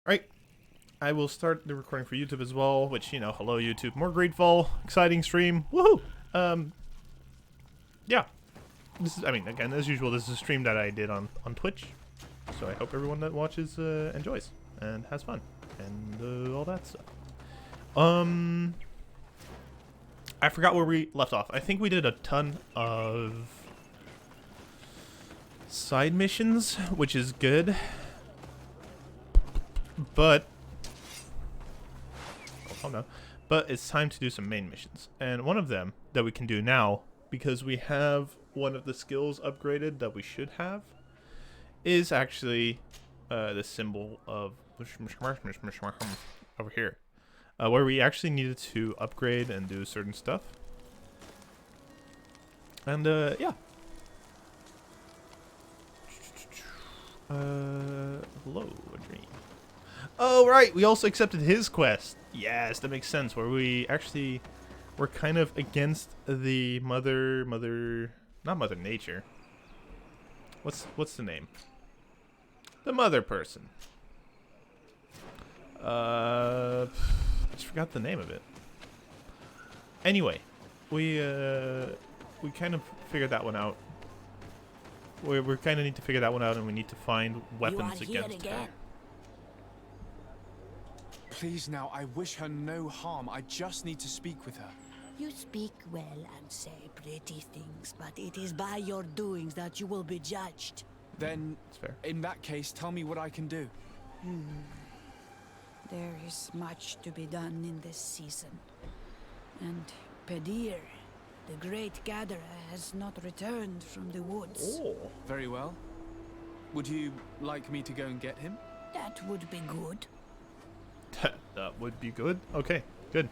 Alright, I will start the recording for YouTube as well, which, you know, hello YouTube. More Greedfall, exciting stream, woohoo! Yeah. This is, I mean, again, as usual, this is a stream that I did on Twitch. So I hope everyone that watches enjoys and has fun and all that stuff. I forgot where we left off. I think we did a ton of side missions, which is good. But no. But it's time to do some main missions. And one of them that we can do now, because we have one of the skills upgraded that we should have, is actually the symbol of over here. Where we actually needed to upgrade and do certain stuff. And yeah. Hello, a dream. Oh, right, we also accepted his quest. Yes, that makes sense. Where we actually were kind of against the not Mother Nature. What's the name? The mother person. I just forgot the name of it. Anyway, we kind of figured that one out. We kind of need to figure that one out, and we need to find weapons against her. Please now, I wish her no harm. I just need to speak with her. You speak well and say pretty things, but it is by your doings that you will be judged. Then, That's fair. in that case, tell me what I can do. There is much to be done in this season. And Pedir, the great gatherer, has not returned from the woods. Oh. Very well. Would you like me to go and get him? That would be good. That would be good. Okay, good.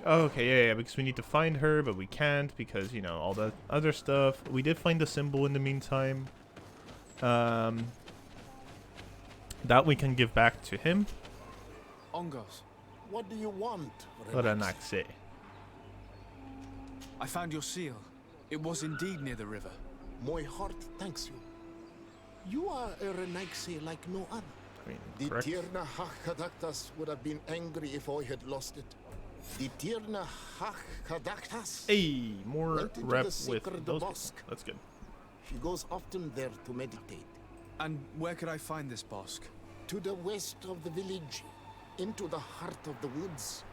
Oh, okay, yeah, because we need to find her, but we can't because, you know, all the other stuff. We did find the symbol in the meantime. That we can give back to him. Ongos, What do you want? Ranaxe. I found your seal. It was indeed near the river. My heart thanks you. You are a Renaigse like no other. I mean, The correct. Tirna Hachadaktas would have been angry if I had lost it. The Tirna Hachadaktas. Hey, more Went into rep the with sacred those people. bosque. That's good. She goes often there to meditate. And where could I find this bosque? To the west of the village, into the heart of the woods.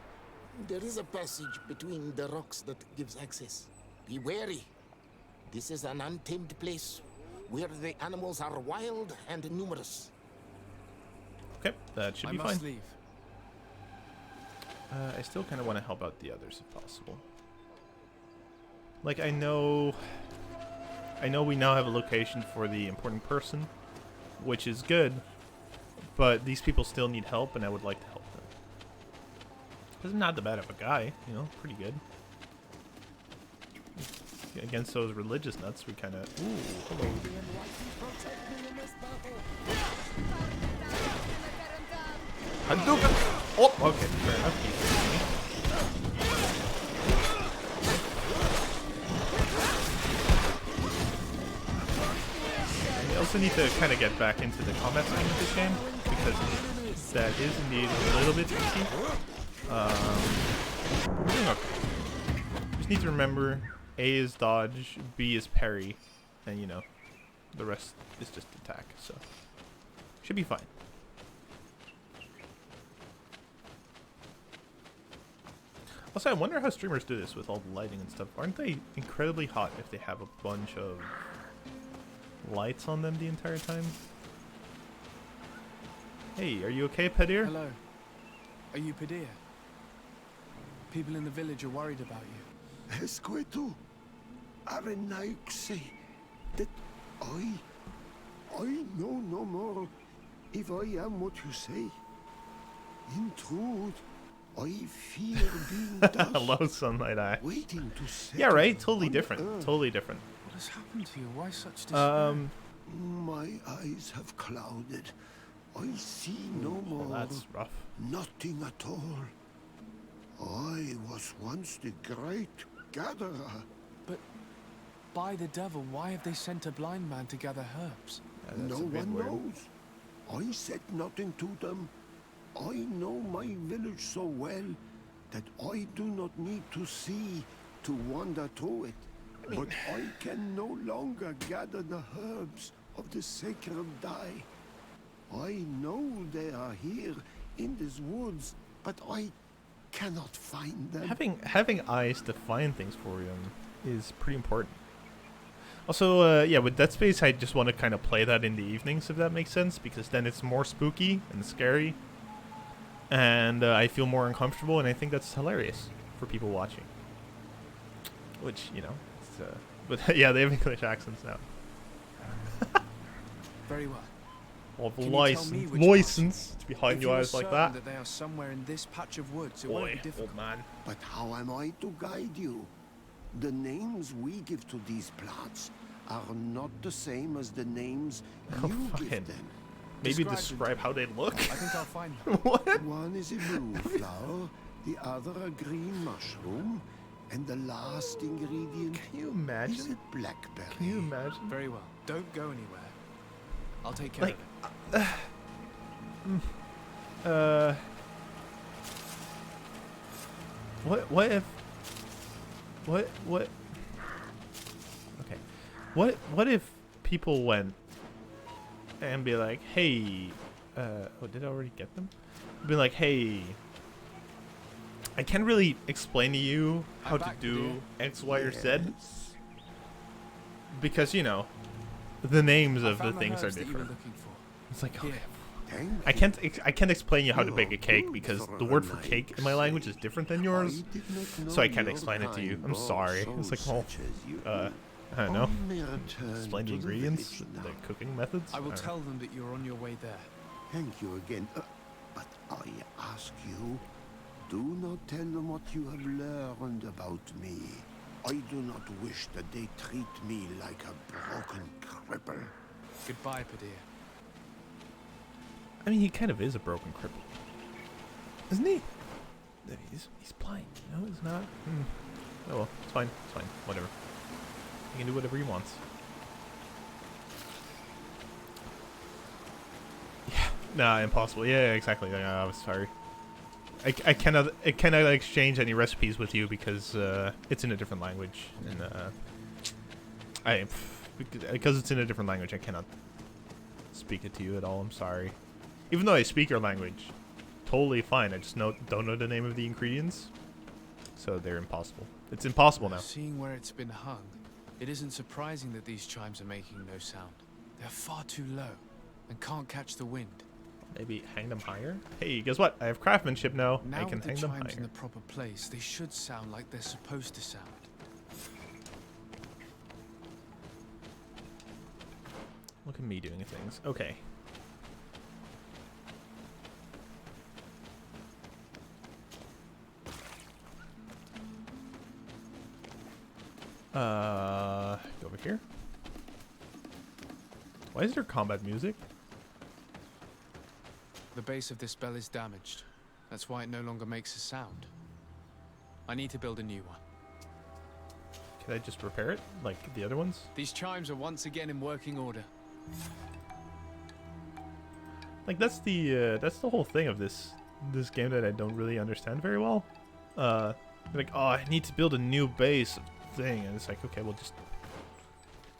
There is a passage between the rocks that gives access. Be wary. This is an untamed place where the animals are wild and numerous. Okay, that should I be must fine. leave. I still kind of want to help out the others if possible. Like, I know we now have a location for the important person, which is good, but these people still need help, and I would like to help them. Because I'm not that bad of a guy, you know, pretty good. Against those religious nuts, we kind of... Ooh, hello. Hadouken! Oh, okay, fair enough. We also need to kind of get back into the combat scheme of this game, because that is indeed a little bit tricky. We're doing okay. Just need to remember, A is dodge, B is parry, and you know, the rest is just attack, so should be fine. Also, I wonder how streamers do this with all the lighting and stuff. Aren't they incredibly hot if they have a bunch of lights on them the entire time? Hey, are you okay, Pedir? Hello. Are you Pedir? People in the village are worried about you. Esqueto, Arenaikse, that I know no more if I am what you say. In truth, I fear being dust, Hello, Sunlight Eye. waiting to set. Yeah, right? Totally on different. earth. Totally different. What has happened to you? Why such despair? My eyes have clouded. I see no Well, more. that's rough. Nothing at all. I was once the great gatherer. But by the devil, why have they sent a blind man to gather herbs? No a big one word. knows. I said nothing to them. I know my village so well that I do not need to see to wander through it. But I can no longer gather the herbs of the sacred dye. I know they are here in these woods, but I cannot find them. Having eyes to find things for you is pretty important. Also, yeah, with Dead Space, I just want to kind of play that in the evenings, if that makes sense, because then it's more spooky and scary, and I feel more uncomfortable, and I think that's hilarious for people watching. Which, you know, it's, but yeah, they have English accents now. Very well. Well, Can you tell me license, which license to be If behind you your are eyes like certain that. they are somewhere in this patch of woods, it won't Boy, be difficult. old man. But how am I to guide you? The names we give to these plots are not the same as the names Oh, you fucking- give them. Maybe Describe them describe to how they look. I think I'll find them. What? One is a blue flower, the other a green mushroom, and the last ingredient Can you is imagine? a blackberry. Can you imagine? Very well. Don't go anywhere. I'll take care Like, of it. What if what okay, what if people went and be like, hey, oh, did I already get them? Be like, hey, I can't really explain to you how to back, do dear. X, Y, or Z Yes. because, you know, the names I of the found things are herbs that you were different. looking for. It's like, okay, Here. Thank I can't explain you how to You're bake a cake good because for the a word for cake in my language is knight's different than you. yours. I did not So I know can't your explain it to you. kind I'm bore sorry. so It's like, well, such as you. I don't know. I may return Explain the to ingredients, village the now. cooking methods. I will don't know. tell them that you're on your way there. Thank you again. But I ask you, do not tell them what you have learned about me. I do not wish that they treat me like a broken cripple. Goodbye, Padir. I mean, he kind of is a broken cripple, isn't he? He's blind. No, he's not. Oh well, it's fine. It's fine. Whatever. He can do whatever he wants. Yeah. Nah, impossible. Yeah, exactly. I was sorry. I cannot exchange any recipes with you because it's in a different language, and because it's in a different language, I cannot speak it to you at all. I'm sorry. Even though I speak your language, totally fine. I just don't know the name of the ingredients, so they're impossible. It's impossible now. Seeing where it's been hung, it isn't surprising that these chimes are making no sound. They're far too low and can't catch the wind. Maybe hang them higher? Hey, guess what? I have craftsmanship now. Now I can with the hang them chimes in higher. the proper place, they should sound like they're supposed to sound. Look at me doing things. Okay. Go over here. Why is there combat music? The base of this bell is damaged. That's why it no longer makes a sound. I need to build a new one. Can I just repair it like the other ones? These chimes are once again in working order. Like that's the whole thing of this game that I don't really understand very well. Like, oh, I need to build a new base thing, and it's like, okay, well, just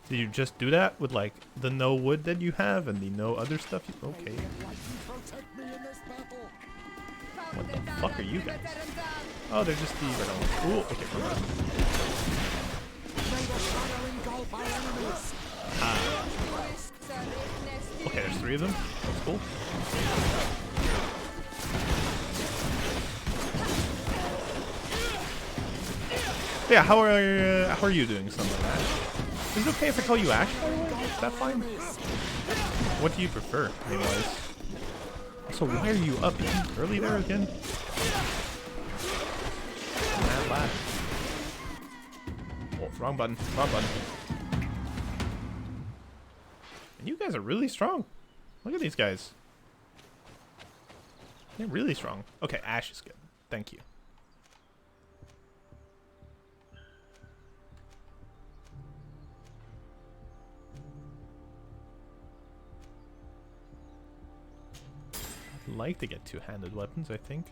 did you just do that with like the no wood that you have and the no other stuff? Okay. What the fuck are you guys? Oh, they're just the red ones. Ooh, okay, come on. Okay, there's 3 of them. That's cool. Yeah, how are you doing something like that? Is it okay if I call you Ash, by the way? Is that fine? What do you prefer, anyways? Also, why are you up early there again? Mad lad. Oh, wrong button. Wrong button. And you guys are really strong. Look at these guys. They're really strong. Okay, Ash is good. Thank you. like to get two-handed weapons, I think.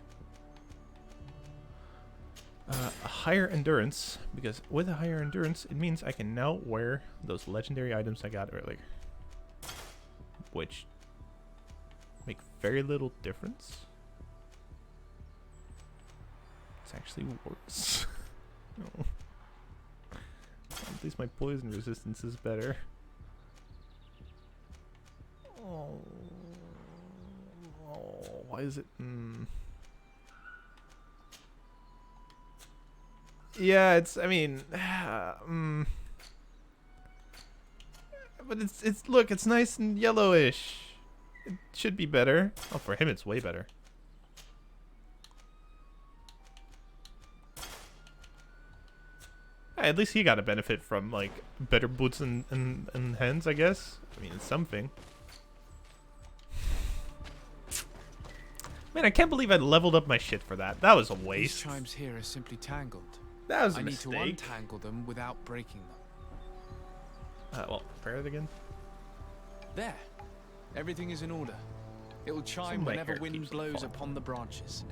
A higher endurance, because with a higher endurance, it means I can now wear those legendary items I got earlier. Which make very little difference. It's actually worse. No. At least my poison resistance is better. Oh, why is it? Yeah, it's. I mean, but it's. Look, it's nice and yellowish. It should be better. Oh, for him, it's way better. At least he got a benefit from like better boots and hands, I guess. I mean, it's something. Man, I can't believe I leveled up my shit for that. That was a waste. These chimes here are simply tangled. That was a I need mistake. to untangle them without breaking them. Well, prepare it again. There. Everything is in order. It will chime my whenever hair wind keeps blows falling. upon the branches.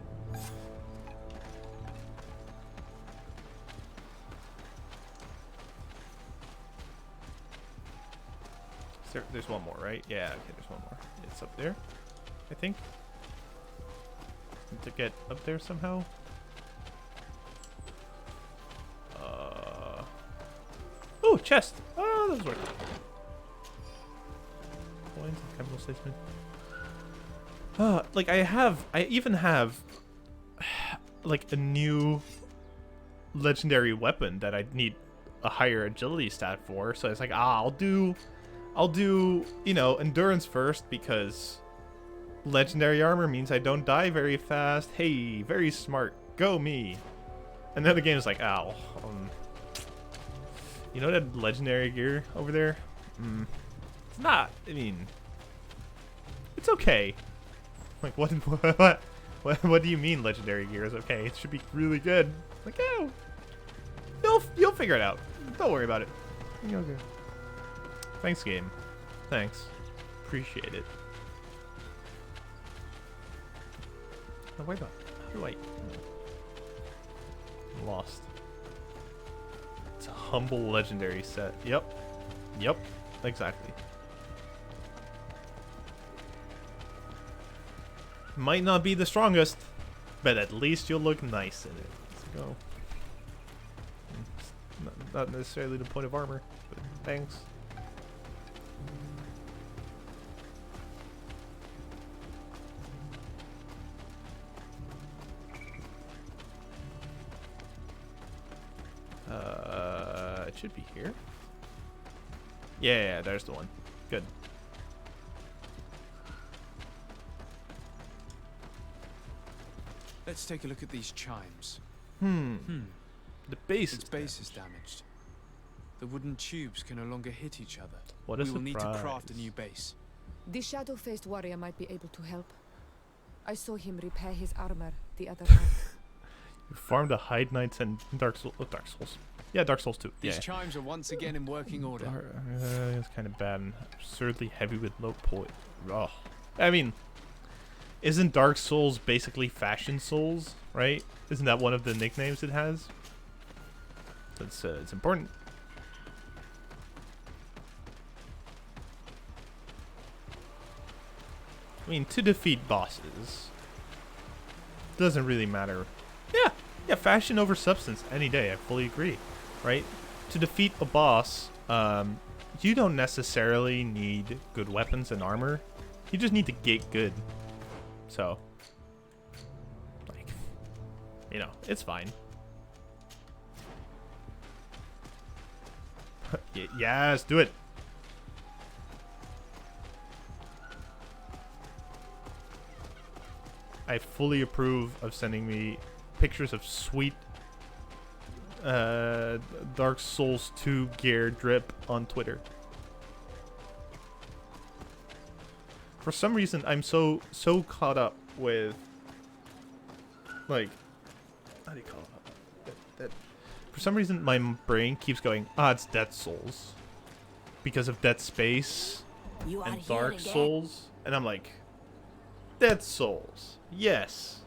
There's one more, right? Yeah, okay, there's one more. It's up there, I think. Need to get up there somehow. Oh, chest! Oh, that was working. Coins and chemical placement. Like I even have like a new legendary weapon that I need a higher agility stat for. So it's like, I'll do, you know, endurance first because legendary armor means I don't die very fast. Hey, very smart. Go me. And then the game is like, ow. You know that legendary gear over there? It's not. I mean, it's okay. Like what do you mean legendary gear is okay? It should be really good. Like, oh, you'll figure it out. Don't worry about it. You're okay. Thanks, game. Thanks. Appreciate it. Oh, wait about. How do I? I'm lost. It's a humble legendary set. Yep. Yep. Exactly. Might not be the strongest, but at least you'll look nice in it. Let's go. It's not necessarily the point of armor, but thanks. It should be here. Yeah, there's the one. Good. Let's take a look at these chimes. The base Its base is damaged. The wooden tubes can no longer hit each other. What a We will need to surprise. craft a new base. The shadow-faced warrior might be able to help. I saw him repair his armor the other night. You farmed the Hide Knights and Dark Souls. Dark Souls. Yeah, Dark Souls 2. These Yeah. chimes are once again in working order. It's kind of bad and absurdly heavy with low point. Oh. I mean, isn't Dark Souls basically Fashion Souls, right? Isn't that one of the nicknames it has? It's important. I mean, to defeat bosses doesn't really matter. Yeah, fashion over substance any day. I fully agree, right? To defeat a boss, you don't necessarily need good weapons and armor. You just need to get good. So, like, you know, it's fine. Yes, do it. I fully approve of sending me pictures of sweet Dark Souls 2 gear drip on Twitter. For some reason, I'm so caught up with, like, how do you call it? That for some reason, my brain keeps going, it's Dead Souls because of Dead Space You are and here Dark again. Souls, and I'm like, Dead Souls. Yes.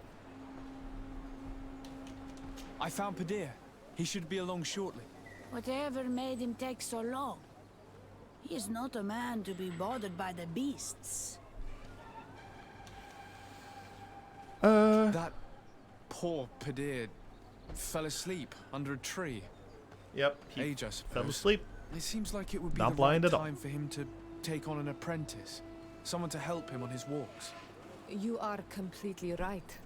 I found Padir. He should be along shortly. Whatever made him take so long? He is not a man to be bothered by the beasts. That poor Padir fell asleep under a tree. Yep. He Age, I suppose. fell asleep. It seems like it would be Not the blind right at all. time for him to take on an apprentice. Someone to help him on his walks. You are completely right.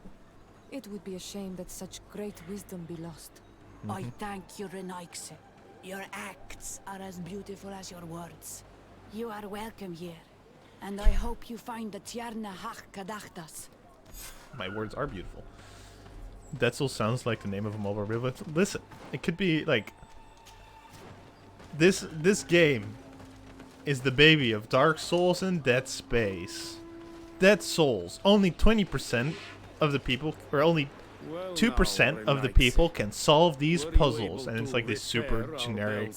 It would be a shame that such great wisdom be lost. I thank you, Renaikse. Your acts are as beautiful as your words. You are welcome here, and I hope you find the Tierna Hach Kadachtas. My words are beautiful. Dead Souls sounds like the name of a mobile game, but listen, it could be like this game is the baby of Dark Souls and Dead Space. Dead Souls, only 20% of the people, or only 2% of the people can solve these puzzles, and it's like this super generic,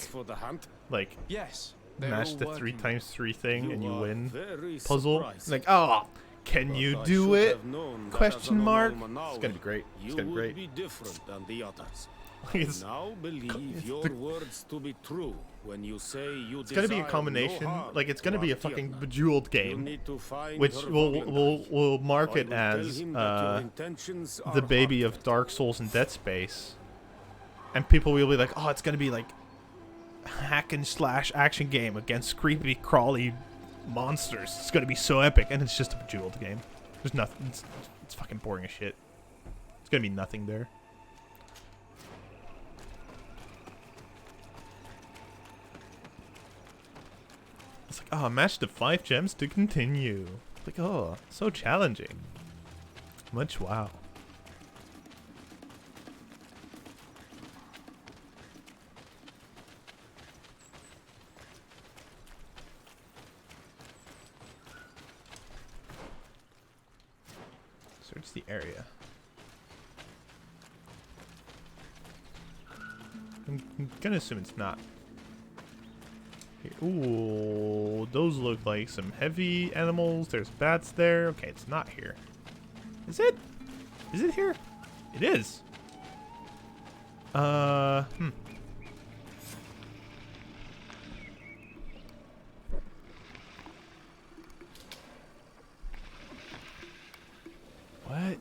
like Yes. they're match all the working. 3x3 thing and you win very puzzle. surprising. Like, oh, can you But I do should it? have known that Question as an mark. Onomanau, It's gonna be great. It's You gonna be would great. be different than the others. It's, Now believe your the- words to be true when you say you it's gonna be a desire combination. no harm Like, it's gonna to be a our fucking Tierna. Bejeweled You game, need to find which her will Valentine. mark I it will tell as him that your intentions the are baby hearted. of Dark Souls and Dead Space, and people will be like, oh, it's gonna be like hack and slash action game against creepy crawly monsters. It's gonna be so epic, and it's just a Bejeweled game. There's nothing. It's fucking boring as shit. It's gonna be nothing there. It's like, oh, match the 5 gems to continue. Like, oh, so challenging. Much wow. Search the area. I'm gonna assume it's not. Here. Ooh, those look like some heavy animals. There's bats there. Okay, it's not here. Is it? Is it here? It is. What?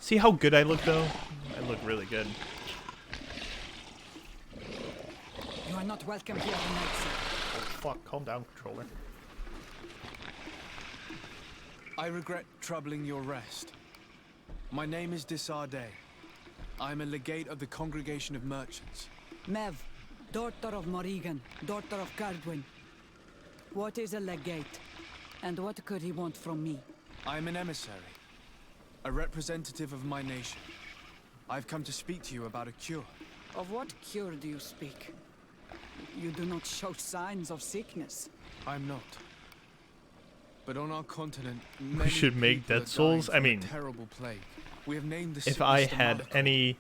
See how good I look, though? I look really good. You are not welcome here, Renaikse. Oh, fuck. Calm down, controller. I regret troubling your rest. My name is Disarday. I am a legate of the Congregation of Merchants. Mev, daughter of Morrigan, daughter of Cardwin. What is a legate? And what could he want from me? I am an emissary, a representative of my nation. I've come to speak to you about a cure. Of what cure do you speak? You do not show signs of sickness. I'm not. But on our continent, many should make people Dead are Souls? dying I from a mean, terrible plague. We have named the If I sickness the had Malachor, any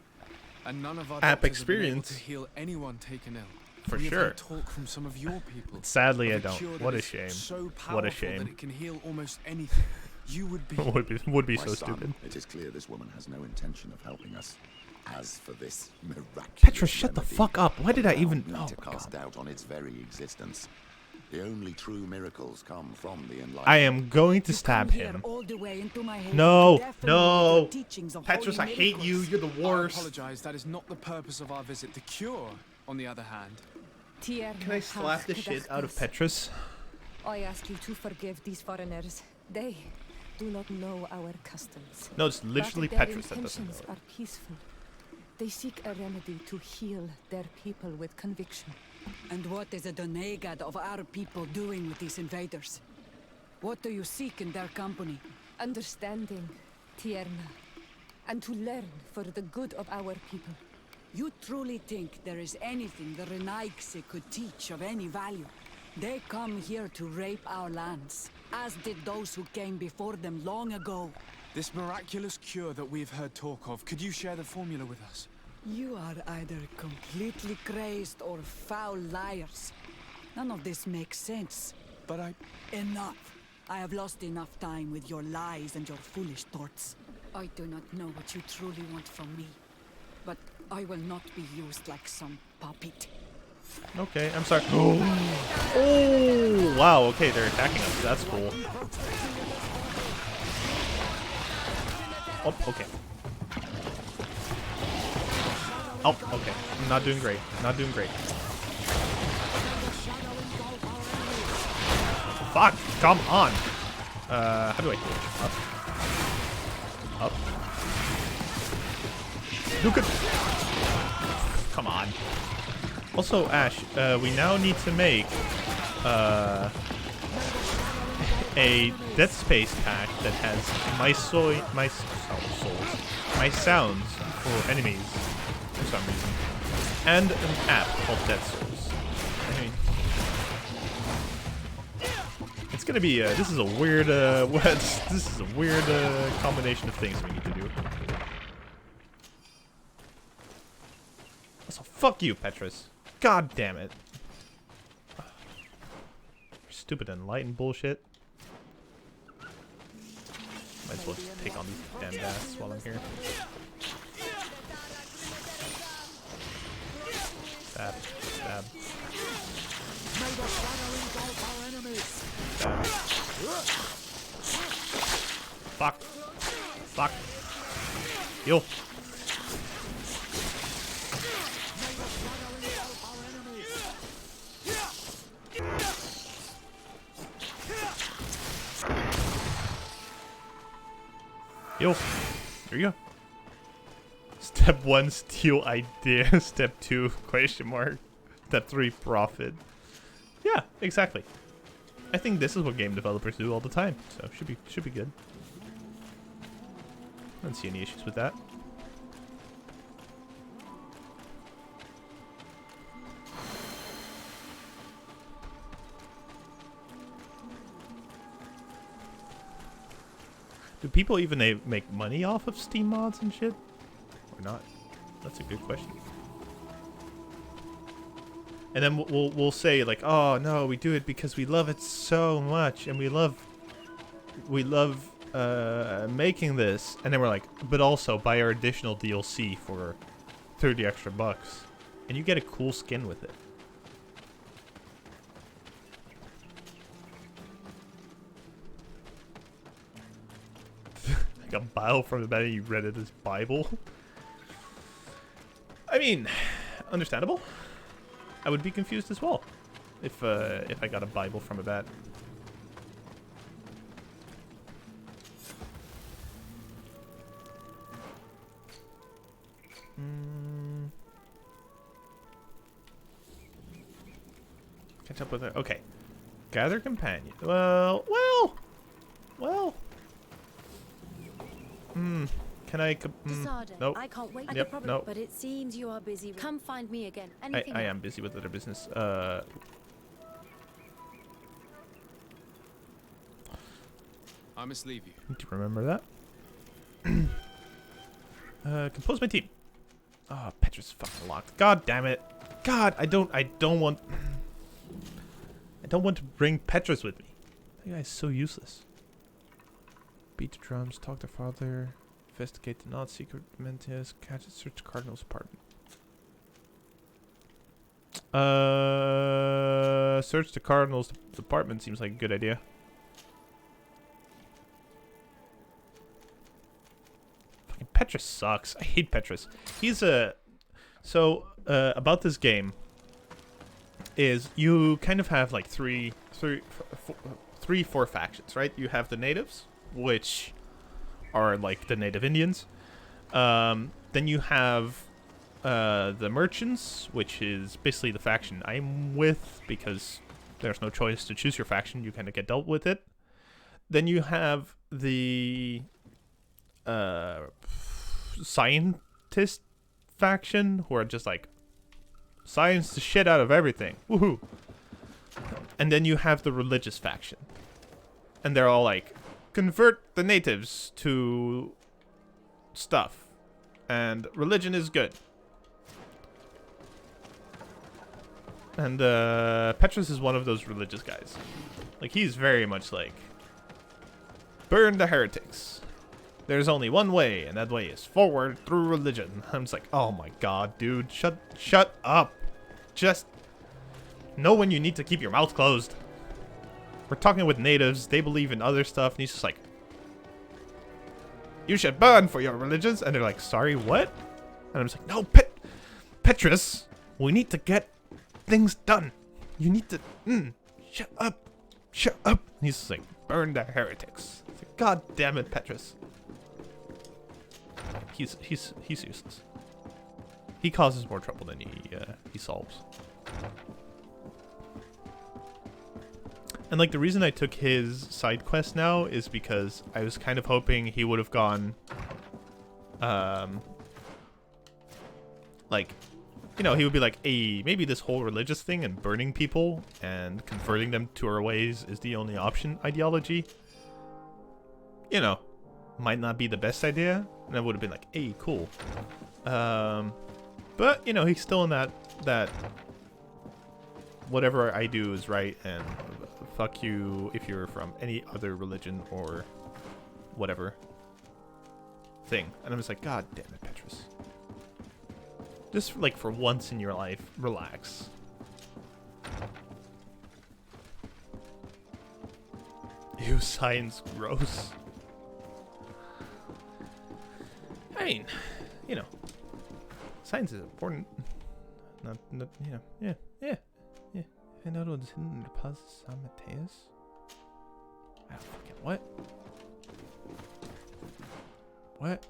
and none of our app doctors have been able experience, to heal anyone taken ill. for We have sure. heard talk from some of your people. Sadly, I of a cure don't. that What a is shame. So What a powerful shame. That it can heal almost anything. You would be. would be My so son, stupid. it is clear this woman has no intention of helping us. As for this miraculous Petra, shut the remedy, fuck up. Why did I allow even... me Oh, to cast God. doubt on its very existence. The only true miracles come from the enlightenment. I am going to You stab come here him. all the way into my haven No, to deafen me no. with your teachings of Petrus, I holy hate you. miracles. You're the I worst. apologize. That is not the purpose of our visit. The cure, on the other hand. Can I slap the shit out of Petrus? I ask you to forgive these foreigners. They do not know our customs. No, it's literally But their Petrus that doesn't know intentions it. are peaceful. They seek a remedy to heal their people with conviction. And what is a Donegad of our people doing with these invaders? What do you seek in their company? Understanding, Tierna, and to learn for the good of our people. You truly think there is anything the Renaikse could teach of any value? They come here to rape our lands, as did those who came before them long ago. This miraculous cure that we've heard talk of, could you share the formula with us? You are either completely crazed or foul liars. None of this makes sense. But Enough. I have lost enough time with your lies and your foolish thoughts. I do not know what you truly want from me, but I will not be used like some puppet. Okay, I'm sorry. Oh, wow. Okay, they're attacking us. That's cool. Oh, okay. Oh, okay. I'm not doing great. Not doing great. Fuck! Come on! How do I do it? Up. Up. You could... Come on. Also, Ash, we now need to make, a Dead Space pack that has my sounds for enemies for some reason, and an app called Dead Souls. I mean, it's gonna be this is a weird this is a weird combination of things we need to do. Also, fuck you, Petrus. God damn it. Stupid enlightened bullshit. Might as well just take on these damn bastards while I'm here. Stab. Stab. Stab. Fuck. Fuck. Heal. Yo, there you go. Step 1, steal idea. Step 2, question mark. Step 3, profit. Yeah, exactly. I think this is what game developers do all the time, so should be good. I don't see any issues with that. Do people even make money off of Steam mods and shit? Or not? That's a good question. And then we'll say like, oh no, we do it because we love it so much, and we love making this. And then we're like, but also buy our additional DLC for 30 extra bucks, and you get a cool skin with it. A Bible from the Bible, you read it as Bible. I mean, understandable. I would be confused as well if I got a Bible from a bat. Catch up with it. Okay. Gather companion. Well. Can I? Nope. I can't wait. Yep. Nope. But it seems you are busy. Come find me again. I am busy with other business. I must leave you. Need to remember that. Compose my team. Ah, Petra's fucking locked. God damn it. God, I don't want to bring Petrus with me. That guy's so useless. Beat the drums, talk to father, investigate the not secret Mentius, catch and search Cardinal's apartment. Search the Cardinal's apartment seems like a good idea. Fucking Petrus sucks. I hate Petrus. He's about this game is you kind of have like three, four factions, right? You have the natives, which are like the native Indians. Then you have the merchants, which is basically the faction I'm with because there's no choice to choose your faction. You kind of get dealt with it. Then you have the scientist faction, who are just like science the shit out of everything. Woohoo! And then you have the religious faction, and they're all like, convert the natives to stuff, and religion is good. And Petrus is one of those religious guys. Like, he's very much like, Burn the heretics. There's only one way, and that way is forward through religion. I'm just like, oh my god, dude, shut up. Just know when you need to keep your mouth closed. We're talking with natives, they believe in other stuff, and he's just like, you should burn for your religions. And they're like, sorry, what? And I'm just like, no, Petrus, we need to get things done. You need to, shut up. And he's just like, burn the heretics. It's like, god damn it, Petrus. He's useless. He causes more trouble than he solves. And like the reason I took his side quest now is because I was kind of hoping he would have gone, like, you know, he would be like, hey, maybe this whole religious thing and burning people and converting them to our ways is the only option ideology. You know, might not be the best idea. And I would have been like, hey, cool. But, you know, he's still in that whatever I do is right and fuck you if you're from any other religion or whatever thing. And I'm just like, god damn it, Petrus. Just like for once in your life, relax. Ew, science, gross. I mean, you know, science is important. Not you know, yeah. I know what's hidden in the puzzle, San Mateus. I don't fucking what? What?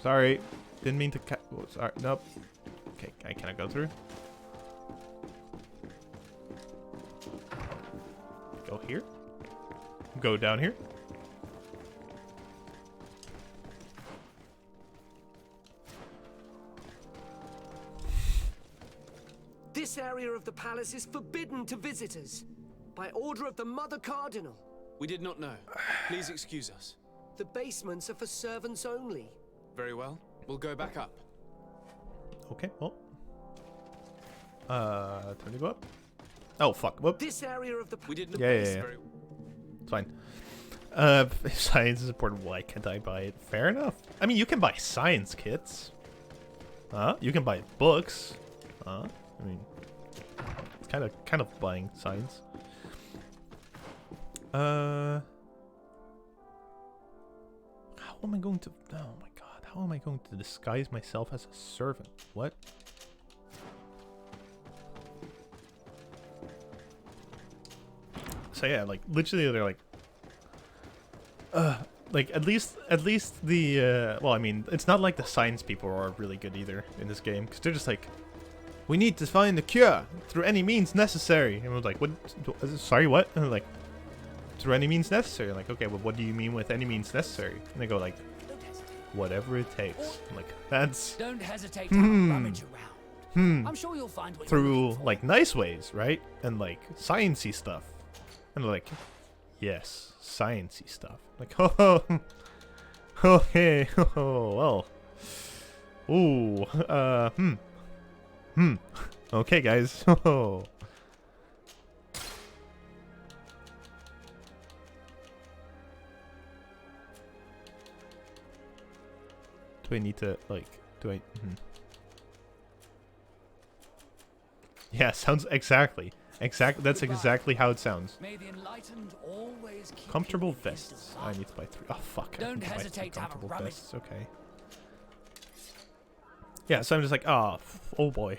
Sorry, didn't mean to oh, sorry, nope. Okay, can I go through? Go here? Go down here? This area of the palace is forbidden to visitors by order of the Mother Cardinal. We did not know. Please excuse us. The basements are for servants only. Very well. We'll go back up. Okay, well. Time to go up. Oh, fuck. Whoop. This area of the... We didn't... Yeah. It's fine. If science is important, why can't I buy it? Fair enough. I mean, you can buy science kits. You can buy books. I mean, it's kind of buying science. How am I going to... Oh my god. How am I going to disguise myself as a servant? What? So yeah, like, literally they're like, at least the, well, I mean, it's not like the science people are really good either in this game. Because they're just like, we need to find the cure through any means necessary. And we're like, what? Sorry, what? And they're like, through any means necessary. I'm like, okay, well, what do you mean with any means necessary? And they go like, whatever it takes. I'm like, that's... Don't hesitate to rummage around. I'm sure you'll find what through, like, nice ways, right? And, like, sciencey stuff. And they're like, yes, sciencey stuff. Like, oh, okay, oh, well. Ooh, okay, guys. Do I need to, like, do I... Yeah, sounds exactly. That's exactly how it sounds. Comfortable vests. I need to buy 3. Oh, fuck. Don't hesitate to have a comfortable rummage. vests. Okay. Yeah, so I'm just like, oh boy.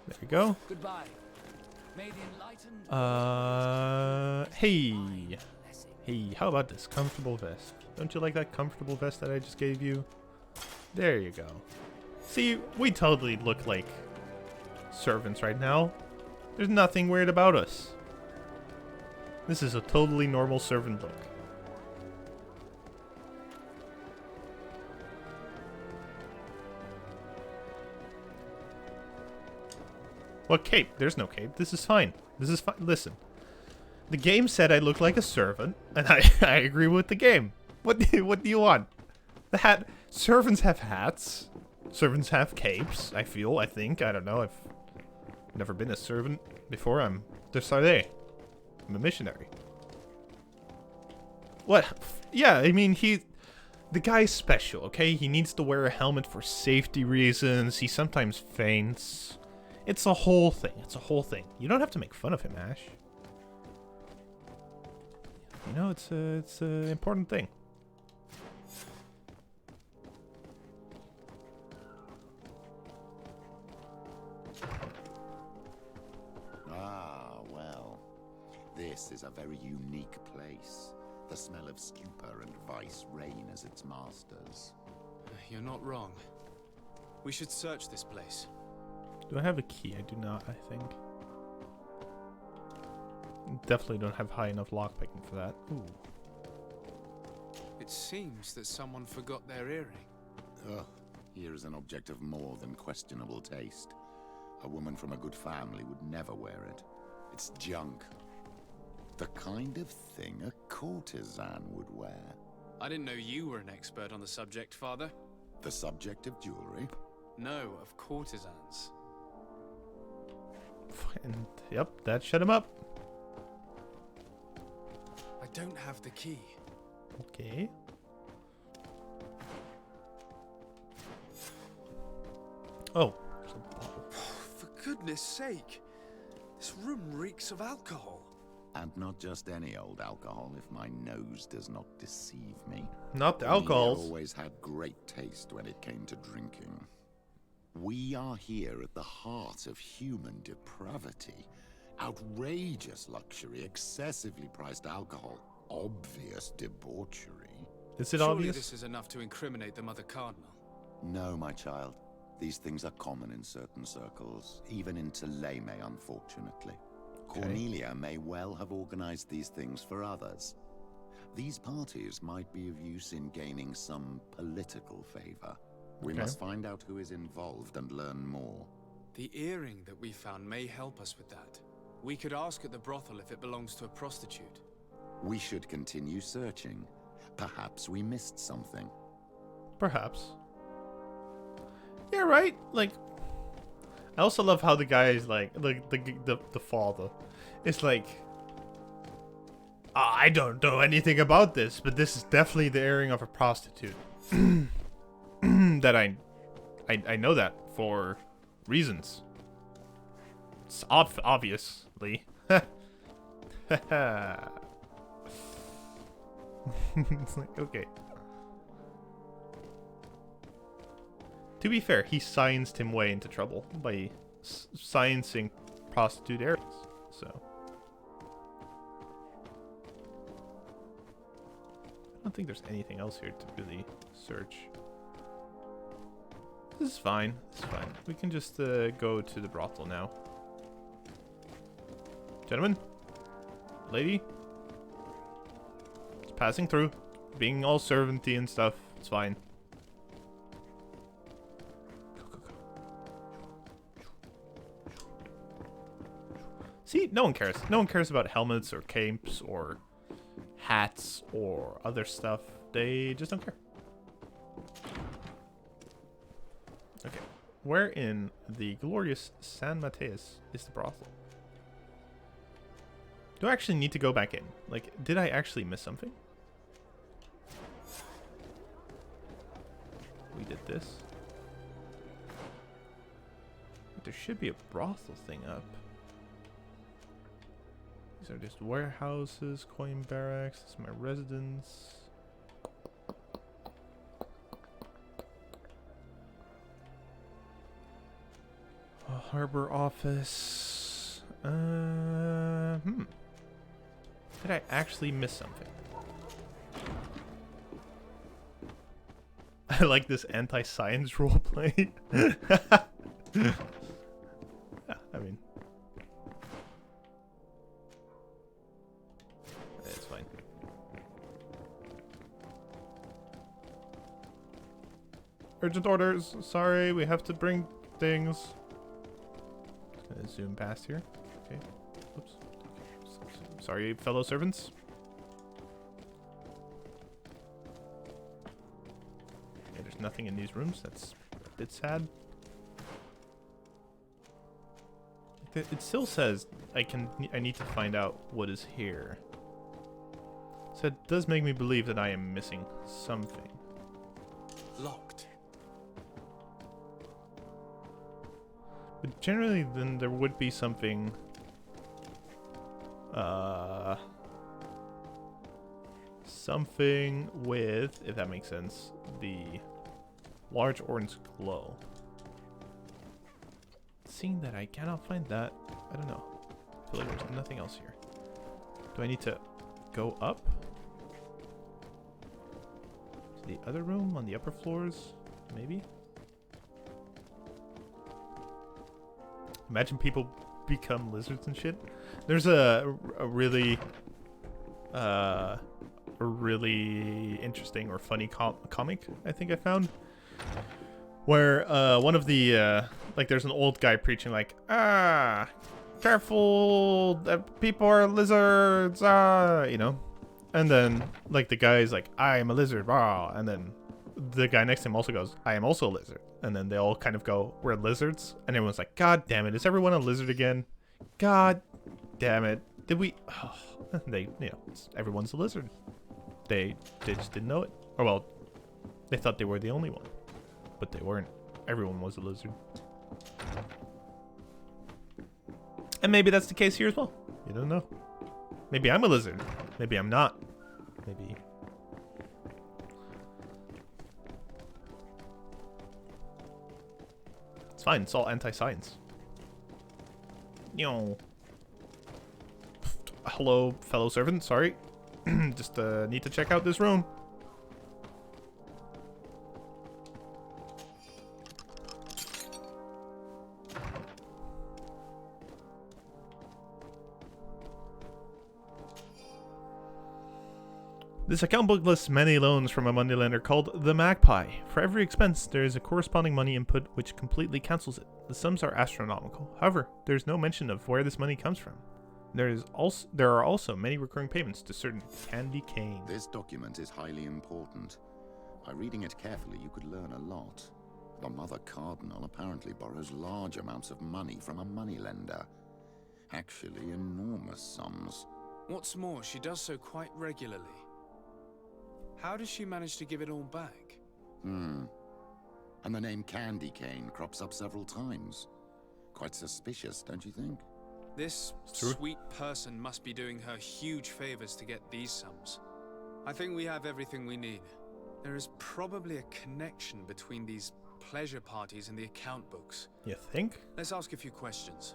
There we go. Goodbye. May the enlightened Hey, how about this comfortable vest? Don't you like that comfortable vest that I just gave you? There you go. See, we totally look like servants right now. There's nothing weird about us. This is a totally normal servant look. What cape? There's no cape. This is fine. This is fine. Listen. The game said I look like a servant, and I agree with the game. What do you want? The hat. Servants have hats. Servants have capes. I think. I don't know. I've never been a servant before. Just are they. I'm a missionary. What? Yeah, I mean, the guy's special, okay? He needs to wear a helmet for safety reasons. He sometimes faints. It's a whole thing. It's a whole thing. You don't have to make fun of him, Ash. You know, it's a important thing. Ah, well. This is a very unique place. The smell of stupor and vice reign as its masters. You're not wrong. We should search this place. Do I have a key? I do not, I think. Definitely don't have high enough lockpicking for that. Ooh. It seems that someone forgot their earring. Ugh. Here is an object of more than questionable taste. A woman from a good family would never wear it. It's junk. The kind of thing a courtesan would wear. I didn't know you were an expert on the subject, Father. The subject of jewelry? No, of courtesans. And, yep, that shut him up. I don't have the key. Okay. Oh. For goodness sake. This room reeks of alcohol. And not just any old alcohol, if my nose does not deceive me. Not the Amelia alcohols. Always had great taste when it came to drinking. We are here at the heart of human depravity. Outrageous luxury, excessively priced alcohol, obvious debauchery. Is it Surely obvious? this is enough to incriminate the Mother Cardinal. No, my child. These things are common in certain circles, even in Tuleme, unfortunately. Okay. Cornelia may well have organized these things for others. These parties might be of use in gaining some political favor. We must find out who is involved and learn more. The earring that we found may help us with that. We could ask at the brothel if it belongs to a prostitute. We should continue searching. Perhaps we missed something. Perhaps. Yeah, right? Like, I also love how the guy is like the father. It's like, I don't know anything about this, but this is definitely the earring of a prostitute. That I know that for reasons. It's obviously. It's like, okay. To be fair, he scienced him way into trouble by sciencing prostitute earrings, so. I don't think there's anything else here to really search. This is fine. This is fine. We can just go to the brothel now. Gentlemen? Lady? It's passing through. Being all servanty and stuff. It's fine. See, no one cares. No one cares about helmets or capes or hats or other stuff. They just don't care. Okay. Where in the glorious San Mateus is the brothel? Do I actually need to go back in? Like, did I actually miss something? We did this. There should be a brothel thing up. These are just warehouses, coin barracks. This is my residence. A harbor office. Did I actually miss something? I like this anti-science roleplay. Yeah, I mean, it's fine. Urgent orders. Sorry, we have to bring things. Just gonna zoom past here. Okay. Oops. Sorry, fellow servants. Okay, there's nothing in these rooms. That's a bit sad. It still says I need to find out what is here. So it does make me believe that I am missing something. Locked. But generally, then there would be something. Something with, if that makes sense, the large orange glow. Seeing that I cannot find that, I don't know. I feel like there's nothing else here. Do I need to go up to the other room on the upper floors? Maybe? Imagine people become lizards and shit. There's a really interesting or funny comic I think I found, where one of the like there's an old guy preaching like, careful, people are lizards, you know, and then like the guy's like, I am a lizard, and then the guy next to him also goes, I am also a lizard, and then they all kind of go, we're lizards, and everyone's like, God damn it, is everyone a lizard again? God damn it, did we? Oh. They, you know, everyone's a lizard. They just didn't know it. Or well, they thought they were the only one, but they weren't. Everyone was a lizard. And maybe that's the case here as well. You don't know. Maybe I'm a lizard. Maybe I'm not. Maybe. It's fine. It's all anti-science. Yo. Hello, fellow servant. Sorry. Just need to check out this room. This account book lists many loans from a moneylender called the Magpie. For every expense, there is a corresponding money input which completely cancels it. The sums are astronomical. However, there is no mention of where this money comes from. There are also many recurring payments to certain Candy Cane. This document is highly important. By reading it carefully, you could learn a lot. The Mother Cardinal apparently borrows large amounts of money from a moneylender. Actually, enormous sums. What's more, she does so quite regularly. How does she manage to give it all back? And the name Candy Cane crops up several times. Quite suspicious, don't you think? This sweet person must be doing her huge favors to get these sums. I think we have everything we need. There is probably a connection between these pleasure parties and the account books. You think? Let's ask a few questions.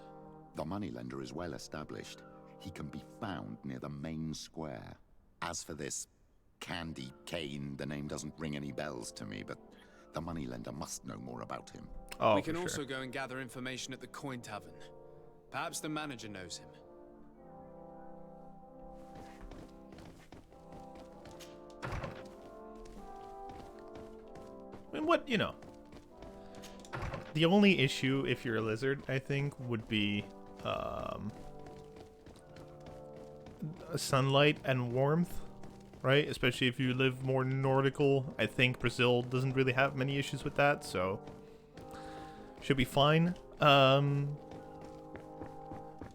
The moneylender is well established. He can be found near the main square. As for this Candy Cane, the name doesn't ring any bells to me, but the moneylender must know more about him. Oh, we can also go and gather information at the Coin Tavern. Perhaps the manager knows him. I mean, what, you know. The only issue, if you're a lizard, I think, would be sunlight and warmth, right? Especially if you live more Nordical. I think Brazil doesn't really have many issues with that, so should be fine.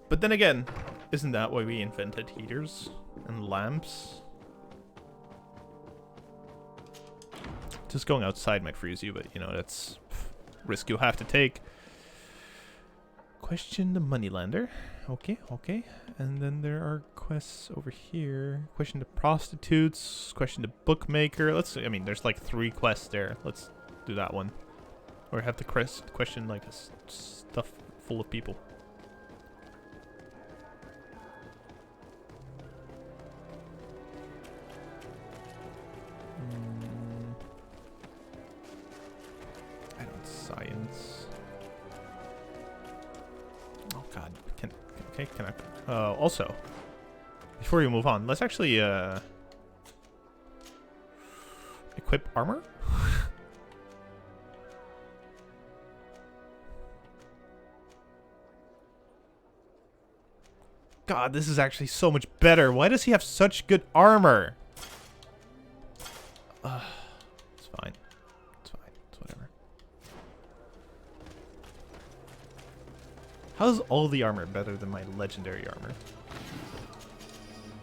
But then again, isn't that why we invented heaters and lamps? Just going outside might freeze you, but you know, that's risk you'll have to take. Question the moneylender. Okay, okay. And then there are quests over here. Question the prostitutes. Question the bookmaker. Let's see. I mean, there's like 3 quests there. Let's do that one. Or have the question like a stuff full of people. I don't science. Oh god. Can I also, before we move on, let's actually equip armor. God, this is actually so much better. Why does he have such good armor? It's fine. It's fine. It's whatever. How's all the armor better than my legendary armor?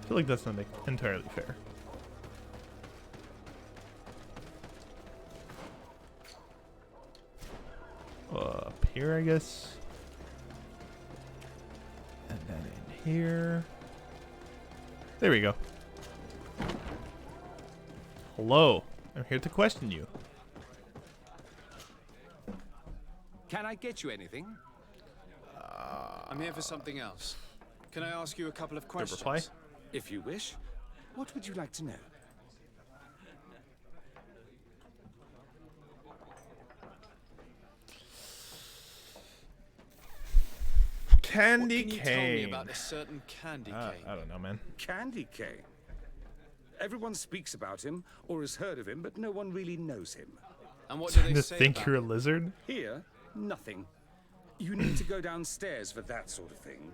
I feel like that's not entirely fair. Up here, I guess. And then in here. There we go. Hello. I'm here to question you. Can I get you anything? I'm here for something else. Can I ask you a couple of questions? Reply? If you wish. What would you like to know? Candy What can you tell me about a certain candy cane? I don't know, man. Candy cane. Everyone speaks about him or has heard of him, but no one really knows him. And what do they To say think about you're a him? lizard? Here, nothing. You need to go downstairs for that sort of thing.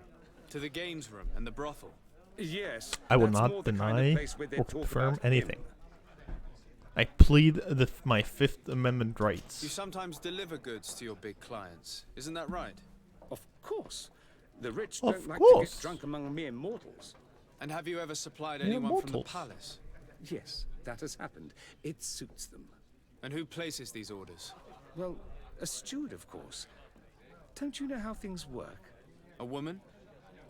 To the games room and the brothel. Yes. I will that's not more the deny kind of place where they or talk confirm about anything. him. I plead my Fifth Amendment You rights. sometimes deliver goods to your big clients. Isn't that right? Of course. The rich Of don't like course. to get drunk among mere mortals. And have you ever supplied Mere anyone from the mortals. palace? Yes, that has happened. It suits them. And who places these orders? Well, a steward, of course. Don't you know how things work? A woman?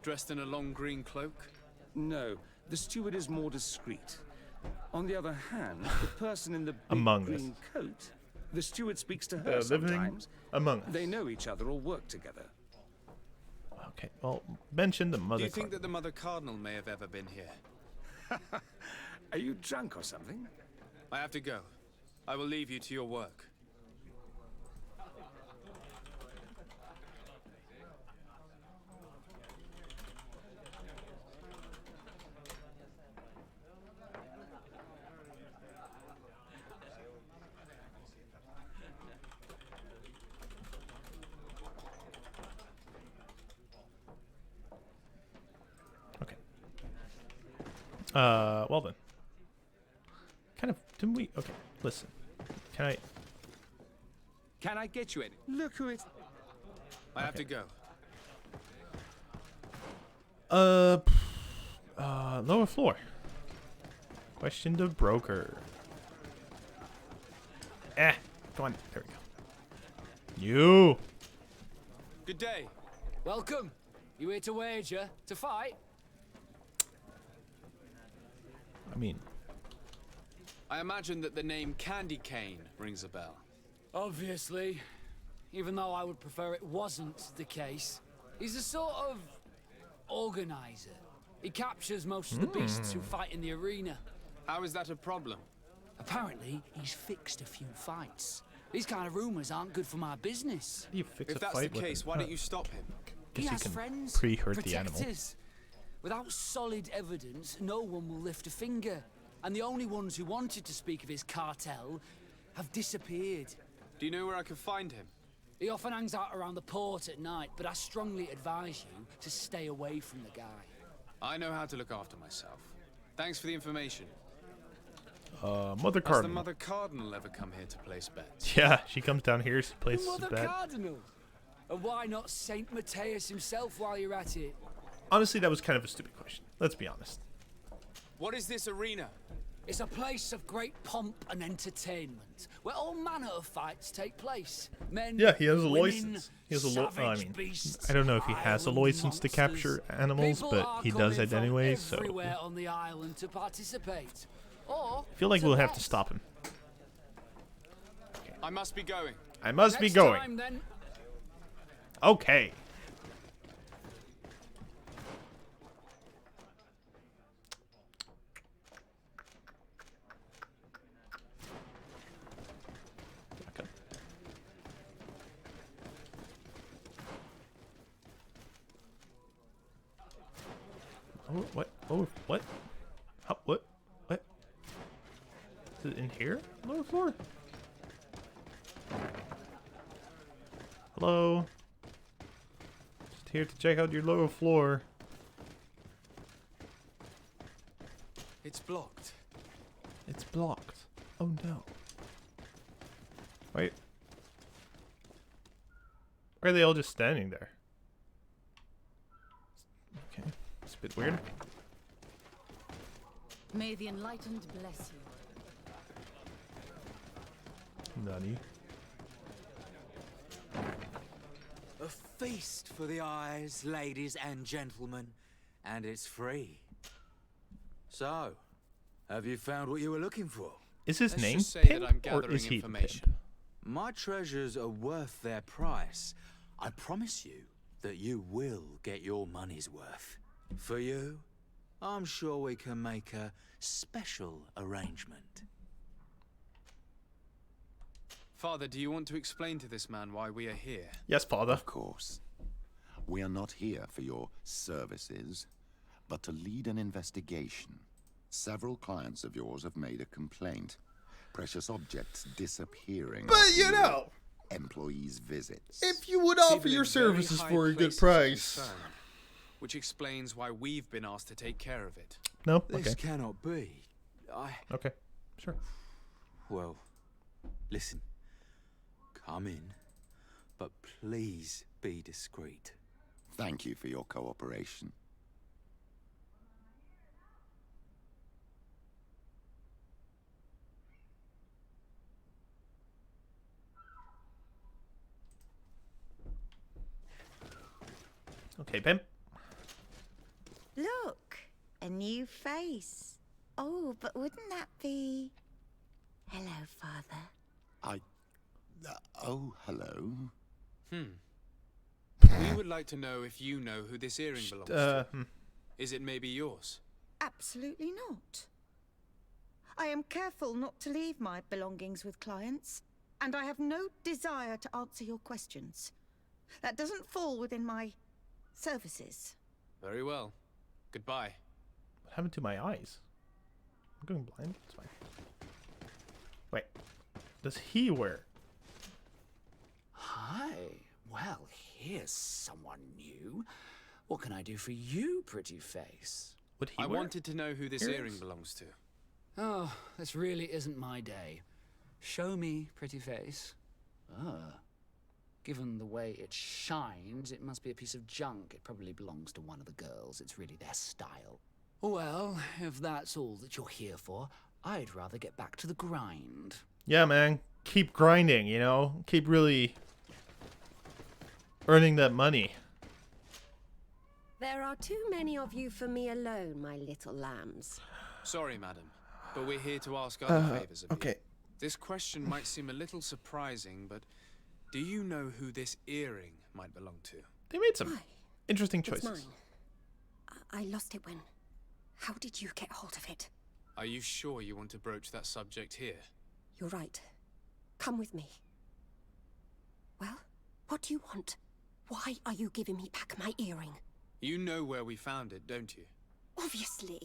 Dressed in a long green cloak? No, the steward is more discreet. On the other hand, the person in the big Among green us. coat, the steward speaks to her Living sometimes. among us. They know each other or work together. Okay, well, mention the mother. Do you think that the Mother Cardinal may have ever been here? Are you drunk or something? I have to go. I will leave you to your work. Okay. Well then. Kind of, didn't we? Okay, listen. Can I? Can I get you any? Look who it. I have to go. Lower floor. Question the broker. Come on. There we go. You. Good day. Welcome. You here to wager? To fight? I mean, I imagine that the name Candy Cane rings a bell. Obviously. Even though I would prefer it wasn't the case. He's a sort of organizer. He captures most of the beasts who fight in the arena. How is that a problem? Apparently, he's fixed a few fights. These kind of rumors aren't good for my business. how do you fix If a that's fight the with case, an- why don't you stop him? guess He you has can friends, pre-hurt the animal. protectors. Without solid evidence, no one will lift a finger. And the only ones who wanted to speak of his cartel have disappeared. Do you know where I can find him? He often hangs out around the port at night, but I strongly advise you to stay away from the guy. I know how to look after myself. Thanks for the information. Mother Has the Cardinal. Mother Cardinal ever come here to place bets? Yeah, she comes down here, places Mother a bet. Cardinal! And why not Saint Matthias himself while you're at it? Honestly, that was kind of a stupid question. Let's be honest. What is this arena? It's a place of great pomp and entertainment, where all manner of fights take place. Men, Yeah, he has a women, license. He has a savage beasts, I don't know if he has a island license to capture monsters. animals, People but are he does coming it from anyways, so everywhere on the island to participate. Or I feel like to we'll have bet. to stop him. I must be going. I must be Next going. time, then. Okay. Okay. Oh, what? Oh, what? How, what? What? Is it in here? Lower floor? Hello? Just here to check out your lower floor. It's blocked. It's blocked. Oh no. Wait. Why are they all just standing there? It's a bit weird. May the Enlightened bless you. Nutty. A feast for the eyes, ladies and gentlemen, and it's free. So, have you found what you were looking for? Is his name just say Pimp, that I'm or gathering is he the information. Pimp? My treasures are worth their price. I promise you that you will get your money's worth. For you, I'm sure we can make a special arrangement. Father, do you want to explain to this man why we are here? Yes, Father. Of course. We are not here for your services, but to lead an investigation. Several clients of yours have made a complaint. Precious objects disappearing. But you know, employees' visits. if you would People offer in your very services high for a good places price. concerned, which explains why we've been asked to take care of it. No? This Okay. cannot be. Okay. Sure. Well, listen. Come in, but please be discreet. Thank you for your cooperation. Okay, Pimp. Look, a new face. Oh, but wouldn't that be... Hello, Father. Oh, hello. We would like to know if you know who this earring belongs to. Is it maybe yours? Absolutely not. I am careful not to leave my belongings with clients, and I have no desire to answer your questions. That doesn't fall within my services. Very well. Goodbye. What happened to my eyes? I'm going blind. It's fine. Wait. Does he wear? Hi. Well, here's someone new. What can I do for you, pretty face? Would he I wear wanted to know who this earring belongs to. Oh, this really isn't my day. Show me, pretty face. Given the way it shines, it must be a piece of junk. It probably belongs to one of the girls. It's really their style. Well, if that's all that you're here for, I'd rather get back to the grind. Yeah, man. Keep grinding, you know? Keep really earning that money. There are too many of you for me alone, my little lambs. Sorry, madam, but we're here to ask other favors of okay. you. This question might seem a little surprising, but do you know who this earring might belong to? They made some interesting It's choices. mine. I lost it when... How did you get hold of it? Are you sure you want to broach that subject here? You're right. Come with me. Well, what do you want? Why are you giving me back my earring? You know where we found it, don't you? Obviously.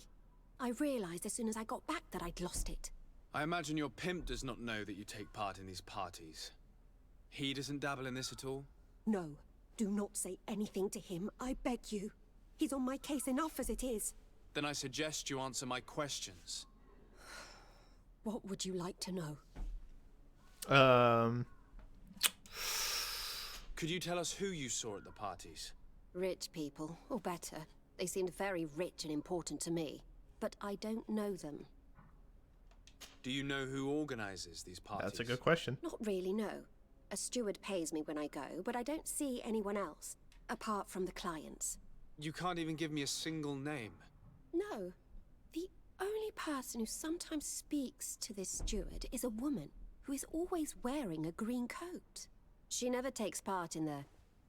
I realized as soon as I got back that I'd lost it. I imagine your pimp does not know that you take part in these parties. He doesn't dabble in this at all? No, do not say anything to him, I beg you. He's on my case enough as it is. Then I suggest you answer my questions. What would you like to know? Could you tell us who you saw at the parties? Rich people, or better. They seemed very rich and important to me. But I don't know them. Do you know who organizes these parties? That's a good question. Not really, no. A steward pays me when I go, but I don't see anyone else, apart from the clients. You can't even give me a single name. No. The only person who sometimes speaks to this steward is a woman who is always wearing a green coat. She never takes part in the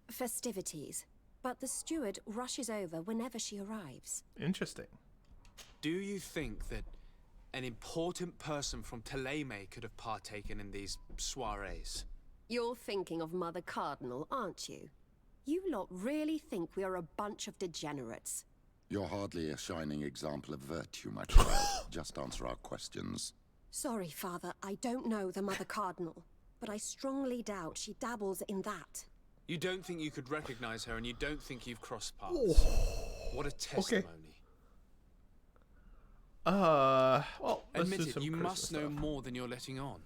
festivities, but the steward rushes over whenever she arrives. Interesting. Do you think that an important person from Thélème could have partaken in these soirees? You're thinking of Mother Cardinal, aren't you? You lot really think we are a bunch of degenerates. You're hardly a shining example of virtue, my child. Just answer our questions. Sorry, Father, I don't know the Mother Cardinal, but I strongly doubt she dabbles in that. You don't think you could recognize her, and you don't think you've crossed paths. What a testimony. Well, let's Admit do it, some you charisma must know stuff. more than you're letting on.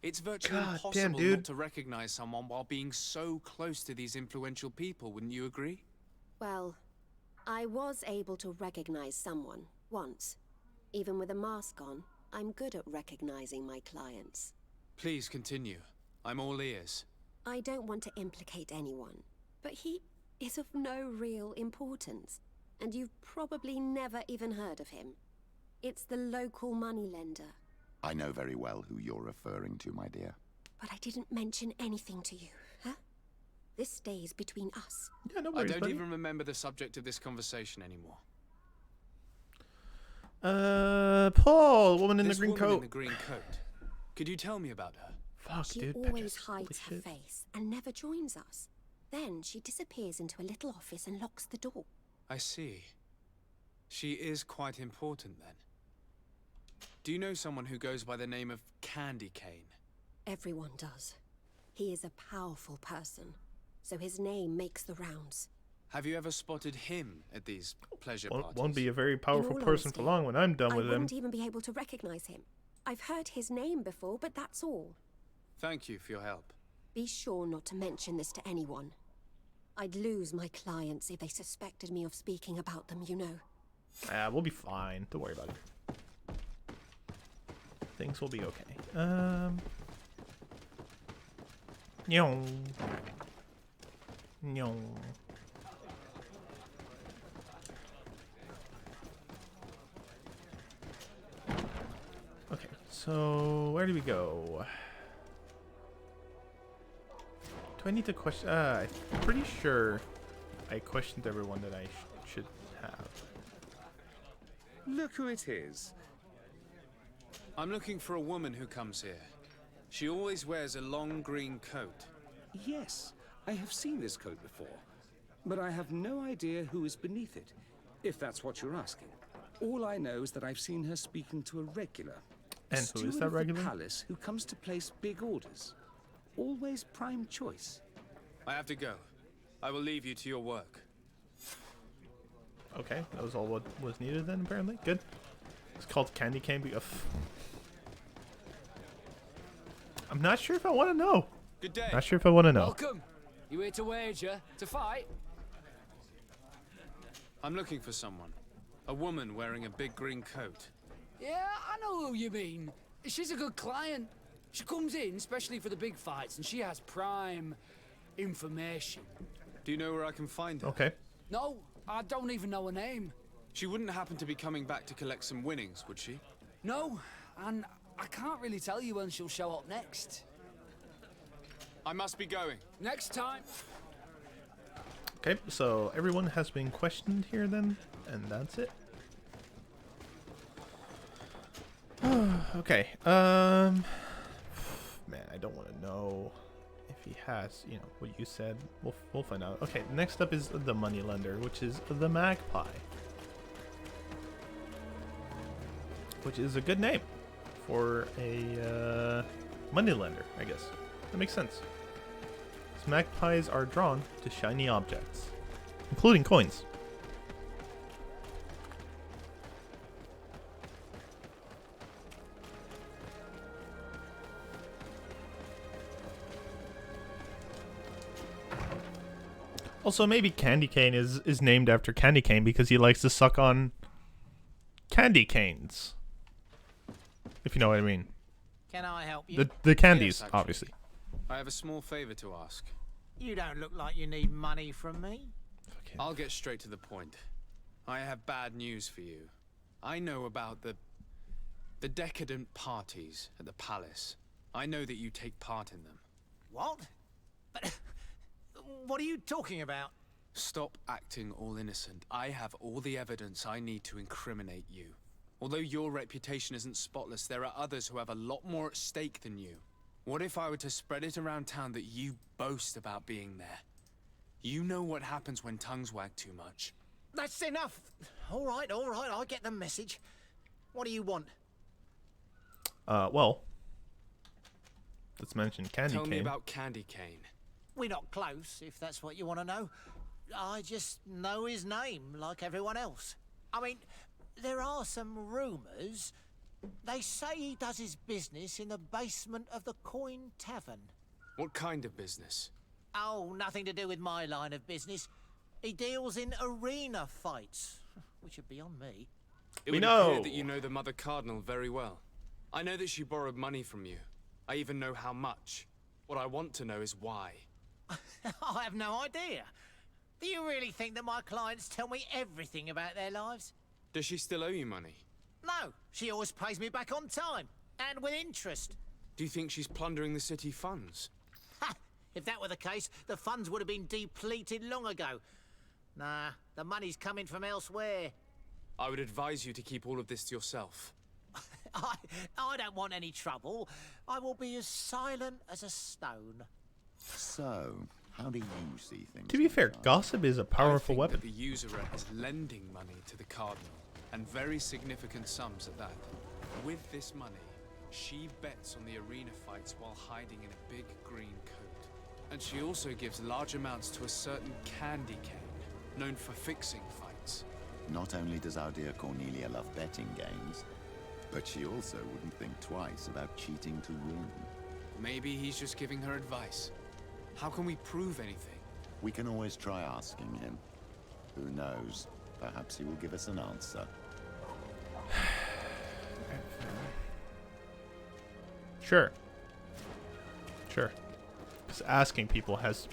It's virtually God impossible damn, not dude. to recognize someone while being so close to these influential people, wouldn't you agree? Well, I was able to recognize someone, once. Even with a mask on, I'm good at recognizing my clients. Please continue. I'm all ears. I don't want to implicate anyone, but he is of no real importance, and you've probably never even heard of him. It's the local moneylender. I know very well who you're referring to, my dear. But I didn't mention anything to you, huh? This stays between us. Yeah, no I worries, don't buddy. even remember the subject of this conversation anymore. Paul, woman in the This green woman coat. in the green coat. Could you tell me about her? Fuck, She dude. always pictures. Holy hides her shit. face and never joins us. Then she disappears into a little office and locks the door. I see. She is quite important then. Do you know someone who goes by the name of Candy Cane? Everyone does. He is a powerful person, so his name makes the rounds. Have you ever spotted him at these pleasure parties? Won't be a very powerful all person for honesty, long when I'm done with I him. wouldn't even be able to recognize him. I've heard his name before, but that's all. Thank you for your help. Be sure not to mention this to anyone. I'd lose my clients if they suspected me of speaking about them, you know. We'll be fine. Don't worry about it. Things will be okay. Nyong. Nyong. Okay, so where do we go? Do I need to question? I'm pretty sure I questioned everyone that I should have. Look who it is. I'm looking for a woman who comes here. She always wears a long green coat. Yes, I have seen this coat before, but I have no idea who is beneath it, if that's what you're asking. All I know is that I've seen her speaking to a regular. And who is that regular? Steward of the palace who comes to place big orders. Always prime choice. I have to go. I will leave you to your work. Okay, that was all what was needed then, apparently. Good. It's called Candy Cane because... I'm not sure if I want to know. Good day. Not sure if I want to know. Welcome. You here to wager? To fight? I'm looking for someone. A woman wearing a big green coat. Yeah, I know who you mean. She's a good client. She comes in especially for the big fights, and she has prime information. Do you know where I can find her? Okay. No, I don't even know her name. She wouldn't happen to be coming back to collect some winnings, would she? No, and I can't really tell you when she'll show up next. I must be going. Next time. Okay, so everyone has been questioned here then, and that's it. Okay, man, I don't want to know if he has, you know, what you said. We'll find out. Okay, next up is the moneylender, which is the Magpie. Which is a good name for a moneylender, I guess. That makes sense. Because magpies are drawn to shiny objects, including coins. Also, maybe Candy Cane is named after Candy Cane because he likes to suck on candy canes. If you know what I mean. Can I help you? The candies, Yes, actually. obviously. I have a small favor to ask. You don't look like you need money from me. I'll get straight to the point. I have bad news for you. I know about the decadent parties at the palace. I know that you take part in them. What? But what are you talking about? Stop acting all innocent. I have all the evidence I need to incriminate you. Although your reputation isn't spotless, there are others who have a lot more at stake than you. What if I were to spread it around town that you boast about being there? You know what happens when tongues wag too much. That's enough. All right, I get the message. What do you want? Well, let's mention Candy Tell Cane. me about Candy Cane. We're not close, if that's what you want to know. I just know his name, like everyone else. I mean, there are some rumours. They say he does his business in the basement of the Coin Tavern. What kind of business? Oh, nothing to do with my line of business. He deals in arena fights, which would be on me. It We would know. appear that you know the Mother Cardinal very well. I know that she borrowed money from you. I even know how much. What I want to know is why. I have no idea. Do you really think that my clients tell me everything about their lives? Does she still owe you money? No, she always pays me back on time, and with interest. Do you think she's plundering the city funds? Ha! If that were the case, the funds would have been depleted long ago. Nah, the money's coming from elsewhere. I would advise you to keep all of this to yourself. I don't want any trouble. I will be as silent as a stone. So, how do you see things? To be fair, gossip is a powerful I think weapon. that the usurer is lending money to the Cardinal, and very significant sums at that. With this money, she bets on the arena fights while hiding in a big green coat. And she also gives large amounts to a certain candy cane, known for fixing fights. Not only does our dear Cornelia love betting games, but she also wouldn't think twice about cheating to win. Maybe he's just giving her advice. How can we prove anything? We can always try asking him. Who knows? Perhaps he will give us an answer. Sure. Sure. Because asking people has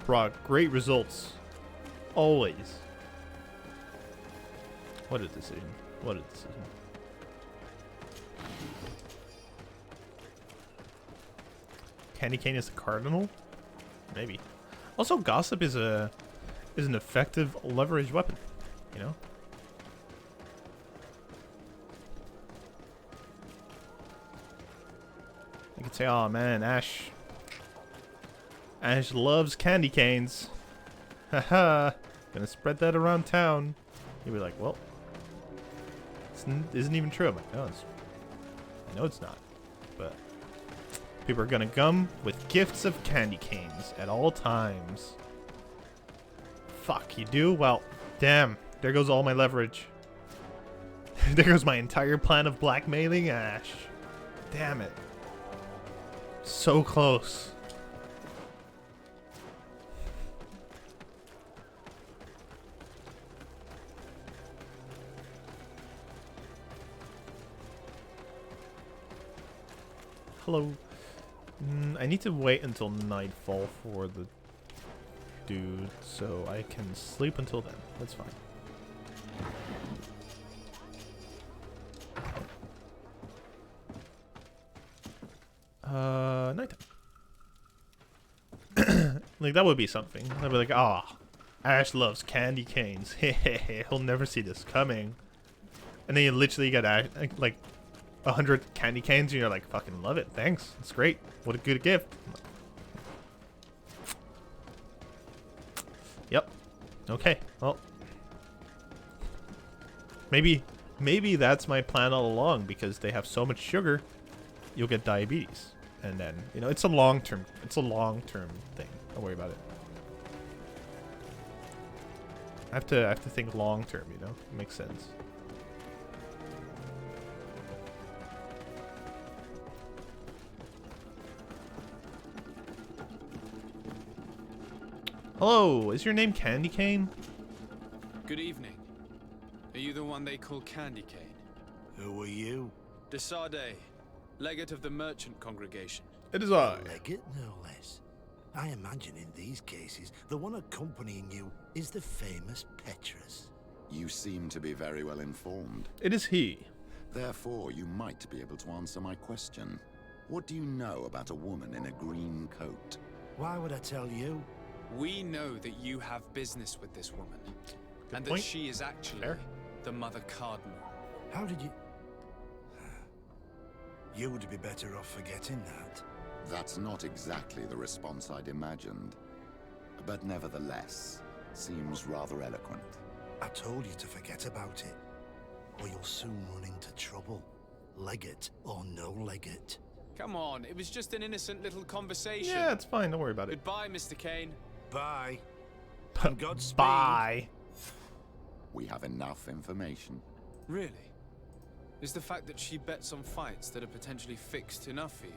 brought great results. Always. What a decision. What a decision. Candy cane is the cardinal? Maybe. Also, gossip is an effective leverage weapon, you know? You could say, oh man, Ash loves candy canes. Haha, gonna spread that around town. You'd be like, well, isn't even true. I'm like, no, I know it's not. But people are gonna come with gifts of candy canes at all times. Fuck, you do? Well, damn. There goes all my leverage. There goes my entire plan of blackmailing Ash. Damn it. So close. Hello. I need to wait until nightfall for the dude, so I can sleep until then. That's fine. Nighttime. Like, that would be something. I'd be like, ah, Ash loves candy canes. He'll never see this coming. And then you literally get Ash, like 100 candy canes, and you're like, fucking love it. Thanks. It's great. What a good gift. Yep. Okay. Well, maybe that's my plan all along, because they have so much sugar, you'll get diabetes. And then, you know, it's a long-term thing. Don't worry about it. I have to think long-term, you know? It makes sense. Hello, is your name Candy Cane? Good evening. Are you the one they call Candy Cane? Who are you? De Sardet, legate of the merchant congregation. It is I. Legate, no less. I imagine in these cases, the one accompanying you is the famous Petrus. You seem to be very well informed. It is he. Therefore, you might be able to answer my question. What do you know about a woman in a green coat? Why would I tell you? We know that you have business with this woman. Good and point. that she is actually the Mother Cardinal. How did you... You would be better off forgetting that. That's not exactly the response I'd imagined. But nevertheless, seems rather eloquent. I told you to forget about it, or you'll soon run into trouble. Legate or no legate. Come on, it was just an innocent little conversation. Yeah, it's fine. Don't worry about it. Goodbye, Mr. Kane. Bye. And Godspeed. Bye. We have enough information. Really? Is the fact that she bets on fights that are potentially fixed enough for you?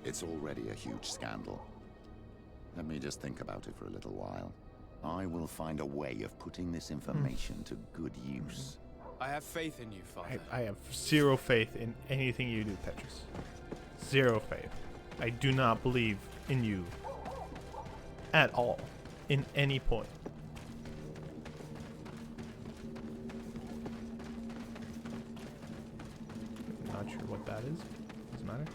It's already a huge scandal. Let me just think about it for a little while. I will find a way of putting this information to good use. I have faith in you, Father. I have zero faith in anything you do, Petrus. Zero faith. I do not believe in you at all, in any point. Not sure what that is. Doesn't matter.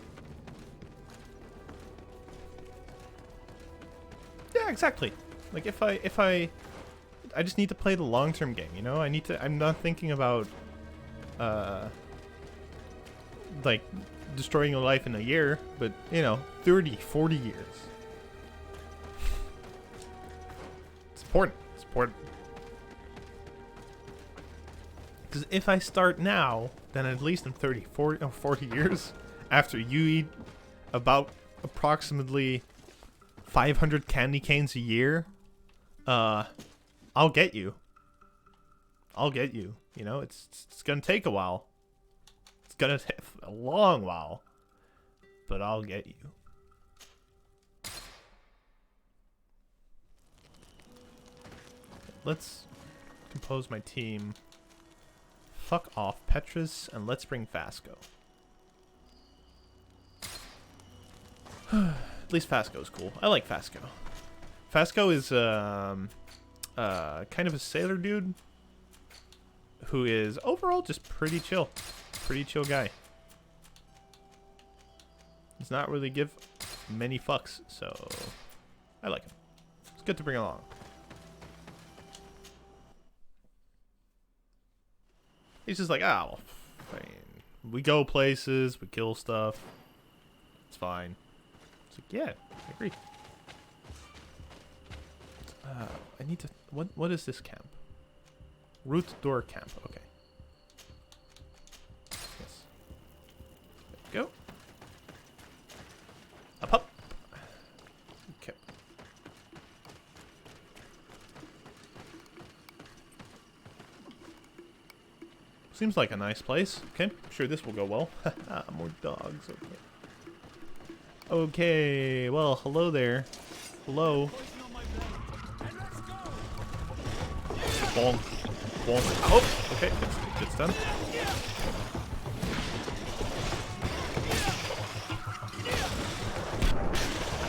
Yeah, exactly. Like if I just need to play the long-term game, you know? I'm not thinking about like destroying a life in a year, but you know, 30, 40 years. It's important. It's important. Because if I start now, then at least in 30, 40 years, after you eat about approximately 500 candy canes a year, I'll get you. I'll get you. You know, it's gonna take a while. It's gonna take a long while, but I'll get you. Let's compose my team. Fuck off, Petrus, and let's bring Fasco. At least Fasco's cool. I like Fasco. Fasco is kind of a sailor dude who is overall just pretty chill. Pretty chill guy. Does not really give many fucks, so I like him. It's good to bring along. He's just like, oh, fine. We go places, we kill stuff. It's fine. It's like, yeah, I agree. I need to. What is this camp? Root door camp. Okay. Yes. There we go. Up. Okay. Seems like a nice place. Okay, I'm sure this will go well. More dogs. Okay. Okay. Well, hello there. Hello. Bonk. Bonk. Oh, okay. It's done.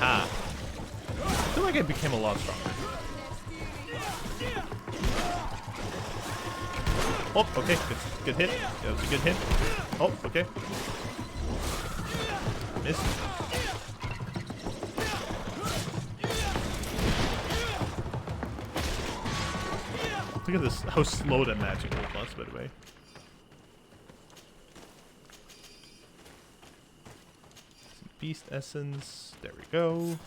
Ah. I feel like I became a lot stronger. Oh, okay. Good hit. That was a good hit. Oh, okay. Missed. Look at this, how slow that magic was, by the way. Some beast essence. There we go.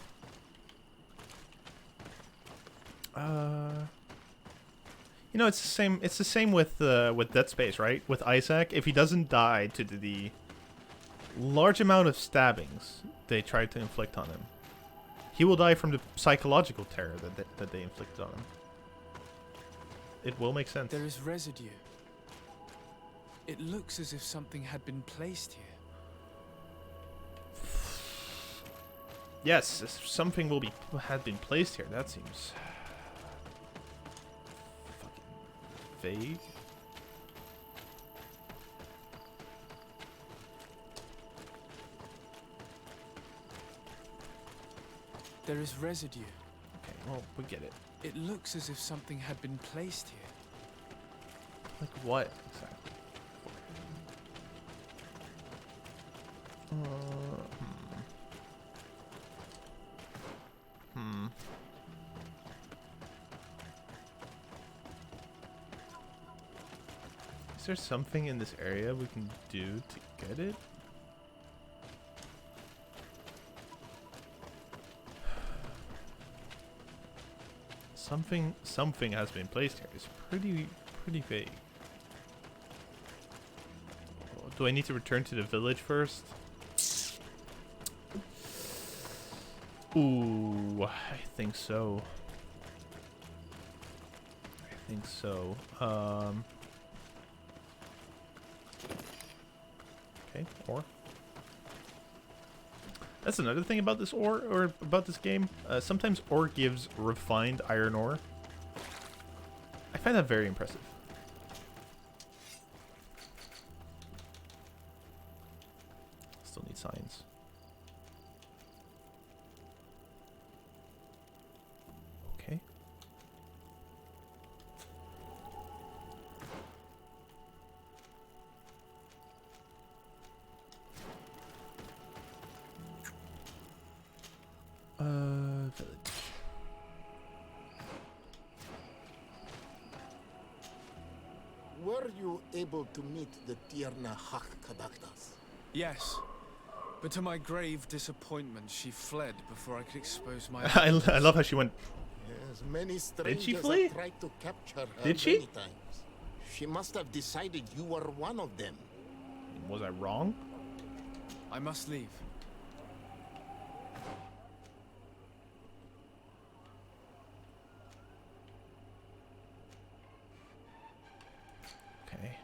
You know, it's the same. It's the same with Dead Space, right? With Isaac, if he doesn't die to the large amount of stabbings they tried to inflict on him, he will die from the psychological terror that they inflicted on him. It will make sense. There is residue. It looks as if something had been placed here. Yes, something had been placed here. That seems fucking vague. There is residue. Okay, well, we get it. It looks as if something had been placed here. Like what exactly? Is there something in this area we can do to get it? Something has been placed here. It's pretty vague. Do I need to return to the village first? Ooh, I think so. Okay, ore. That's another thing about this ore, or about this game. Sometimes ore gives refined iron ore, find that very impressive. Still need signs. Okay. Village. Were you able to meet the Tierna Hak Kadaktas? Yes. But to my grave disappointment, she fled before I could expose my I love how she went. Yes, many Did strangers she flee? have tried to capture her Did she? many times. She must have decided you were one of them. Was I wrong? I must leave. Okay.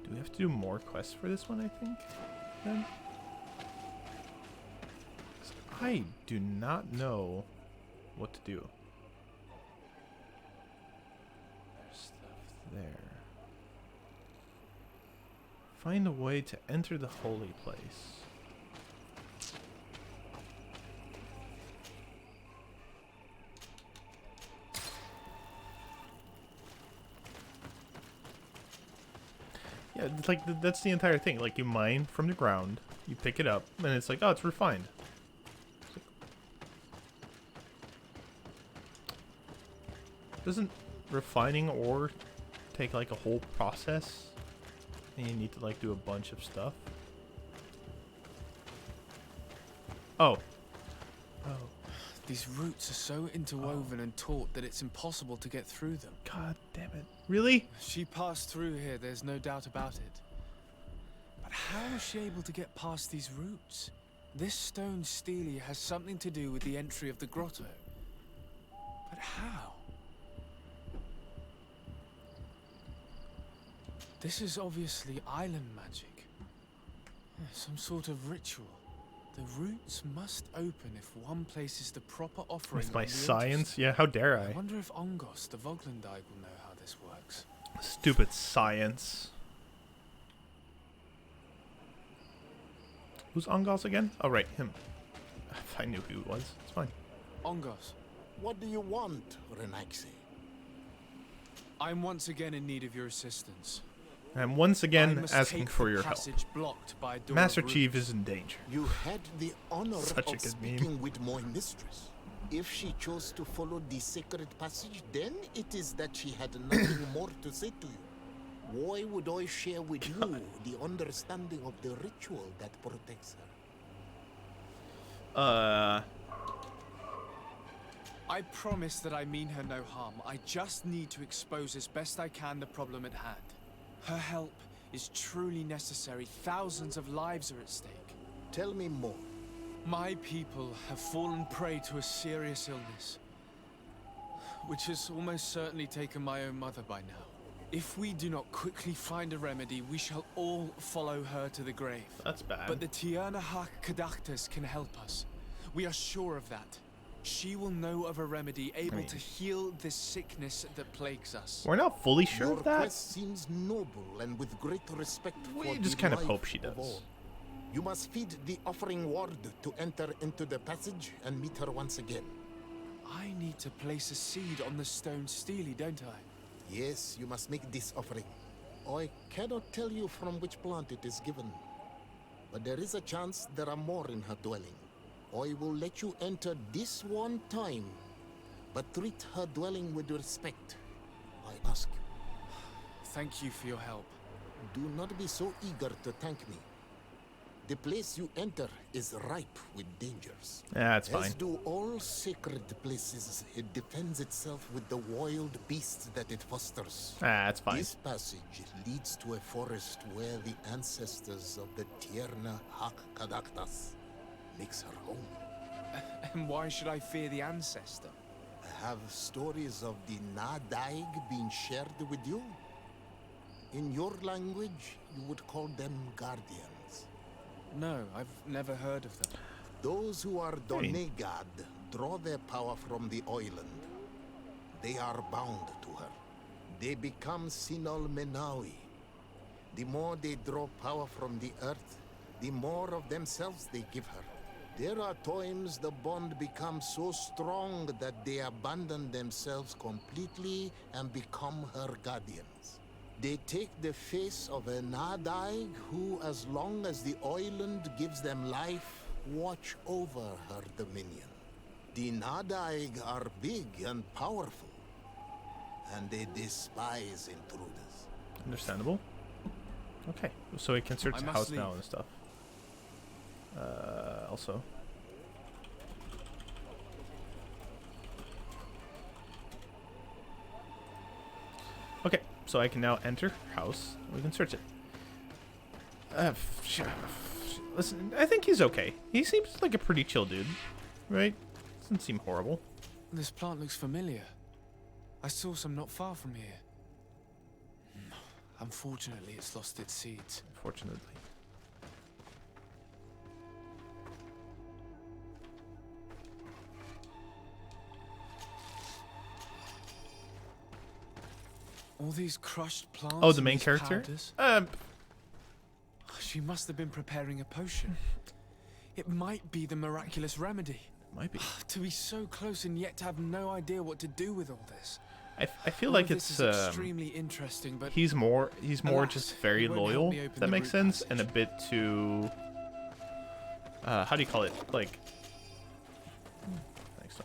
Do we have to do more quests for this one, I think? Then? 'Cause I do not know what to do. There's stuff there. Find a way to enter the holy place. Yeah, it's like that's the entire thing. Like you mine from the ground, you pick it up, and it's like, oh, it's refined. Doesn't refining ore take like a whole process? And you need to like do a bunch of stuff. Oh. Oh. These roots are so interwoven and taut that it's impossible to get through them. God damn it. Really? She passed through here, there's no doubt about it. But how was she able to get past these roots? This stone stele has something to do with the entry of the grotto. But how? This is obviously island magic. Some sort of ritual. The roots must open if one places the proper offering. With my on the science? altars. Yeah, how dare I I? wonder if Ongos, the Voglendike, will know how this works. Stupid science. Who's Ongos again? Oh, right, him. I knew who he was. It's fine. Ongos. What do you want, Renaxe? I'm once again in need of your assistance. I'm once I again must asking take for the your help. passage blocked by a door Master of Chief roots. is in danger. You had the honor Such a of good speaking meme. with my mistress. If she chose to follow the sacred passage, then it is that she had nothing more to say to you. Why would I share with you the understanding of the ritual that protects her? I promise that I mean her no harm. I just need to expose as best I can the problem at hand. Her help is truly necessary. Thousands of lives are at stake. Tell me more. My people have fallen prey to a serious illness, which has almost certainly taken my own mother by now. If we do not quickly find a remedy, we shall all follow her to the grave. That's bad. But the Tierna Hak Kadaktas can help us. We are sure of that. She will know of a remedy able to heal this sickness that plagues us. We're not fully sure Your of that. quest seems noble and with great respect for We just the kind of life hope she of does. all. You must feed the offering ward to enter into the passage and meet her once again. I need to place a seed on the stone stele, don't I? Yes, you must make this offering. I cannot tell you from which plant it is given, but there is a chance there are more in her dwelling. I will let you enter this one time, but treat her dwelling with respect, I ask you. Thank you for your help. Do not be so eager to thank me. The place you enter is ripe with dangers. Yeah, that's fine. As do all sacred places, it defends itself with the wild beasts that it fosters. That's fine. This passage leads to a forest where the ancestors of the Tierna Hak Kadaktas makes her home. And why should I fear the ancestor? Have stories of the Nadaig been shared with you? In your language, You would call them guardians. No, I've never heard of them. Those who are Donegad draw their power from the island. They are bound to her. They become Sinol Menawi. The more they draw power from the earth, the more of themselves they give her. There are times the bond becomes so strong that they abandon themselves completely and become her guardians. They take the face of a Nadaig who, as long as the island gives them life, watch over her dominion. The Nadaig are big and powerful, and they despise intruders. Understandable. Okay, so we can search I the must house now leave. and stuff. Also. Okay, so I can now enter house. We can search it. Listen, I think he's okay. He seems like a pretty chill dude, right? Doesn't seem horrible. This plant looks familiar. I saw some not far from here. Unfortunately, it's lost its seeds. Unfortunately. All these crushed plants. Oh, the and main these character? powders. She must have been preparing a potion. It might be the miraculous remedy. Might be. To be so close and yet to have no idea what to do with all this. I feel All like of this it's is extremely interesting, but he's more alas, just very it won't help loyal. me If open that the makes root sense, and a bit too. How do you call it? Like. Thanks.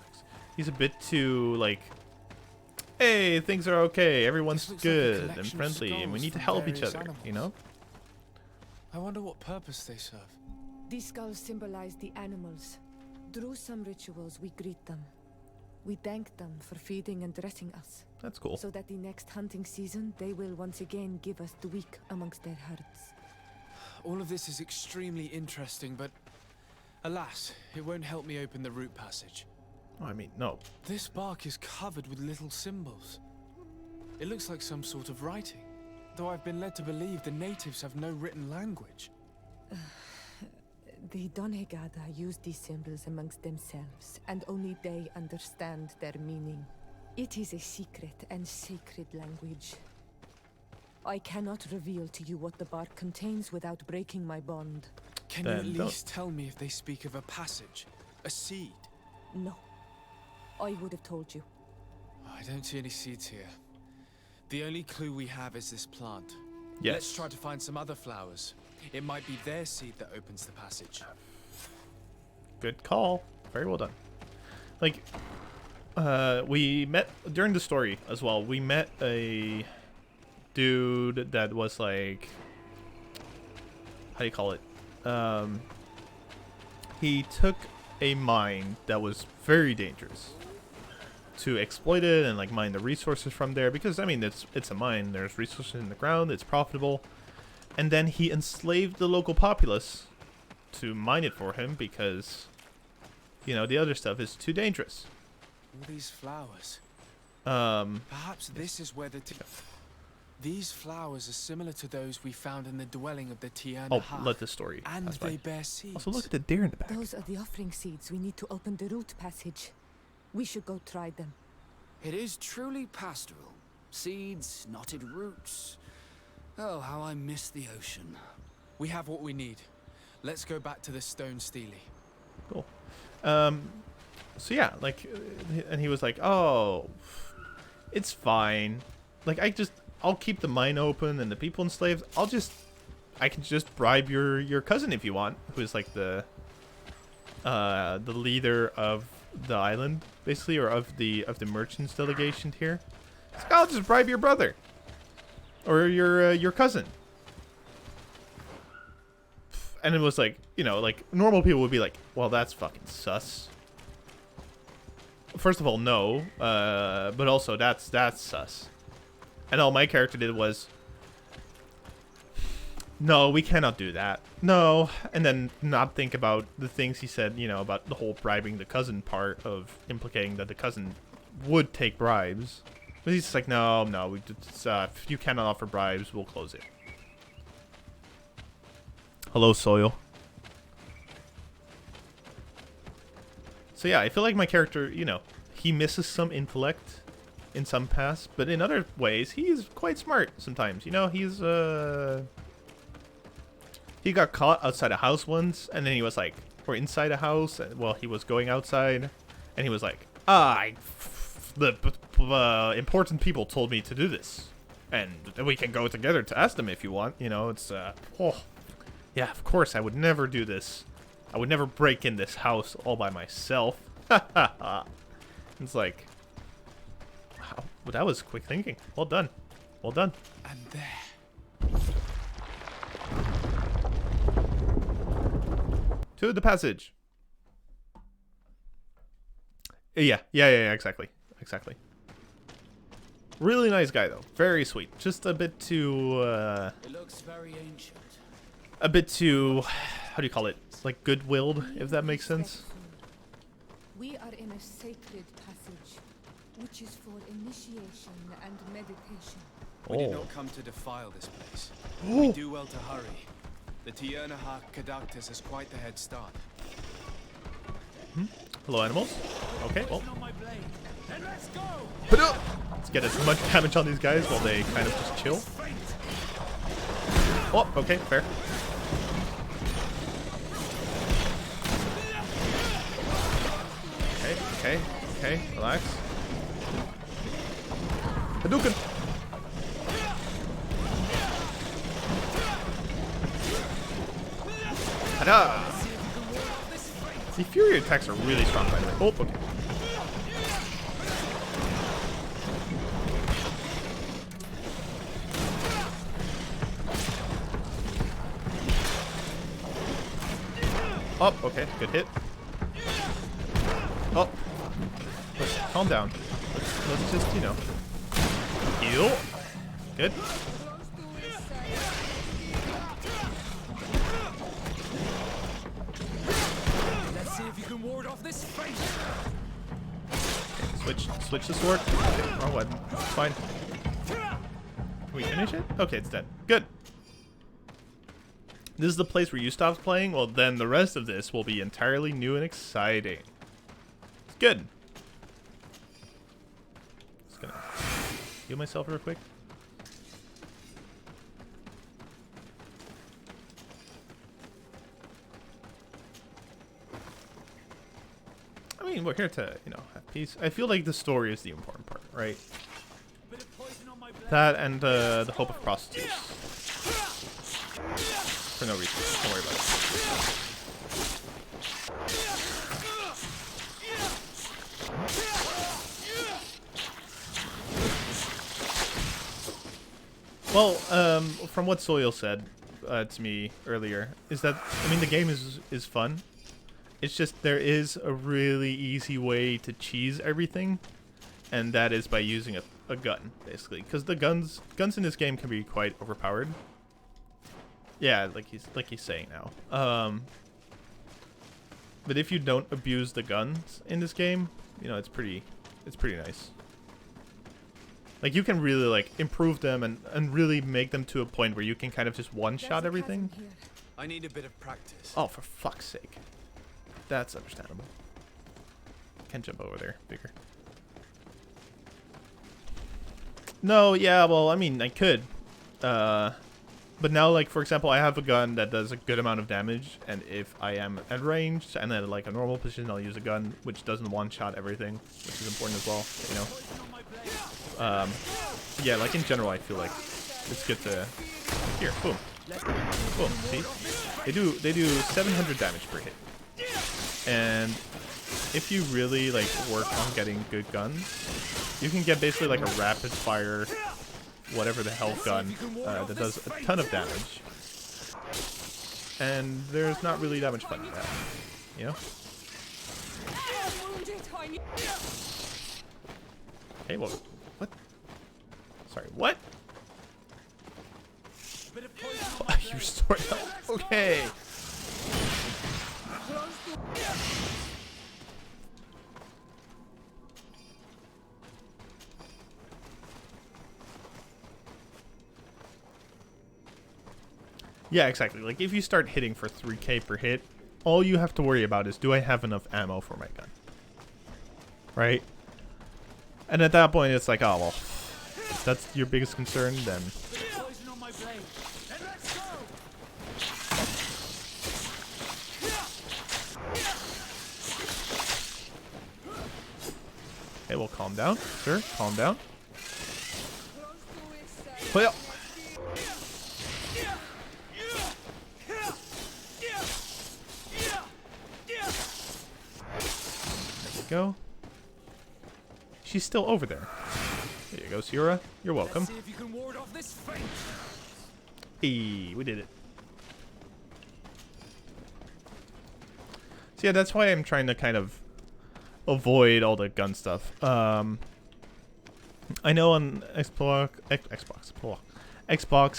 He's a bit too like. Hey, things are okay. Everyone's This looks like a good and collection of friendly, and we skulls need to from help each various other. You animals. know. I wonder what purpose they serve. These skulls symbolize the animals. Through some rituals, we greet them. We thank them for feeding and dressing us. That's cool. So that the next hunting season, they will once again give us the weak amongst their herds. All of this is extremely interesting, but alas, it won't help me open the root passage. Oh, I mean, no. This bark is covered with little symbols. It looks like some sort of writing, though I've been led to believe the natives have no written language. The Donegada use these symbols amongst themselves, and only they understand their meaning. It is a secret and sacred language. I cannot reveal to you what the bark contains without breaking my bond. Can you at least tell me if they speak of a passage, a seed? No. I would have told you. I don't see any seeds here. The only clue we have is this plant. Yes. Let's try to find some other flowers. It might be their seed that opens the passage. Good call. Very well done. Like, we met during the story as well. We met a dude that was like, how do you call it? He took a mine that was very dangerous to exploit it and like mine the resources from there, because I mean it's a mine. There's resources in the ground. It's profitable. And then he enslaved the local populace to mine it for him because, you know, the other stuff is too dangerous. All these flowers. Um, Perhaps this is where these flowers are similar to those we found in the dwelling of the Tiana. Oh, let the story. And That's they fine. bear seeds. Also, look at the deer in the back. Those are the offering seeds we need to open the root passage. We should go try them. It is truly pastoral. Seeds, knotted roots. Oh, how I miss the ocean. We have what we need. Let's go back to the stone stele. Cool. So yeah, like, and he was like, "Oh, it's fine. Like, I'll keep the mine open and the people enslaved. I can just bribe your cousin if you want, who is like the leader of the island, basically, or of the merchants delegation here. It's like, I'll just bribe your brother or your cousin." And it was like, you know, like normal people would be like, "Well, that's fucking sus." First of all, no, but also that's sus. And all my character did was, "No, we cannot do that. No," and then not think about the things he said, you know, about the whole bribing the cousin part of implicating that the cousin would take bribes. But he's just like, no, if you cannot offer bribes, we'll close it. Hello, soil. So yeah, I feel like my character, you know, he misses some intellect in some paths, but in other ways, he's quite smart sometimes. You know, he got caught outside a house once, and then he was like, or inside a house, while he was going outside, and he was like, the important people told me to do this, and we can go together to ask them if you want. You know, it's, yeah, of course, I would never do this. I would never break in this house all by myself. It's like, wow, well, that was quick thinking. Well done. Well done. And there. To the passage. Yeah, exactly. Exactly. Really nice guy, though. Very sweet. Just a bit too, It looks very ancient. a bit too, how do you call it? Like good-willed, if that makes sense. We are in a sacred passage, which is for initiation and meditation. We did not come to defile this place. We do well to hurry. The Tiernahar Cadactus has quite the head start. Hello, animals. Okay, well. Let's Let's get as much damage on these guys while they kind of just chill. Oh, okay, fair. Okay, relax. Hadouken! Hada! The Fury attacks are really strong, by the way. Oh, okay. Oh, okay, good hit. Oh, calm down. Let's just, you know, heal. Good. Let's see if you can ward off this fate. Switch the sword. Oh, what? It's fine. Can we finish it? Okay, it's dead. Good. This is the place where you stopped playing. Well, then the rest of this will be entirely new and exciting. It's good. Just gonna heal myself real quick. I mean, we're here to, you know, have peace. I feel like the story is the important part, right? That and the hope of prostitutes. For no reason. Don't worry about it. Well, from what Soil said to me earlier, is that, I mean, the game is fun. It's just there is a really easy way to cheese everything, and that is by using a gun, basically. Because the guns in this game can be quite overpowered. Yeah, like he's saying now. But if you don't abuse the guns in this game, you know, it's pretty nice. Like, you can really, like, improve them and really make them to a point where you can kind of just one-shot everything. I need a bit of practice. Oh, for fuck's sake. That's understandable. Can't jump over there. Bigger. No, yeah, well, I mean, I could. But now, like, for example, I have a gun that does a good amount of damage, and if I am at range and at, like, a normal position, I'll use a gun which doesn't one-shot everything, which is important as well, you know. Yeah, like, in general, I feel like it's good to... Here, boom. Boom, see? They do 700 damage per hit. And if you really, like, work on getting good guns, you can get basically, like, a rapid-fire... whatever the hell gun that does a ton of damage, and there's not really that much fun in that, you know? Hey, what? Sorry, what? You restored health. Okay. Yeah, exactly. Like, if you start hitting for 3k per hit, all you have to worry about is, do I have enough ammo for my gun? Right? And at that point, it's like, oh, well, if that's your biggest concern, then... Okay, well, calm down, sir. Calm down. Well... Go. She's still over there. There you go, Sierra. You're welcome. See if you can ward off this fate. Hey, we did it. So yeah, that's why I'm trying to kind of avoid all the gun stuff. I know on Xbox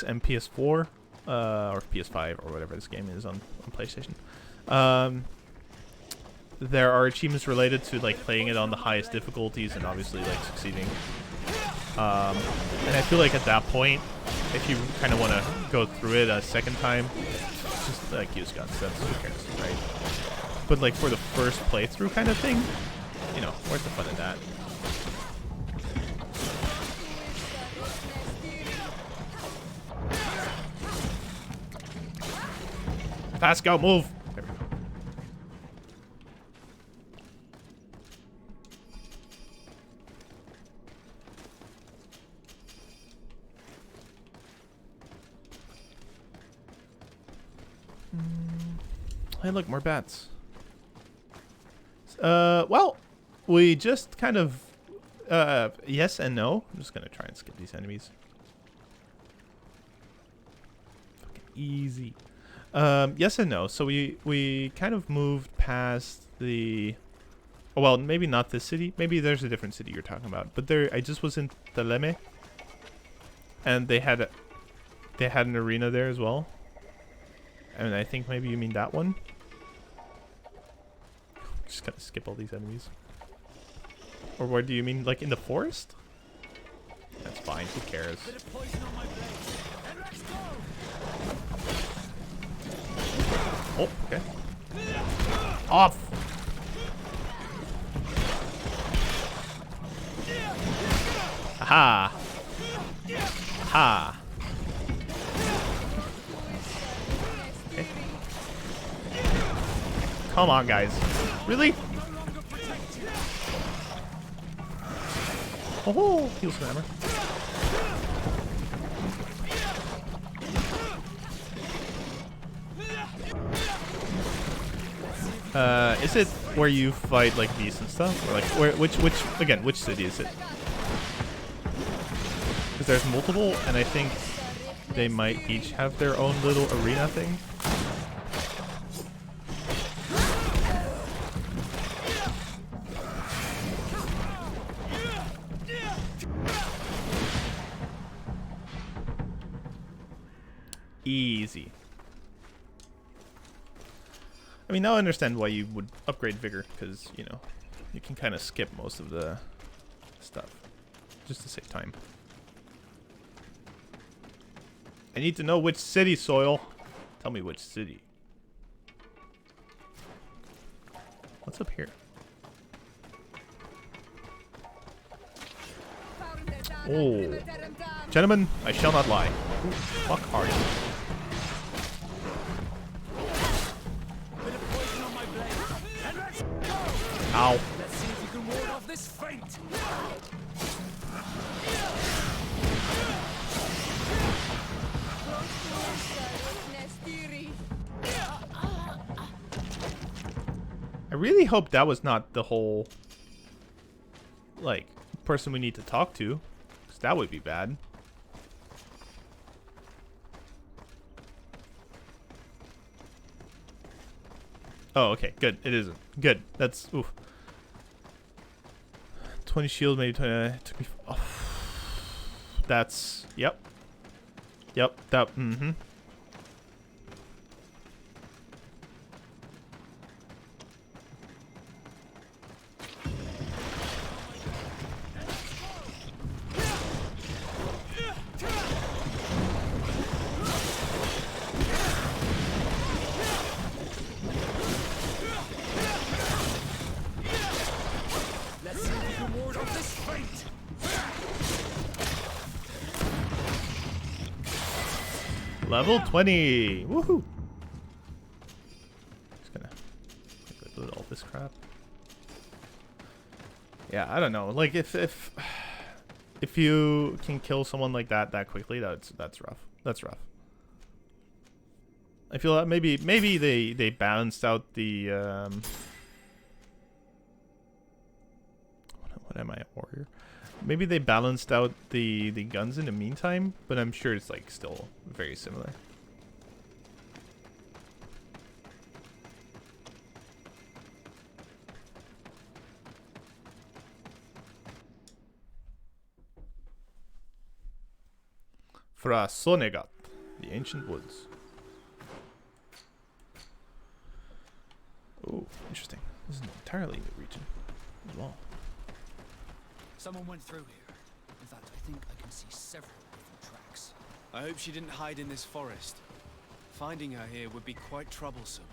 and PS4, or PS5 or whatever this game is on PlayStation. There are achievements related to like playing it on the highest difficulties and obviously like succeeding. And I feel like at that point, if you kind of want to go through it a second time, just like use guns. That's who cares, right? But like for the first playthrough kind of thing, you know, where's the fun in that? Fast, go, move. There we go. Hey, look, more bats. Well, we just kind of, yes and no. I'm just gonna try and skip these enemies. Fucking easy. Yes and no. So we kind of moved past the, oh, well, maybe not this city. Maybe there's a different city you're talking about. But there, I just was in Teleme, and they had an arena there as well. And I think maybe you mean that one. Just gonna skip all these enemies. Or where do you mean, like in the forest? That's fine. Who cares? Oh, okay. Off! Aha! Aha! Okay. Come on, guys. Really? Oh, heal spammer. Is it where you fight like beasts and stuff, or like which city is it? Because there's multiple, and I think they might each have their own little arena thing. Easy. I mean, now I understand why you would upgrade Vigor, because, you know, you can kind of skip most of the stuff, just to save time. I need to know which city, Soil. Tell me which city. What's up here? Oh. Gentlemen, I shall not lie. Ooh, fuck hard. Ow. Let's see if you can ward off this fate. I really hope that was not the whole, like, person we need to talk to, because that would be bad. Oh, okay, good. It isn't. Good. That's, oof. 20 shield, maybe 20, took me, oh. That's, yep. Yep, that, mm-hmm. Level 20! Woohoo! Just gonna quickly loot all this crap. Yeah, I don't know. Like if you can kill someone like that quickly, that's rough. That's rough. I feel that maybe they balanced out the what am I, a warrior? Maybe they balanced out the guns in the meantime, but I'm sure it's like still very similar. Fra Sonegat, the ancient woods. Oh, interesting. This is an entirely new region as well. Someone went through here. In fact, I think I can see several different tracks. I hope she didn't hide in this forest. Finding her here would be quite troublesome.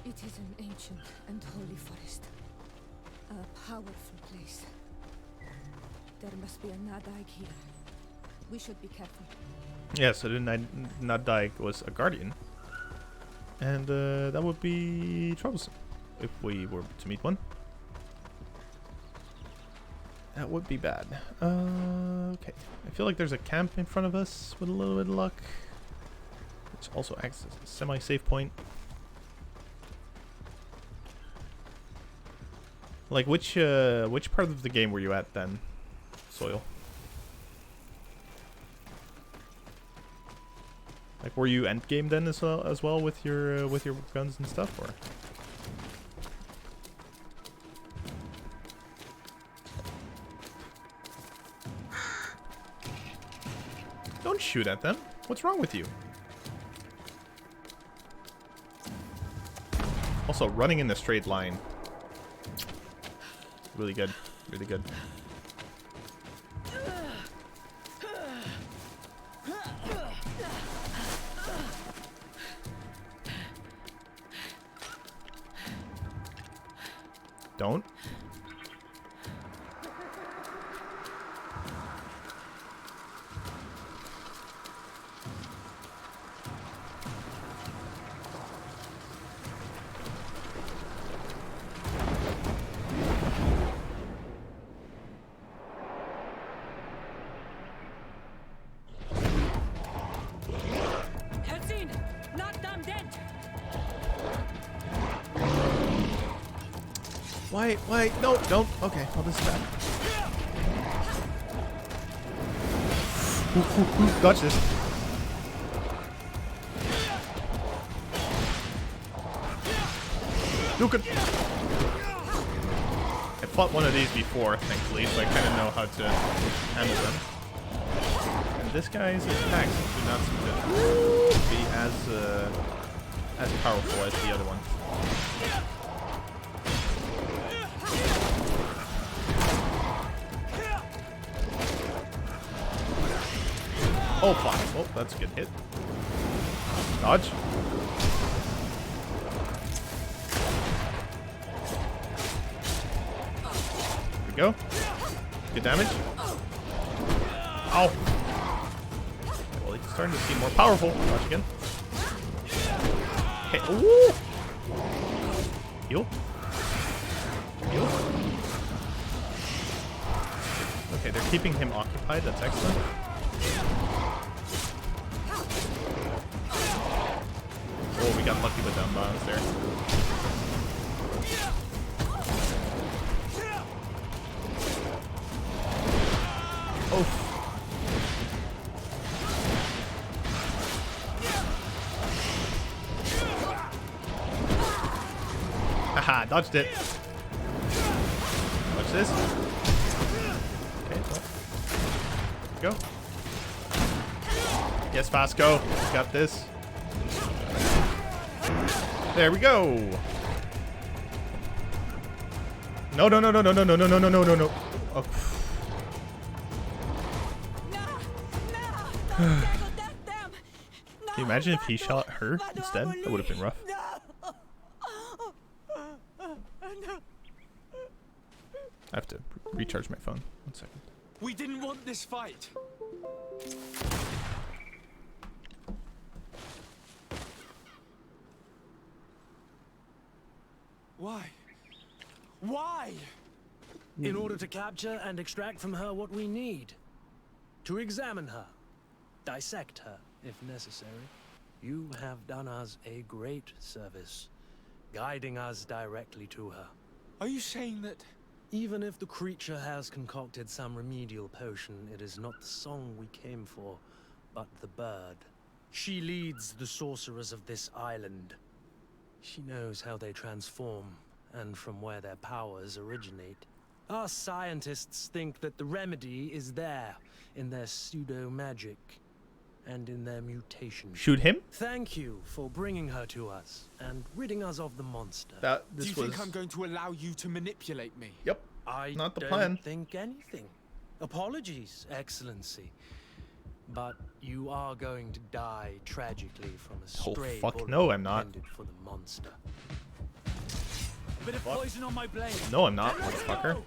It is an ancient and holy forest. A powerful place. There must be a Nadaig here. We should be careful. Yeah, so the Nadaig was a guardian. And that would be troublesome if we were to meet one. That would be bad. Okay. I feel like there's a camp in front of us with a little bit of luck. Which also acts as a semi-safe point. Like, which part of the game were you at then, Soil? Like, were you end game then as well with your guns and stuff, or? Don't shoot at them. What's wrong with you? Also, running in a straight line. Really good. Really good. Don't. Wait, no, don't. Okay, well, this is bad. Dodge this. You could. I fought one of these before, thankfully, so I kind of know how to handle them. And this guy's attacks do not seem to be as powerful as the other one. Oh, fuck. Oh, that's a good hit. Dodge. There we go. Good damage. Ow. Okay, well, he's starting to seem more powerful. Dodge again. Okay. Ooh. Heal. Heal. Okay, they're keeping him occupied. That's excellent. Oh, we got lucky with down bombs there. Oh. Haha, dodged it. Watch this. Okay, well. Go. Yes, Vasco. Got this. There we go. No. Oh. Can you imagine if he shot her instead? That would have been rough. I have to recharge my phone. 1 second. We didn't want this fight. Why? Why? In order to capture and extract from her what we need. To examine her. Dissect her, if necessary. You have done us a great service, guiding us directly to her. Are you saying that... Even if the creature has concocted some remedial potion, it is not the song we came for, but the bird. She leads the sorcerers of this island. She knows how they transform, and from where their powers originate. Us scientists think that the remedy is there, in their pseudo-magic, and in their mutation. Shoot him? Thank you for bringing her to us, and ridding us of the monster. Do you think I'm going to allow you to manipulate me? Yep. I Not the don't plan. think anything. Apologies, Excellency. But you are going to die tragically from a stray fuck bullet no, I'm not. intended for the monster. Bit of poison on my blade. No, I'm not, motherfucker.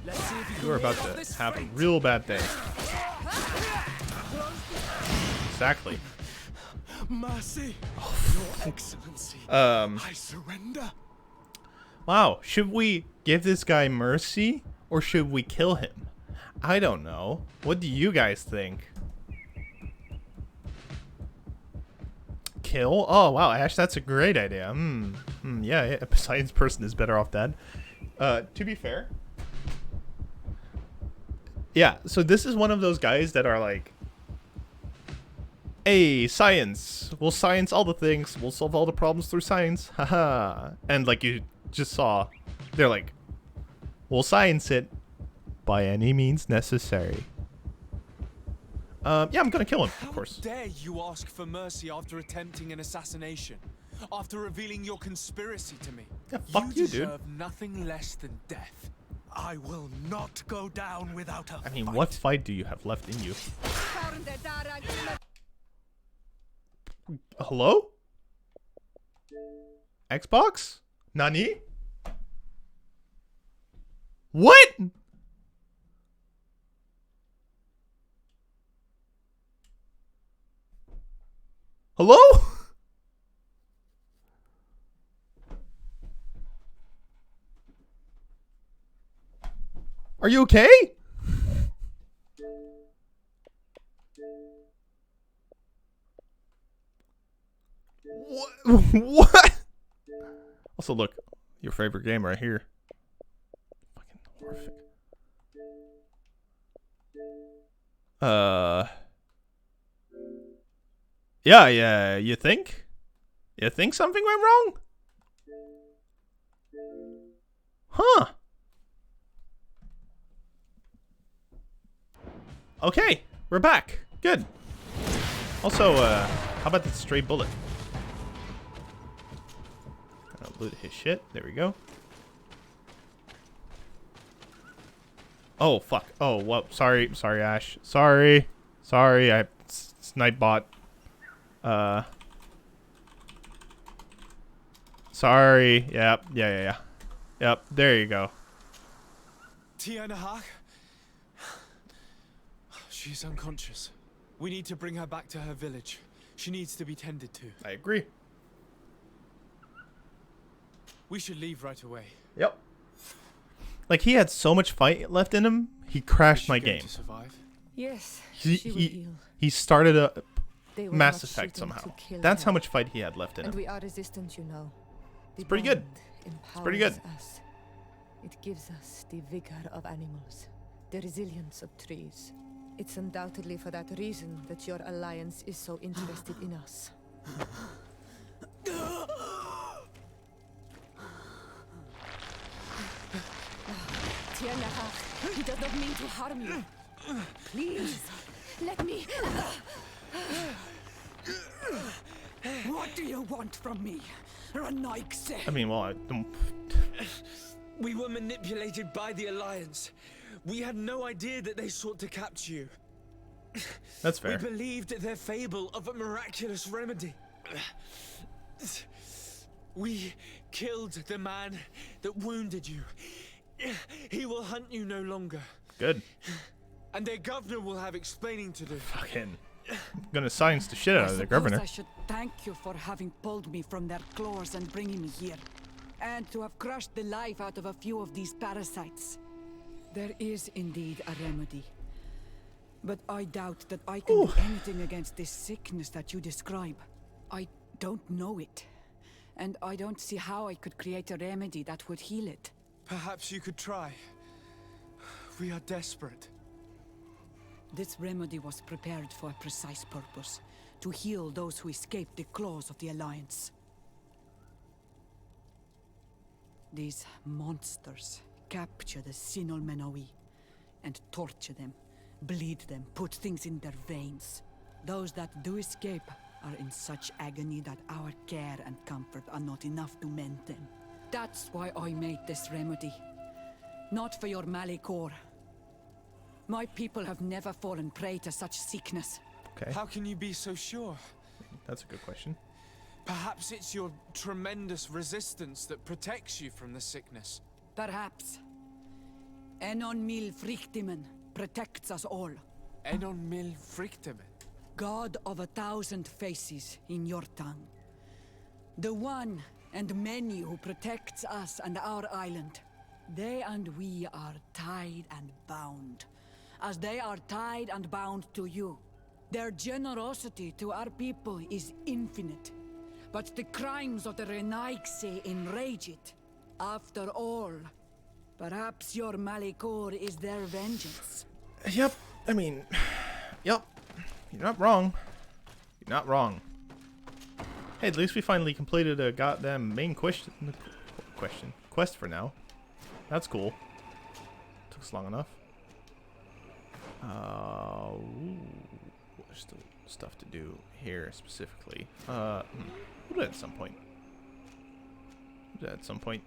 Let's see if you You are can about ward off to this have a fate. real bad day. Exactly. Mercy, Your Excellency. I surrender. Wow, should we give this guy mercy or should we kill him? I don't know. What do you guys think? Kill? Oh wow, Ash, that's a great idea. Yeah, a science person is better off dead. To be fair. Yeah, so this is one of those guys that are like, hey, science. We'll science all the things. We'll solve all the problems through science. Haha. And like you just saw, they're like, we'll science it by any means necessary. Yeah, I'm gonna kill him, of course. How dare you ask for mercy after attempting an assassination? After revealing your conspiracy to me? Yeah, fuck you, dude. deserve nothing less than death. I will not go down without a I mean, what fight do you have left in you? Hello? Xbox? Nani? What? Hello? Are you okay? What? What? Also, look, your favorite game right here. Fucking horrific. Yeah, you think? You think something went wrong? Huh. Okay, we're back. Good. Also, how about that stray bullet? I'll loot his shit. There we go. Oh, fuck. Oh, well, sorry, Ash. Sorry, I snipe bot. Sorry. Yep, yeah. Yep, there you go. Tiana, she's unconscious. We need to bring her back to her village. She needs to be tended to. I agree. We should leave right away. Yep. Like, he had so much fight left in him, he crashed my game. To survive? Yes, He started a They were Mass not Effect shooting somehow. to kill That's her. how much fight he had left in And him. we are resistant, you know. The It's pretty good. bond It's pretty good. empowers us. It gives us the vigor of animals, the resilience of trees. It's undoubtedly for that reason that your alliance is so interested in us. Tiana, he does not mean to harm you. Please, let me. What do you want from me, Renaigse? I mean, well, I don't... We were manipulated by the Alliance. We had no idea that they sought to capture you. That's fair. We believed their fable of a miraculous remedy. We killed the man that wounded you. He will hunt you no longer. Good. And their governor will have explaining to do. Fucking... I'm gonna science the shit out of the I suppose governor. I should thank you for having pulled me from their claws and bringing me here. and to have crushed the life out of a few of these parasites. There is indeed a remedy. But I doubt that I can do anything against this sickness that you describe. I don't know it. And I don't see how I could create a remedy that would heal it. Perhaps you could try. We are desperate. This remedy was prepared for a precise purpose. To heal those who escaped the claws of the Alliance. These monsters capture the Sinol Menoi and torture them, bleed them, put things in their veins. Those that do escape are in such agony that our care and comfort are not enough to mend them. That's why I made this remedy. Not for your Malikor. My people have never fallen prey to such sickness. Okay. How can you be so sure? That's a good question. Perhaps it's your tremendous resistance that protects you from the sickness. Perhaps. Enon mil frictimen protects us all. Enon mil frictimen? God of 1,000 faces in your tongue. The one and many who protects us and our island. They and we are tied and bound, as they are tied and bound to you. Their generosity to our people is infinite, but the crimes of the Renaigse enrage it. After all, perhaps your Malikor is their vengeance. Yep, I mean, yep. You're not wrong. You're not wrong. Hey, at least we finally completed a goddamn main quest for now. That's cool. Took us long enough. There's still stuff to do here specifically. We'll do that at some point. We'll do that at some point.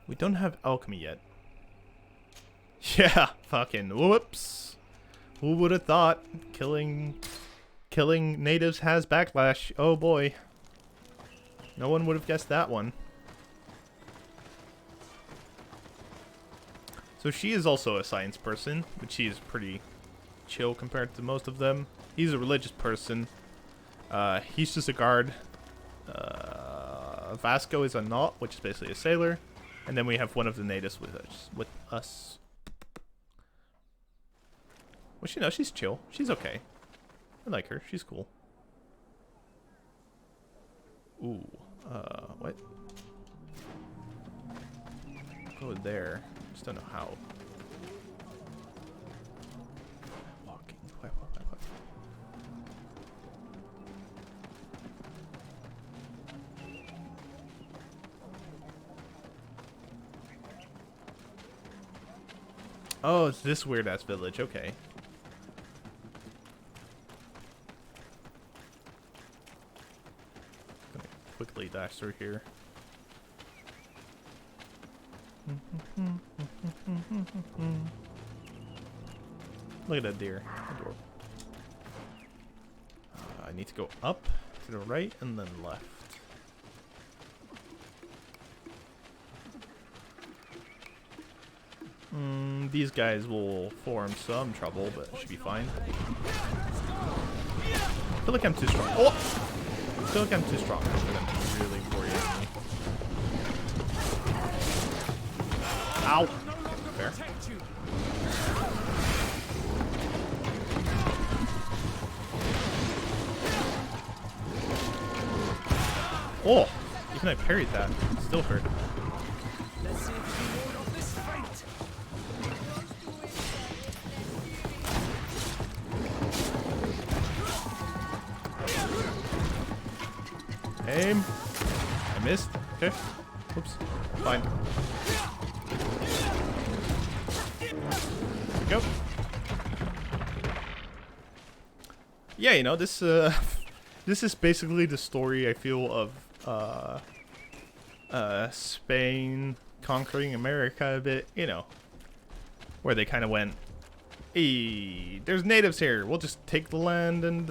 We don't have alchemy yet. Yeah, fucking whoops. Who would have thought killing natives has backlash? Oh boy. No one would have guessed that one. So she is also a science person, but she is pretty chill compared to most of them. He's a religious person. He's just a guard. Vasco is a naut, which is basically a sailor. And then we have one of the natives with us. Well, you know, she's chill. She's okay. I like her. She's cool. Ooh. What? Go there. Just don't know how. Walking. What? Oh, it's this weird ass village. Okay. Gonna quickly dash through here. Look at that deer. Adorable. I need to go up to the right and then left. These guys will form some trouble, but it should be fine. I feel like I'm too strong. Oh! I feel like I'm too strong for them to really worry about me. Ow! Fair. Oh! Even I parried that. It still hurt. Let's see if we can ward off this fate. Aim. I missed. Okay. Oops. Fine. Go. Yeah, you know, this this is basically the story I feel of Spain conquering America a bit, you know, where they kind of went, hey, there's natives here, we'll just take the land and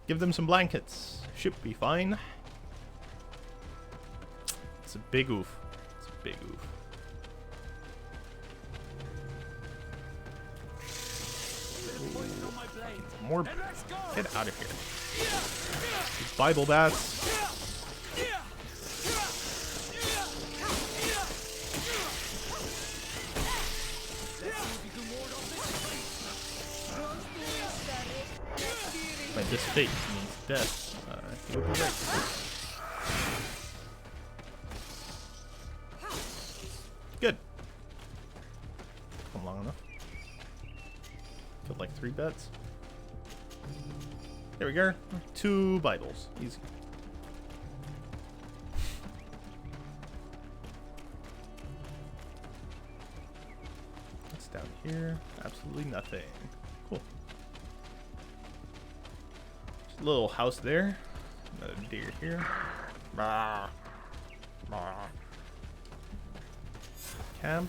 give them some blankets. Should be fine. It's a big oof. big oof. More. Get out of here. Bible bats. But this fate means death. He would be right. Good. Come long enough. Killed like 3 bets. There we go. 2 Bibles. Easy. What's down here? Absolutely nothing. Cool. Just a little house there. Another deer here. Bah. Bah. Camp.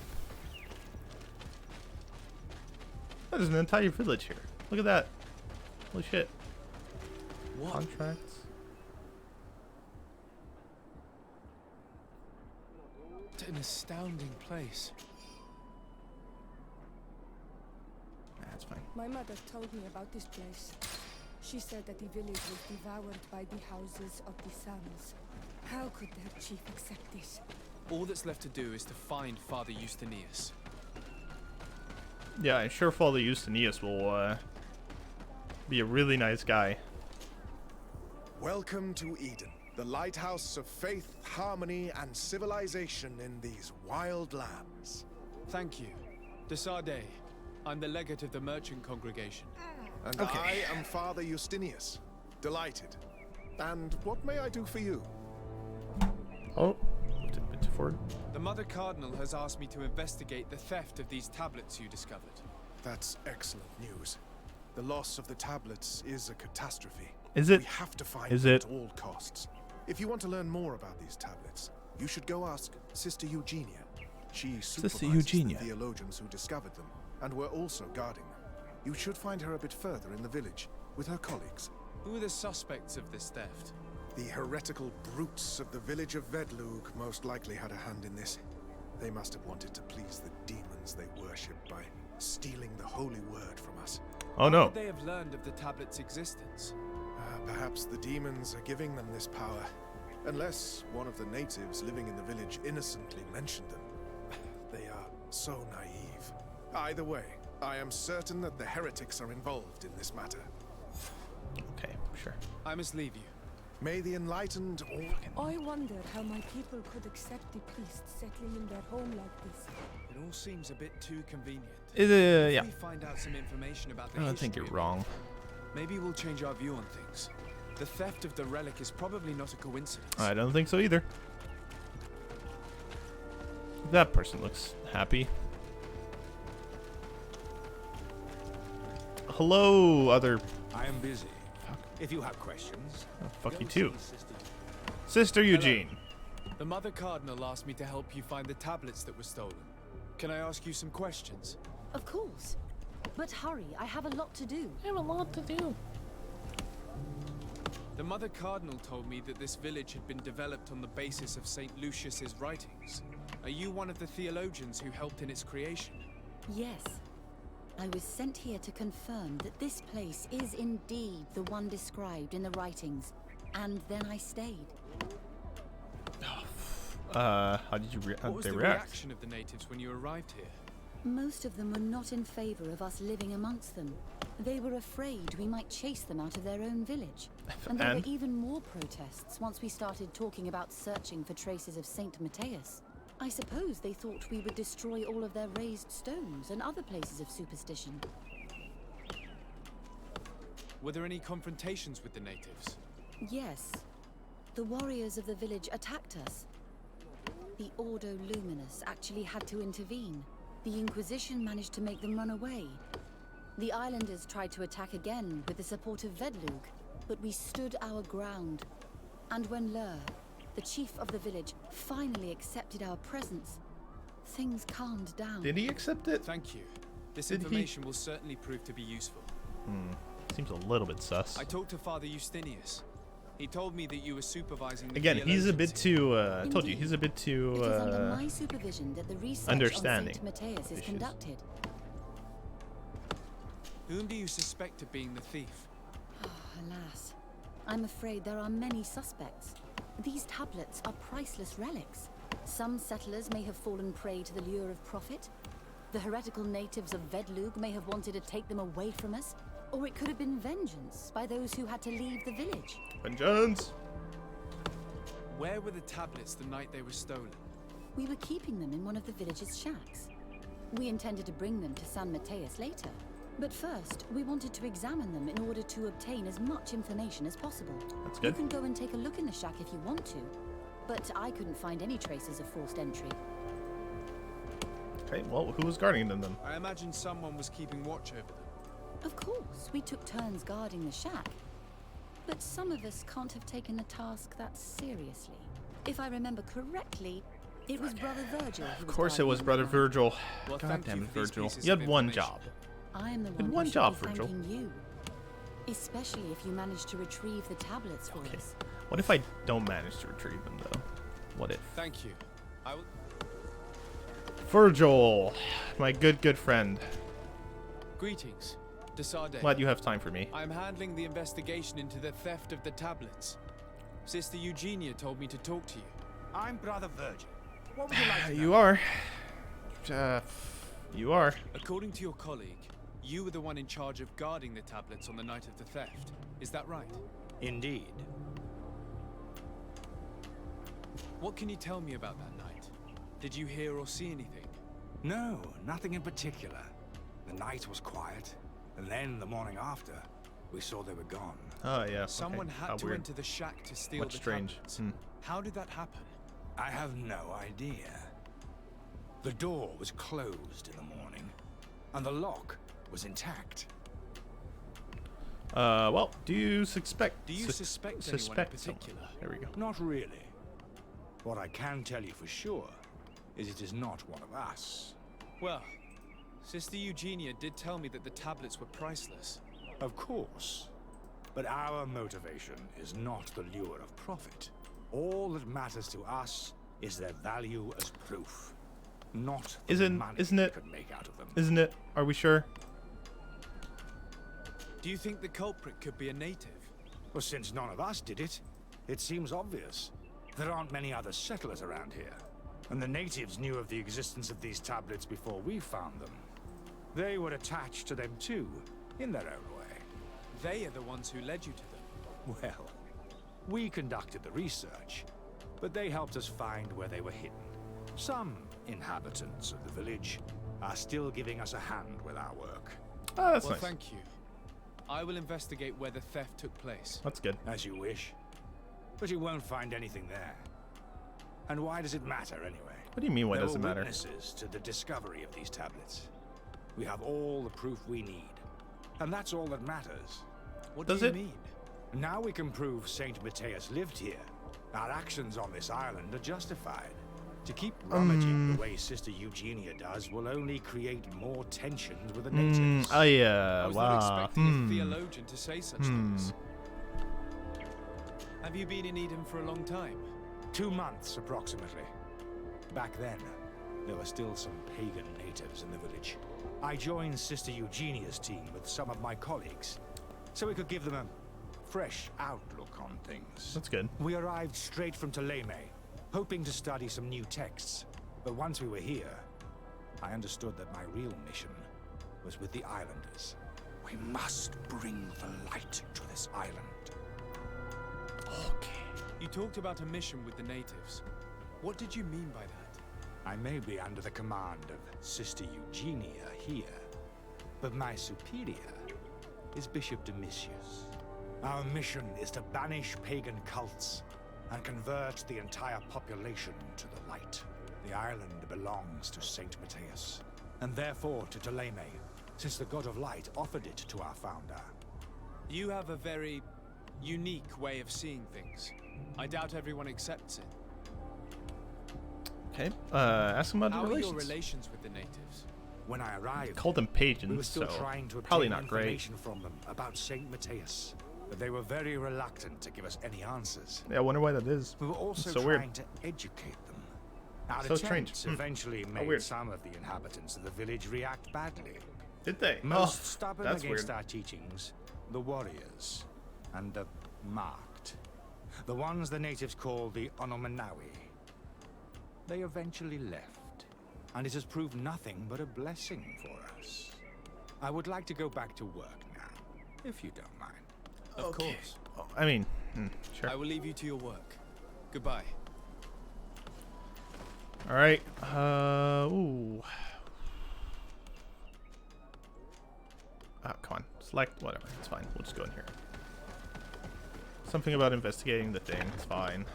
Oh, there's an entire village here. Look at that. Holy shit. What? Contracts. What an astounding place. That's fine. My mother told me about this place. She said that the village was devoured by the houses of the sons. How could their chief accept this? All that's left to do is to find Father Justinius. Yeah, I'm sure Father Justinius will be a really nice guy. Welcome to Eden, the lighthouse of faith, harmony, and civilization in these wild lands. Thank you. Desade. I'm the legate of the merchant congregation. And I am Father Justinius. Delighted. And what may I do for you? Oh, moved it a bit too forward. The Mother Cardinal has asked me to investigate the theft of these tablets you discovered. That's excellent news. The loss of the tablets is a catastrophe. Is it? We have to find Is them it? at all costs. If you want to learn more about these tablets, you should go ask Sister Eugenia. She supervises the theologians who discovered them, and were also guarding them. You should find her a bit further in the village, with her colleagues. Who are the suspects of this theft? The heretical brutes of the village of Vedlug most likely had a hand in this. They must have wanted to please the demons they worship by stealing the holy word from us. Oh no. How would they have learned of the tablet's existence? Perhaps the demons are giving them this power. Unless one of the natives living in the village innocently mentioned them. They are so naive. Either way, I am certain that the heretics are involved in this matter. Okay, sure. I must leave you. May the enlightened all... I wonder how my people could accept the priests settling in their home like this. It all seems a bit too convenient. Is it? If Yeah. we find out some information about the I don't think history you're of wrong. it, maybe we'll change our view on things. The theft of the relic is probably not a coincidence. I don't think so either. That person looks happy. Hello, other... I am busy. If you have questions... Oh, fuck you too. Sister Eugene. Hello. The Mother Cardinal asked me to help you find the tablets that were stolen. Can I ask you some questions? Of course. But hurry, I have a lot to do. I have a lot to do. The Mother Cardinal told me that this village had been developed on the basis of St. Lucius's writings. Are you one of the theologians who helped in its creation? Yes. I was sent here to confirm that this place is indeed the one described in the writings, and then I stayed. How did you What was they the react? reaction of the natives when you arrived here? Most of them were not in favor of us living amongst them. They were afraid we might chase them out of their own village. And there were even more protests once we started talking about searching for traces of Saint Matthias. I suppose they thought we would destroy all of their raised stones and other places of superstition. Were there any confrontations with the natives? Yes. The warriors of the village attacked us. The Ordo Luminous actually had to intervene. The Inquisition managed to make them run away. The islanders tried to attack again with the support of Vedlug, but we stood our ground. And when Lur, the chief of the village, finally accepted our presence, things calmed down. Did he accept it? Thank you. This Did he? information will certainly prove to be useful. Seems a little bit sus. I talked to Father Justinius. He told me that you were supervising the Again, he's a bit theologians too. I told you, he's a bit too It is under my supervision that the research understanding. on Saint Matthias is conducted. Whom do you suspect of being the thief? Alas, I'm afraid there are many suspects. These tablets are priceless relics. Some settlers may have fallen prey to the lure of profit. The heretical natives of Vedlug may have wanted to take them away from us. Or it could have been vengeance by those who had to leave the village. Vengeance! Where were the tablets the night they were stolen? We were keeping them in one of the village's shacks. We intended to bring them to San Matthias later. But first, we wanted to examine them in order to obtain as much information as possible. That's good. You can go and take a look in the shack if you want to. But I couldn't find any traces of forced entry. Okay, well, who was guarding them then? I imagine someone was keeping watch over them. Of course, we took turns guarding the shack. But some of us can't have taken the task that seriously. If I remember correctly, it was Brother Virgil who Of course it was Brother Virgil. Well, God thank damn you it, for these Virgil. pieces You of had one information. job. I am the You had one one who should job, be Virgil. thanking you. Especially if you managed to retrieve the tablets for us. What if I don't manage to retrieve them, though? What if? Thank you. I will... Virgil, my good friend. Greetings. Desarde. Glad you have time for me. I'm handling the investigation into the theft of the tablets. Sister Eugenia told me to talk to you. I'm Brother Virgil. What would you like to know? You are. You are. According to your colleague, you were the one in charge of guarding the tablets on the night of the theft. Is that right? Indeed. What can you tell me about that night? Did you hear or see anything? No, nothing in particular. The night was quiet, and then the morning after, we saw they were gone. Oh, yeah. Someone okay. had How to weird. enter the shack to steal What's the strange? tablets. Hmm. How did that happen? I have no idea. The door was closed in the morning, and the lock was intact. Well, do you suspect? Do you suspect anyone in suspect particular? someone? There we go. Not really. What I can tell you for sure is it is not one of us. Well, Sister Eugenia did tell me that the tablets were priceless. Of course. But our motivation is not the lure of profit. All that matters to us is their value as proof, not the money Isn't we it? could make out of them. Isn't it? Are we sure? Do you think the culprit could be a native? Well, since none of us did it, it seems obvious. There aren't many other settlers around here, and the natives knew of the existence of these tablets before we found them. They were attached to them too, in their own way. They are the ones who led you to them. Well, we conducted the research, but they helped us find where they were hidden. Some inhabitants of the village are still giving us a hand with our work. Oh, that's well, nice. thank you. I will investigate where the theft took place. That's good. As you wish. But you won't find anything there. And why does it matter anyway? What do you mean, why does it There were matter? witnesses to the discovery of these tablets. We have all the proof we need. And that's all that matters. What Does do you it? mean? Now we can prove Saint Matthias lived here. Our actions on this island are justified. To keep rummaging the way Sister Eugenia does will only create more tensions with the natives. I was not wow. expecting a theologian to say such things. Have you been in Eden for a long time? 2 months, approximately. Back then, there were still some pagan natives in the village. I joined Sister Eugenia's team with some of my colleagues, so we could give them a fresh outlook on things. That's good. We arrived straight from Ptolemy, hoping to study some new texts. But once we were here, I understood that my real mission was with the islanders. We must bring the light to this island. Okay. You talked about a mission with the natives. What did you mean by that? I may be under the command of Sister Eugenia here, but my superior is Bishop Domitius. Our mission is to banish pagan cults and convert the entire population to the light. The island belongs to Saint Matthias, and therefore to Ptolemy, since the god of light offered it to our founder. You have a very unique way of seeing things. I doubt everyone accepts it. Okay. Ask him about How the are relations. your relations with the natives? When I arrived, Call them we were pagans, still so trying to probably obtain not great. information from them about Saint Matthias. but they were very reluctant to give us any answers. Yeah, I wonder why that is. We were also It's so trying weird. to educate them. Our So strange. attempts Hmm. eventually made weird. some of the inhabitants of the village react badly. Did they? Most Oh, stubborn that's against weird. our teachings, the warriors and the marked. The ones the natives call the Onomanawi. They eventually left, and it has proved nothing but a blessing for us. I would like to go back to work now, if you don't mind. Of course. I mean, sure. I will leave you to your work. Goodbye. All right. Ooh. Ah, come on. Select whatever. It's fine. We'll just go in here. Something about investigating the thing. It's fine.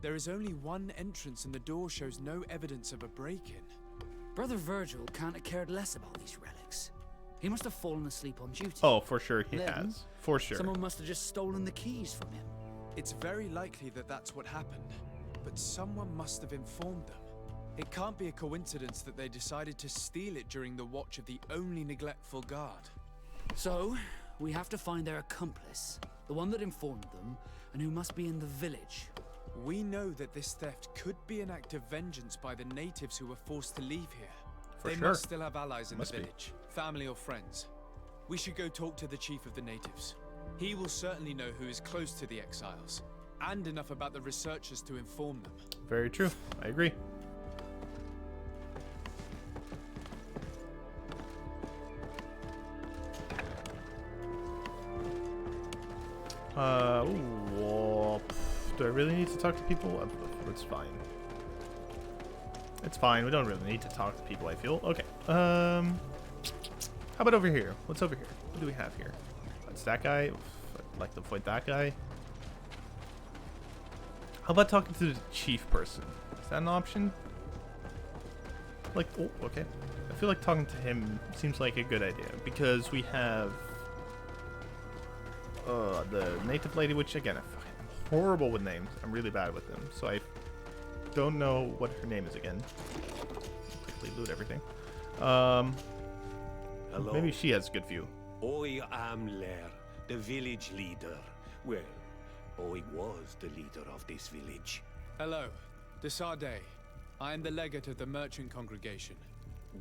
There is only one entrance and the door shows no evidence of a break-in. Brother Virgil can't have cared less about these relics. He must have fallen asleep on duty. Oh, for sure he Then, has. For sure. Someone must have just stolen the keys from him. It's very likely that that's what happened, but someone must have informed them. It can't be a coincidence that they decided to steal it during the watch of the only neglectful guard. So, we have to find their accomplice, the one that informed them, and who must be in the village. We know that this theft could be an act of vengeance by the natives who were forced to leave here. For they sure. must still have allies in Must the be. village, family or friends. We should go talk to the chief of the natives. He will certainly know who is close to the exiles, and enough about the researchers to inform them. Very true. I agree. Do I really need to talk to people? It's fine. It's fine. We don't really need to talk to people, I feel. Okay. How about over here? What's over here? What do we have here? That's that guy. I'd like to avoid that guy. How about talking to the chief person? Is that an option? Like, oh, okay. I feel like talking to him seems like a good idea because we have the native lady, which again, I'm horrible with names. I'm really bad with them, so I don't know what her name is again. Quickly loot everything. Hello. Maybe she has a good view. I am Lair, the village leader. Well, I was the leader of this village. Hello, Desade. I am the legate of the merchant congregation.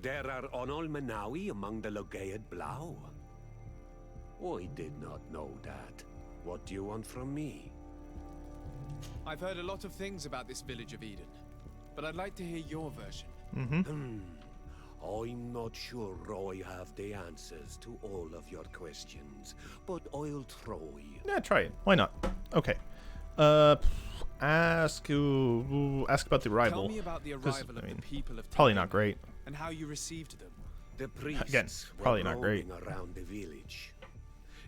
There are Onol Manawi among the Logead Blau. I did not know that. What do you want from me? I've heard a lot of things about this village of Eden, but I'd like to hear your version. I'm not sure I have the answers to all of your questions, but I'll try. Yeah, try it. Why not? Okay. Ask about the arrival. Tell me about the 'Cause, arrival of I mean, the people of probably Eden not great. and how you received them. The priests Again, probably were not great. roaming around the village.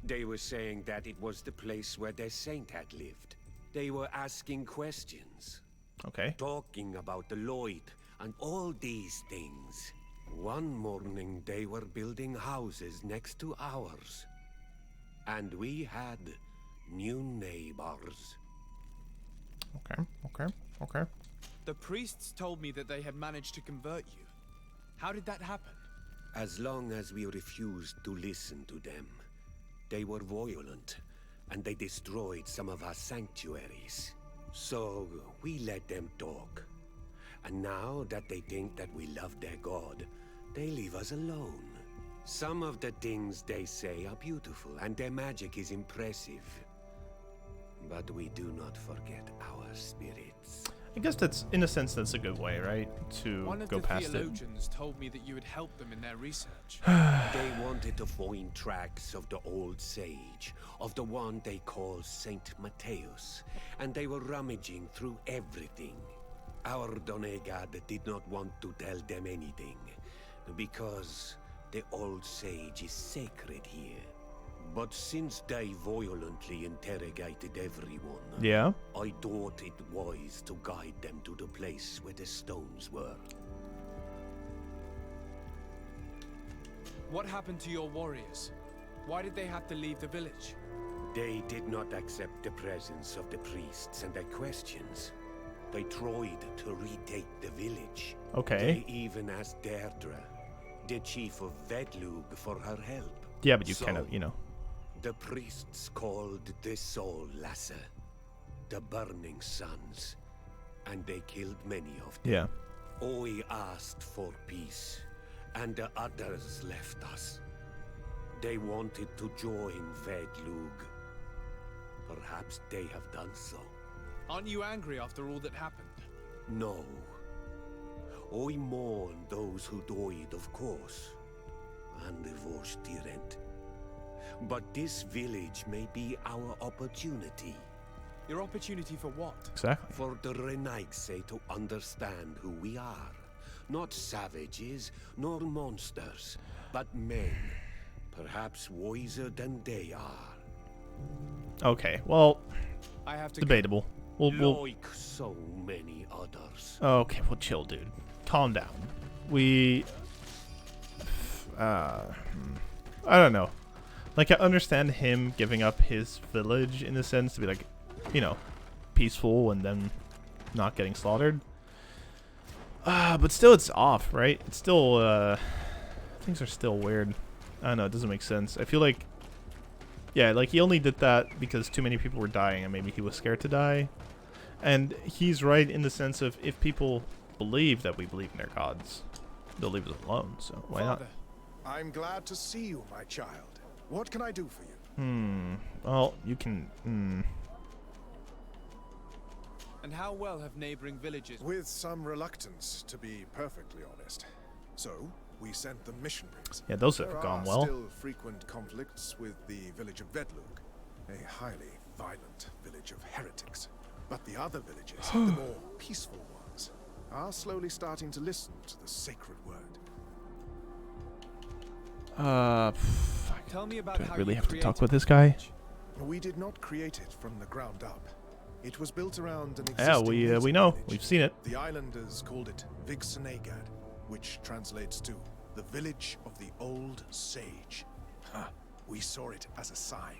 They were saying that it was the place where their saint had lived. They were asking questions. Okay. Talking about the Lloyd and all these things. One morning they were building houses next to ours. And we had new neighbors. Okay. The priests told me that they had managed to convert you. How did that happen? As long as we refused to listen to them, they were violent, and they destroyed some of our sanctuaries. So we let them talk. And now that they think that we love their god, they leave us alone. Some of the things they say are beautiful, and their magic is impressive. But we do not forget our spirits. I guess that's, in a sense, that's a good way, right? To One of go the past it. theologians told me that you had helped them in their research. They wanted to find tracks of the old sage, of the one they call Saint Matthäus, and they were rummaging through everything. Our Donegad did not want to tell them anything, because the old sage is sacred here. But since they violently interrogated everyone, Yeah? I thought it wise to guide them to the place where the stones were. What happened to your warriors? Why did they have to leave the village? They did not accept the presence of the priests and their questions. They tried to retake the village. Okay. They even asked Deirdre, the chief of Vedlug for her help. Yeah, but you kind of, you know. The priests called the Soul Lasser, the Burning Suns, and they killed many of them. Yeah. Oi asked for peace, and the others left us. They wanted to join Vedlug. Perhaps they have done so. Aren't you angry after all that happened? No. Oi mourn those who died, of course, and Vorstyrent. But this village may be our opportunity. Your opportunity for what? Exactly. For the Renaigse to understand who we are. Not savages, nor monsters, but men. Perhaps wiser than they are. Okay, well, I have to debatable. We'll like so many others. Okay, well, chill, dude. Calm down. I don't know. Like, I understand him giving up his village in a sense to be like, you know, peaceful and then not getting slaughtered. But still, it's off, right? It's still, things are still weird. I don't know, it doesn't make sense. I feel like, yeah, like he only did that because too many people were dying and maybe he was scared to die. And he's right in the sense of if people believe that we believe in their gods, they'll leave us alone, so why not? I'm glad to see you, my child. What can I do for you? Well, you can, And how well have neighboring villages... With some reluctance, to be perfectly honest. So, we sent the missionaries. Yeah, those have gone well. There are still frequent conflicts with the village of Vedlug, a highly violent village of heretics. But the other villages, the more peaceful ones, are slowly starting to listen to the sacred word. Tell me about do I how really you have to talk created with this guy? We did not create it from the ground up. It was built around an existing Yeah, we know. village. We've seen it. The islanders called it Vigsenagad, which translates to the village of the old sage. We saw it as a sign.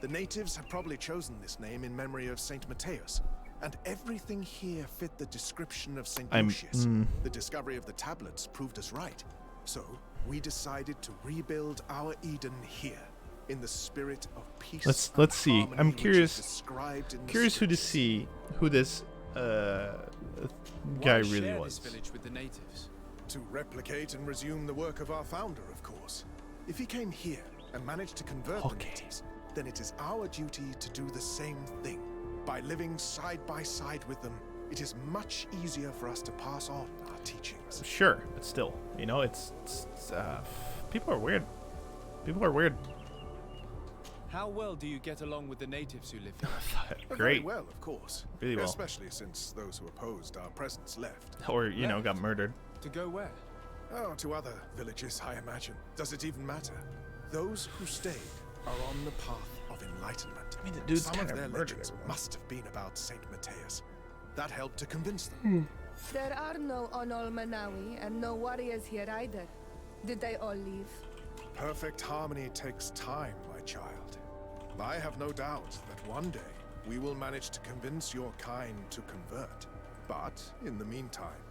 The natives had probably chosen this name in memory of Saint Matthias, and everything here fit the description of Saint Lucius. The discovery of the tablets proved us right. So, we decided to rebuild our Eden here, in the spirit of peace. Let's see. I'm curious who to scriptures. see who this guy really was. This village with the natives? To replicate and resume the work of our founder, of course. If he came here and managed to convert the natives, then it is our duty to do the same thing. By living side by side with them, it is much easier for us to pass on our teachings. Sure, but still, you know, it's people are weird. People are weird. How well do you get along with the natives who live here? Very Great. well, of course. Really well. Especially since those who opposed our presence left. Or, you know, got murdered. To go where? Oh, to other villages, I imagine. Does it even matter? Those who stayed are on the path of enlightenment. I mean, the dude's Some of kind their of murdered legends everyone. must have been about Saint Matthias. That helped to convince them. There are no Onol Manawi and no warriors here either. Did they all leave? Perfect harmony takes time, my child. I have no doubt that one day we will manage to convince your kind to convert. But, in the meantime,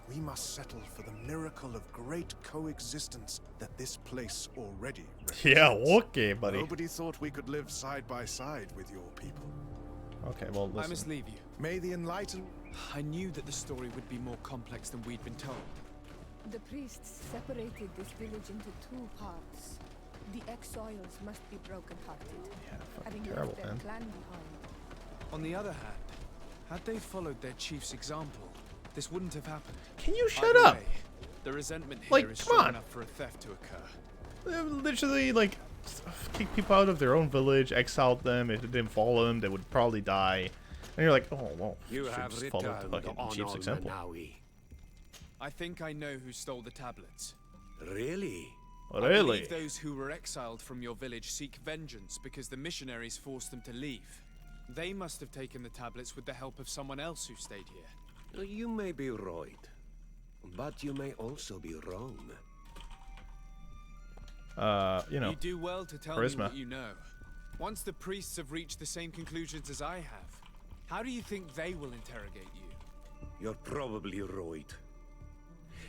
we must settle for the miracle of great coexistence that this place already represents. Yeah, okay, buddy. Nobody thought we could live side by side with your people. Okay, well, listen. I must leave you. May the enlightened... I knew that the story would be more complex than we'd been told. The priests separated this village into two parts. The exiles must be broken-hearted, having terrible, left their man. clan behind. On the other hand, had they followed their chief's example, this wouldn't have happened. Can you shut Either up? way, the resentment here Like, is come strong on. enough for a theft to occur. They literally, like, kick people out of their own village, exiled them. If they didn't follow them, they would probably die. And you're like, oh, well, You should have just follow the returned fucking on chief's example. Manawi. I think I know who stole the tablets. Really? I believe those who were exiled from your village seek vengeance because the missionaries forced them to leave. They must have taken the tablets with the help of someone else who stayed here. You may be right, but you may also be wrong. You know, You do well to tell me charisma. what you know. Once the priests have reached the same conclusions as I have, how do you think they will interrogate you? You're probably right.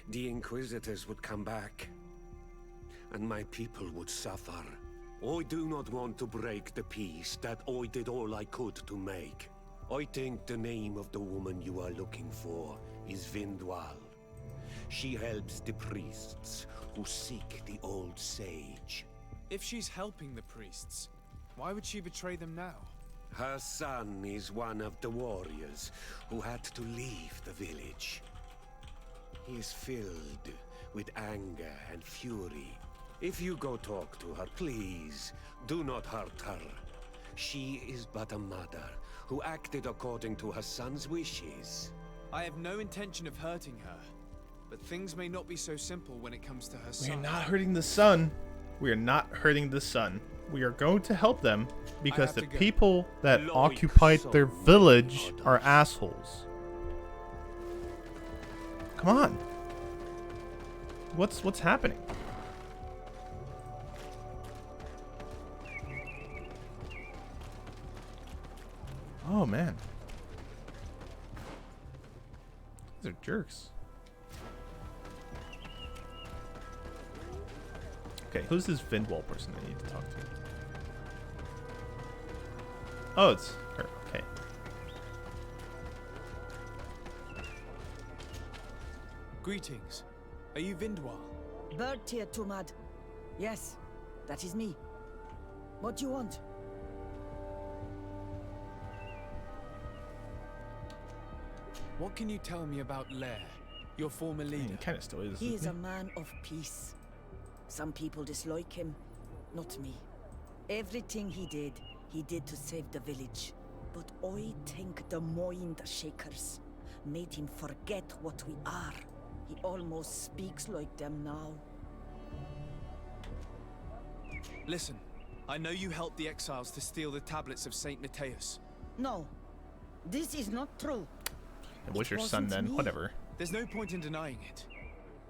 The Inquisitors would come back, and my people would suffer. I do not want to break the peace that I did all I could to make. I think the name of the woman you are looking for is Vindwal. She helps the priests who seek the old sage. If she's helping the priests, why would she betray them now? Her son is one of the warriors who had to leave the village. He is filled with anger and fury. If you go talk to her, please, do not hurt her. She is but a mother who acted according to her son's wishes. I have no intention of hurting her, but things may not be so simple when it comes to her son. We are not hurting the sun. We are not hurting the sun. We are going to help them because the people that occupied their village are assholes. Come on. What's happening? Oh man. These are jerks. Okay, who's this Vindwall person I need to talk to? Oh, it's her. Okay. Greetings. Are you Vindwal? Bertir Tumad. Yes, that is me. What do you want? What can you tell me about Lair, your former leader? He kind of still is. He is a man of peace. Some people dislike him, not me. Everything he did to save the village. But I think the mind shakers made him forget what we are. He almost speaks like them now. Listen, I know you helped the exiles to steal the tablets of Saint Mateus. No, this is not true. It was your son then, whatever. There's no point in denying it.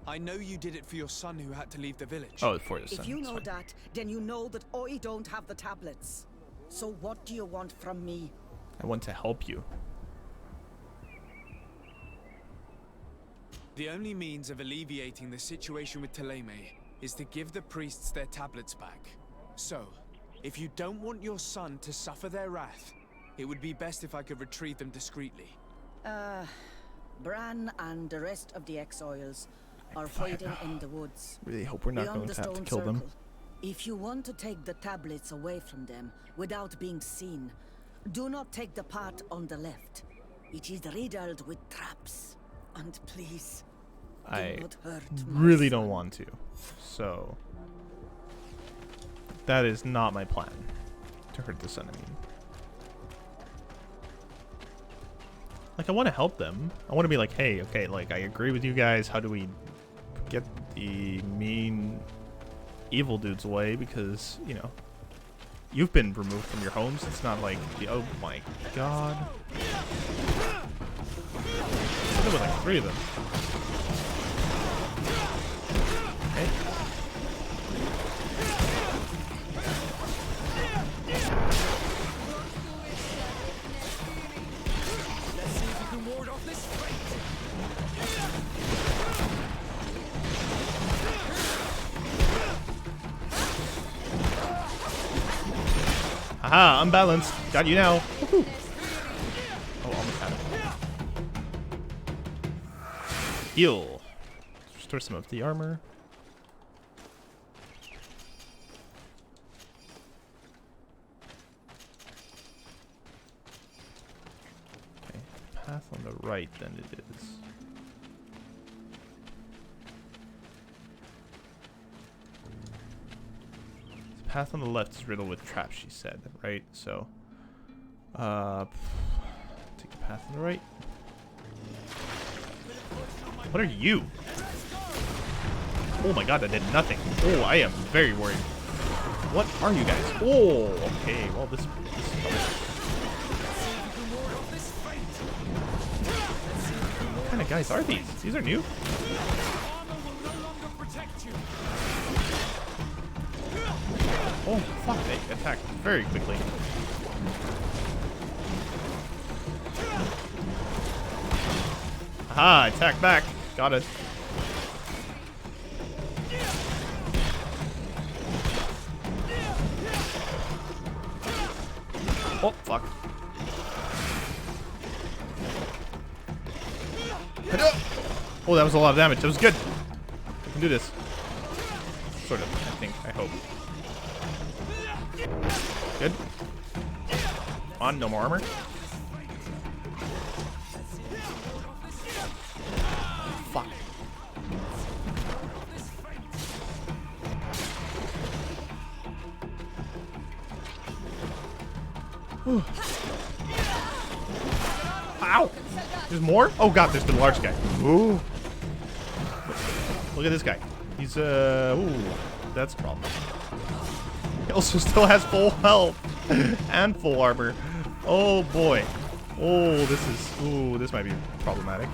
I know you did it for your son who had to leave the village. Oh, for your son. If you know that, then you know that I don't have the tablets. So what do you want from me? I want to help you. The only means of alleviating the situation with Thélème is to give the priests their tablets back. So, if you don't want your son to suffer their wrath, it would be best if I could retrieve them discreetly. Bran and the rest of the exiles are hiding in the woods. Really hope we're not going to have to kill them. If you want to take the tablets away from them without being seen, do not take the part on the left. It is riddled with traps. And please, I do not hurt really don't want to. So that is not my plan. To hurt the son, I mean. Like, I want to help them. I want to be like, hey, okay, like, I agree with you guys. How do we get the mean evil dudes away? Because, you know, you've been removed from your homes. It's not like, oh my god. There were like 3 of them. Okay. Aha, unbalanced. Got you now. Oh, almost had it. Heal. Restore some of the armor. Okay, path on the right then it is. The path on the left is riddled with traps, she said, right? So, take the path on the right. What are you? Oh my god, I did nothing. Oh, I am very worried. What are you guys? Oh, okay. Well, this is what kind of guys are these? These are new? Oh, fuck. They attacked very quickly. Aha, attack back. Got it. Oh, fuck. Oh, that was a lot of damage. That was good. We can do this. Sort of, I think. I hope. Good. On, no more armor. Fuck. Ow! There's more? Oh god, there's the large guy. Ooh. Look at this guy. He's ooh, that's a problem. He also still has full health and full armor. Oh boy. Oh, this might be problematic.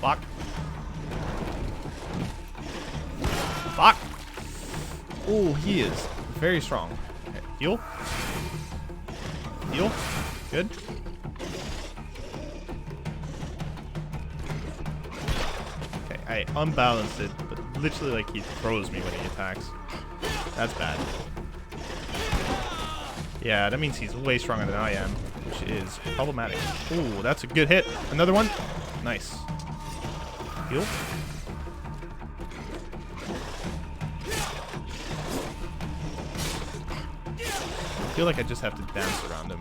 Fuck. Fuck. Oh, he is very strong. Okay, heal. Heal. Good. Okay, I unbalanced it, but literally like he throws me when he attacks. That's bad. Yeah, that means he's way stronger than I am, which is problematic. Ooh, that's a good hit. Another one. Nice. Heal. I feel like I just have to dance around him.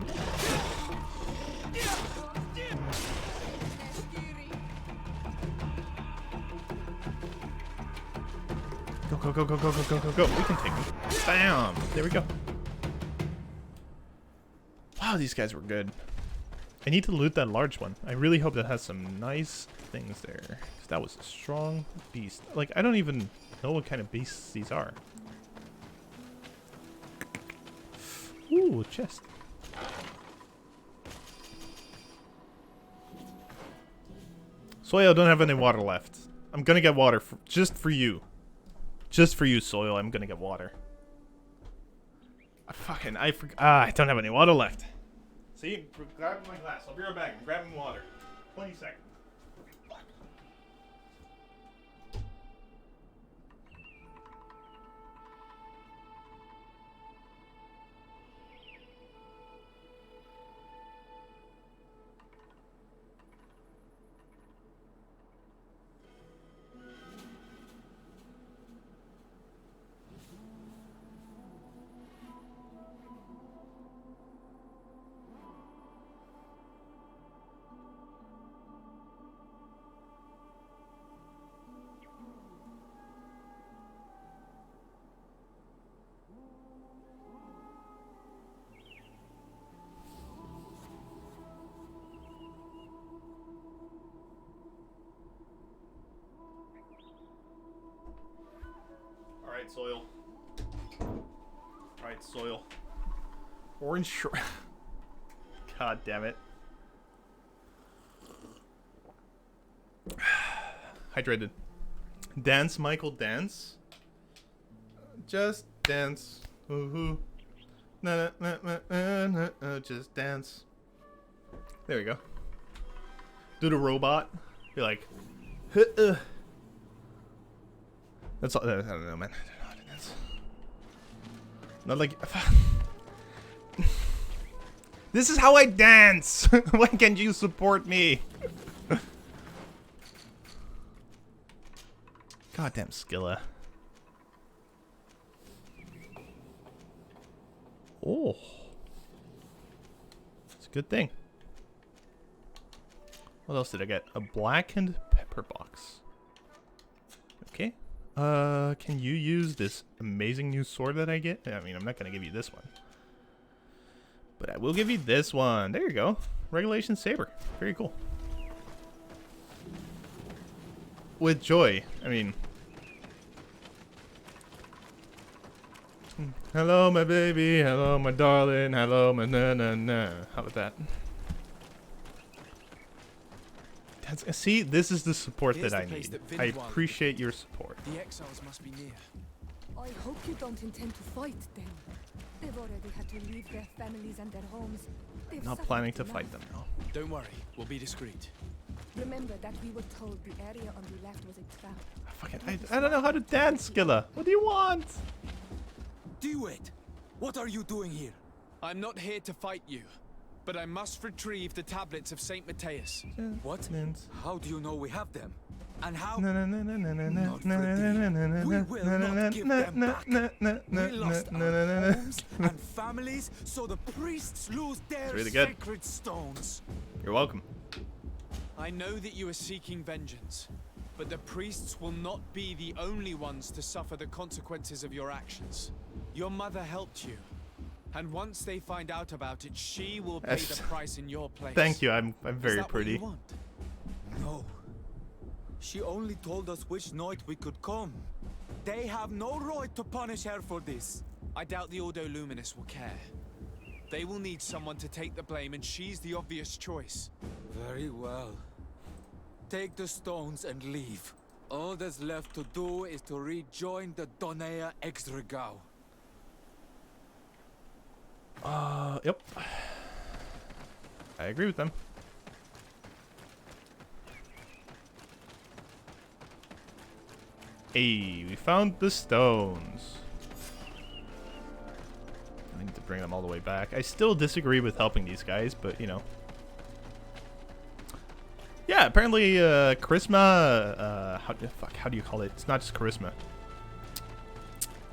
Go, go, go, go, go, go, go, go, go. We can take him. Bam! There we go. Wow, these guys were good. I need to loot that large one. I really hope that has some nice things there. 'Cause that was a strong beast. Like, I don't even know what kind of beasts these are. Ooh, chest. Soil, I don't have any water left. I'm gonna get water just for you. Just for you, Soil, I'm gonna get water. I don't have any water left. See, grab my glass. I'll be right back. I'm grabbing water. 20 seconds. Alright, Soil. Alright, Soil. Orange shrimp. God damn it. Hydrated. Dance, Michael, dance. Just dance. Woohoo. Na na na na na na. Just dance. There we go. Do the robot. Be like, that's all. I don't know, man. I don't know how to dance. Not like. This is how I dance. Why can't you support me? Goddamn Skilla. Oh, it's a good thing. What else did I get? A blackened pepper box. Okay. Can you use this amazing new sword that I get? I mean, I'm not gonna give you this one, but I will give you this one. There you go. Regulation saber. Very cool. With joy. I mean. Hello, my baby. Hello, my darling. Hello, my na-na-na. How about that? See, this is the support that I need. I appreciate your support. The exiles must be near. I hope you don't intend to fight them. They've already had to leave their families and their homes. Not planning to fight them, no. Don't worry, we'll be discreet. Remember that we were told the area on the left was a trap. I don't know how to dance, Skilla. What do you want? Do it! What are you doing here? I'm not here to fight you, but I must retrieve the tablets of Saint Matthias. What? How do you know we have them? And how? We will not give them back. We lost our homes and families, so the priests lose their really good. sacred stones. You're welcome. I know that you are seeking vengeance, but the priests will not be the only ones to suffer the consequences of your actions. Your mother helped you, and once they find out about it, she will pay the price in your place. Thank you. I'm very Is that pretty. what you want? No. She only told us which night we could come. They have no right to punish her for this. I doubt the Ordo Luminous will care. They will need someone to take the blame, and she's the obvious choice. Very well. Take the stones and leave. All that's left to do is to rejoin the Donea Exregao. Yep. I agree with them. Hey, we found the stones. I need to bring them all the way back. I still disagree with helping these guys, but you know. Yeah, apparently charisma. How do you call it? It's not just charisma.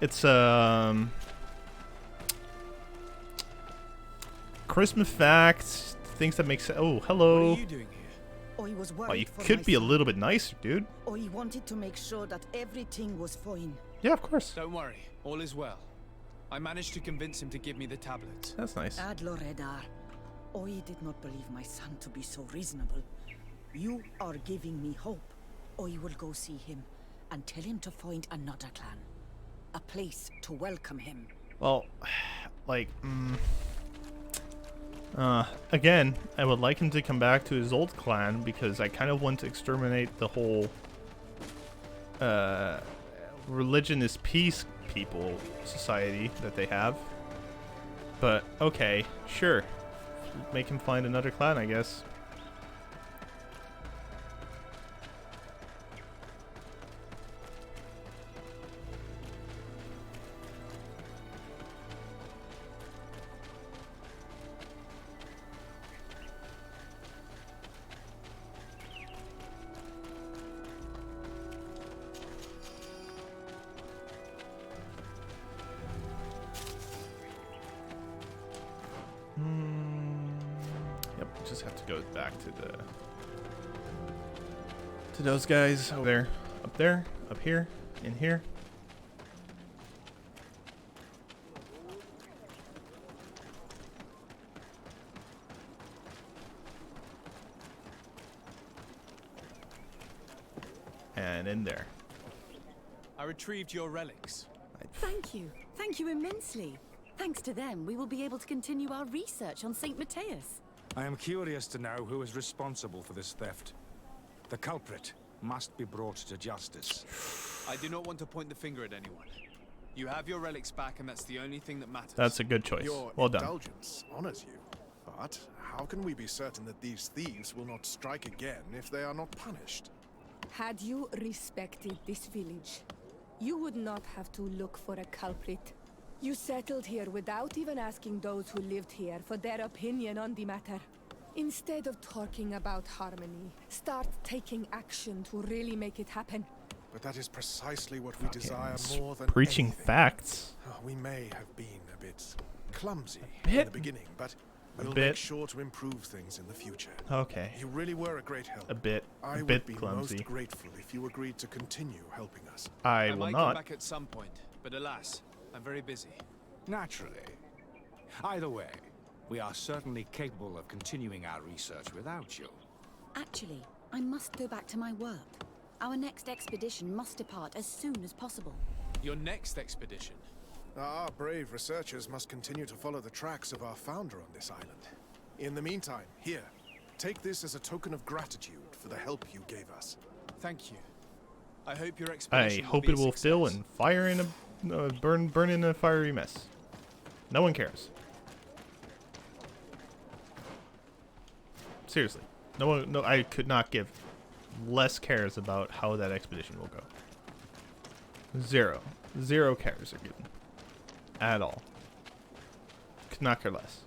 It's charisma facts, things that make sense. Oh, hello. What are you doing here? I was Oh, worried you for could my be a son. little bit nicer, dude. I wanted to make sure that everything was fine. Yeah, of course. Don't worry, all is well. I managed to convince him to give me the tablets. That's nice. Adlor Edar, I did not believe my son to be so reasonable. You are giving me hope. I will go see him and tell him to find another clan. A place to welcome him. Well, like, again, I would like him to come back to his old clan because I kind of want to exterminate the whole, religion is peace people society that they have. But, okay, sure. Make him find another clan, I guess. Yep, just have to go back to those guys over there, up here, in here. And in there. I retrieved your relics. Thank you. Thank you immensely. Thanks to them, we will be able to continue our research on Saint Matthias. I am curious to know who is responsible for this theft. The culprit must be brought to justice. I do not want to point the finger at anyone. You have your relics back, and that's the only thing that matters. That's a good choice. Your Well done. indulgence honors you. But how can we be certain that these thieves will not strike again if they are not punished? Had you respected this village, you would not have to look for a culprit. You settled here without even asking those who lived here for their opinion on the matter. Instead of talking about harmony, start taking action to really make it happen. But that is precisely what we desire more than Preaching anything. facts. Oh, we may have been a bit clumsy A in bit? the beginning, but A we'll bit. make sure to improve things in the future. Okay. You really were a great help. A bit I would be clumsy. most grateful if you agreed to continue helping us. I will might not. come back at some point, but alas, I'm very busy. Naturally. Either way, we are certainly capable of continuing our research without you. Actually, I must go back to my work. Our next expedition must depart as soon as possible. Your next expedition? Our brave researchers must continue to follow the tracks of our founder on this island. In the meantime, here, take this as a token of gratitude for the help you gave us. Thank you. I hope your I expedition hope be it a will success. fill and fire in a burn in a fiery mess. No one cares. Seriously. No one, no, I could not give less cares about how that expedition will go. Zero cares are given. At all. Could not care less.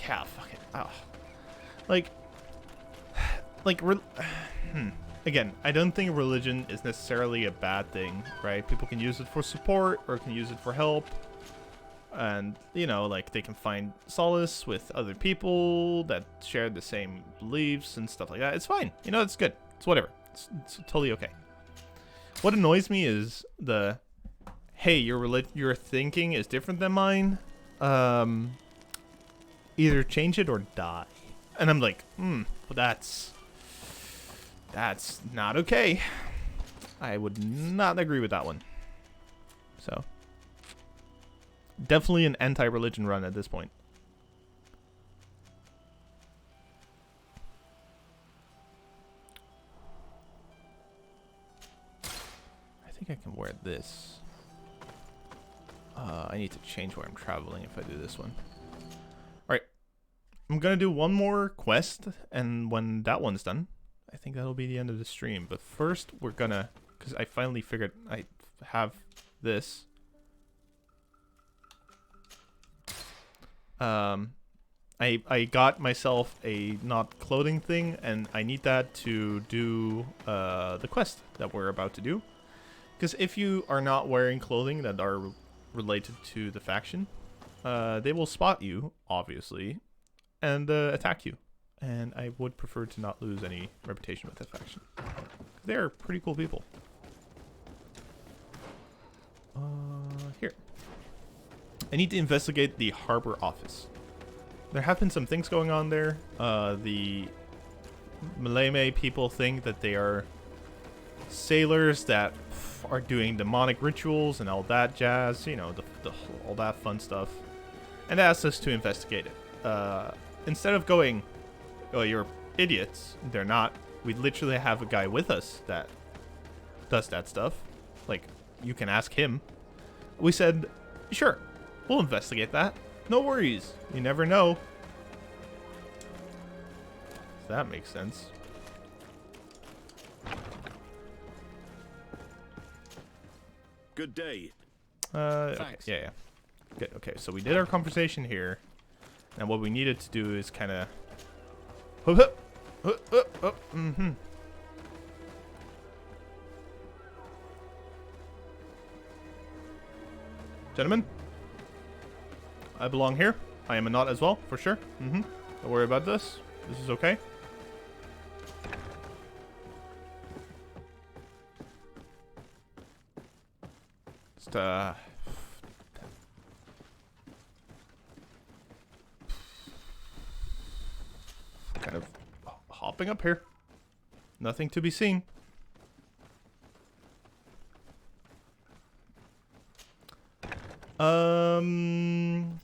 Yeah, fuck it. Oh. Again, I don't think religion is necessarily a bad thing, right? People can use it for support or can use it for help. And, you know, like, they can find solace with other people that share the same beliefs and stuff like that. It's fine. You know, it's good. It's whatever. It's totally okay. What annoys me is the, hey, your thinking is different than mine. Either change it or die. And I'm like, well, that's not okay. I would not agree with that one. So, definitely an anti-religion run at this point. I think I can wear this. I need to change where I'm traveling if I do this one. Alright. I'm gonna do one more quest, and when that one's done, I think that'll be the end of the stream. But first, we're gonna... because I finally figured I have this. I got myself a not clothing thing, and I need that to do the quest that we're about to do. Because if you are not wearing clothing that are related to the faction, they will spot you, obviously, and attack you. And I would prefer to not lose any reputation with that faction. They're pretty cool people. Here. I need to investigate the harbor office. There have been some things going on there. The Maleme people think that they are sailors that are doing demonic rituals and all that jazz. You know, all that fun stuff. And asked us to investigate it. Instead of going, oh, you're idiots. They're not. We literally have a guy with us that does that stuff. Like, you can ask him. We said, sure, we'll investigate that. No worries. You never know. If that makes sense. Good day. Okay, yeah. Good. Okay, so we did our conversation here. And what we needed to do is kind of... Gentlemen, I belong here. I am a knot as well, for sure. Don't worry about this. This is okay. Just, kind of hopping up here. Nothing to be seen. I'm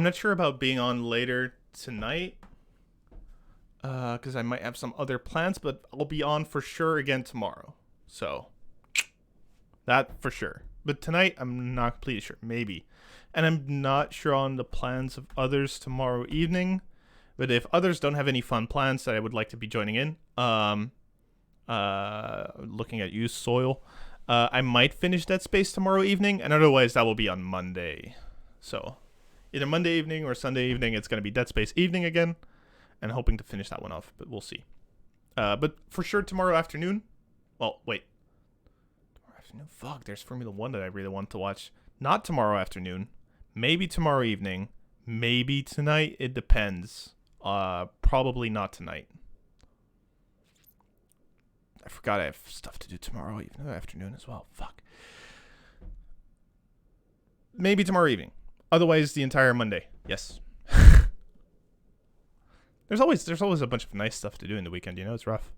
not sure about being on later tonight. Because I might have some other plans, but I'll be on for sure again tomorrow. So, that for sure. But tonight, I'm not completely sure. Maybe. And I'm not sure on the plans of others tomorrow evening. But if others don't have any fun plans that I would like to be joining in, looking at used soil, I might finish Dead Space tomorrow evening, and otherwise that will be on Monday. So, either Monday evening or Sunday evening, it's going to be Dead Space evening again, and hoping to finish that one off, but we'll see. But for sure tomorrow afternoon, well, wait. Tomorrow afternoon? Fuck, there's Formula 1 that I really want to watch. Not tomorrow afternoon, maybe tomorrow evening, maybe tonight, it depends. Probably not tonight. I forgot I have stuff to do tomorrow afternoon as well. Fuck. Maybe tomorrow evening. Otherwise, the entire Monday. Yes. There's always a bunch of nice stuff to do in the weekend. You know, it's rough.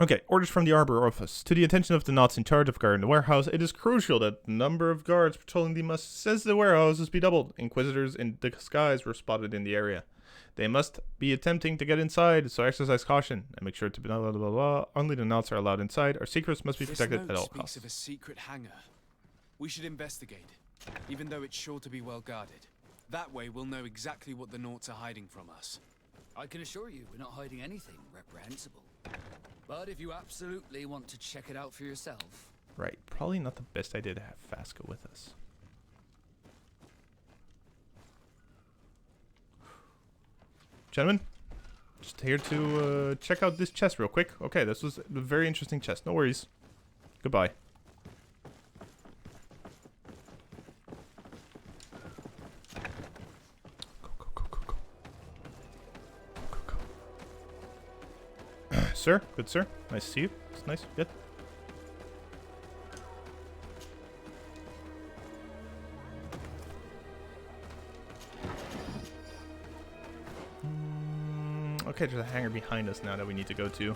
Okay, orders from the Arbor Office. To the attention of the Knots in charge of guarding the warehouse, it is crucial that the number of guards patrolling the warehouse be doubled. Inquisitors in disguise were spotted in the area. They must be attempting to get inside, so exercise caution and make sure to blah blah blah blah. Only the nuts are allowed inside. Our secrets must be protected at all speaks costs. of a secret hangar. We should investigate, even though it's sure to be well guarded. That way, we'll know exactly what the Naughts are hiding from us. I can assure you, we're not hiding anything reprehensible. But if you absolutely want to check it out for yourself... Right, probably not the best idea to have Fasca with us. Gentlemen, just here to check out this chest real quick. Okay, this was a very interesting chest. No worries. Goodbye. Sir, good sir. Nice to see you. It's nice. Good. Okay, there's a hangar behind us now that we need to go to.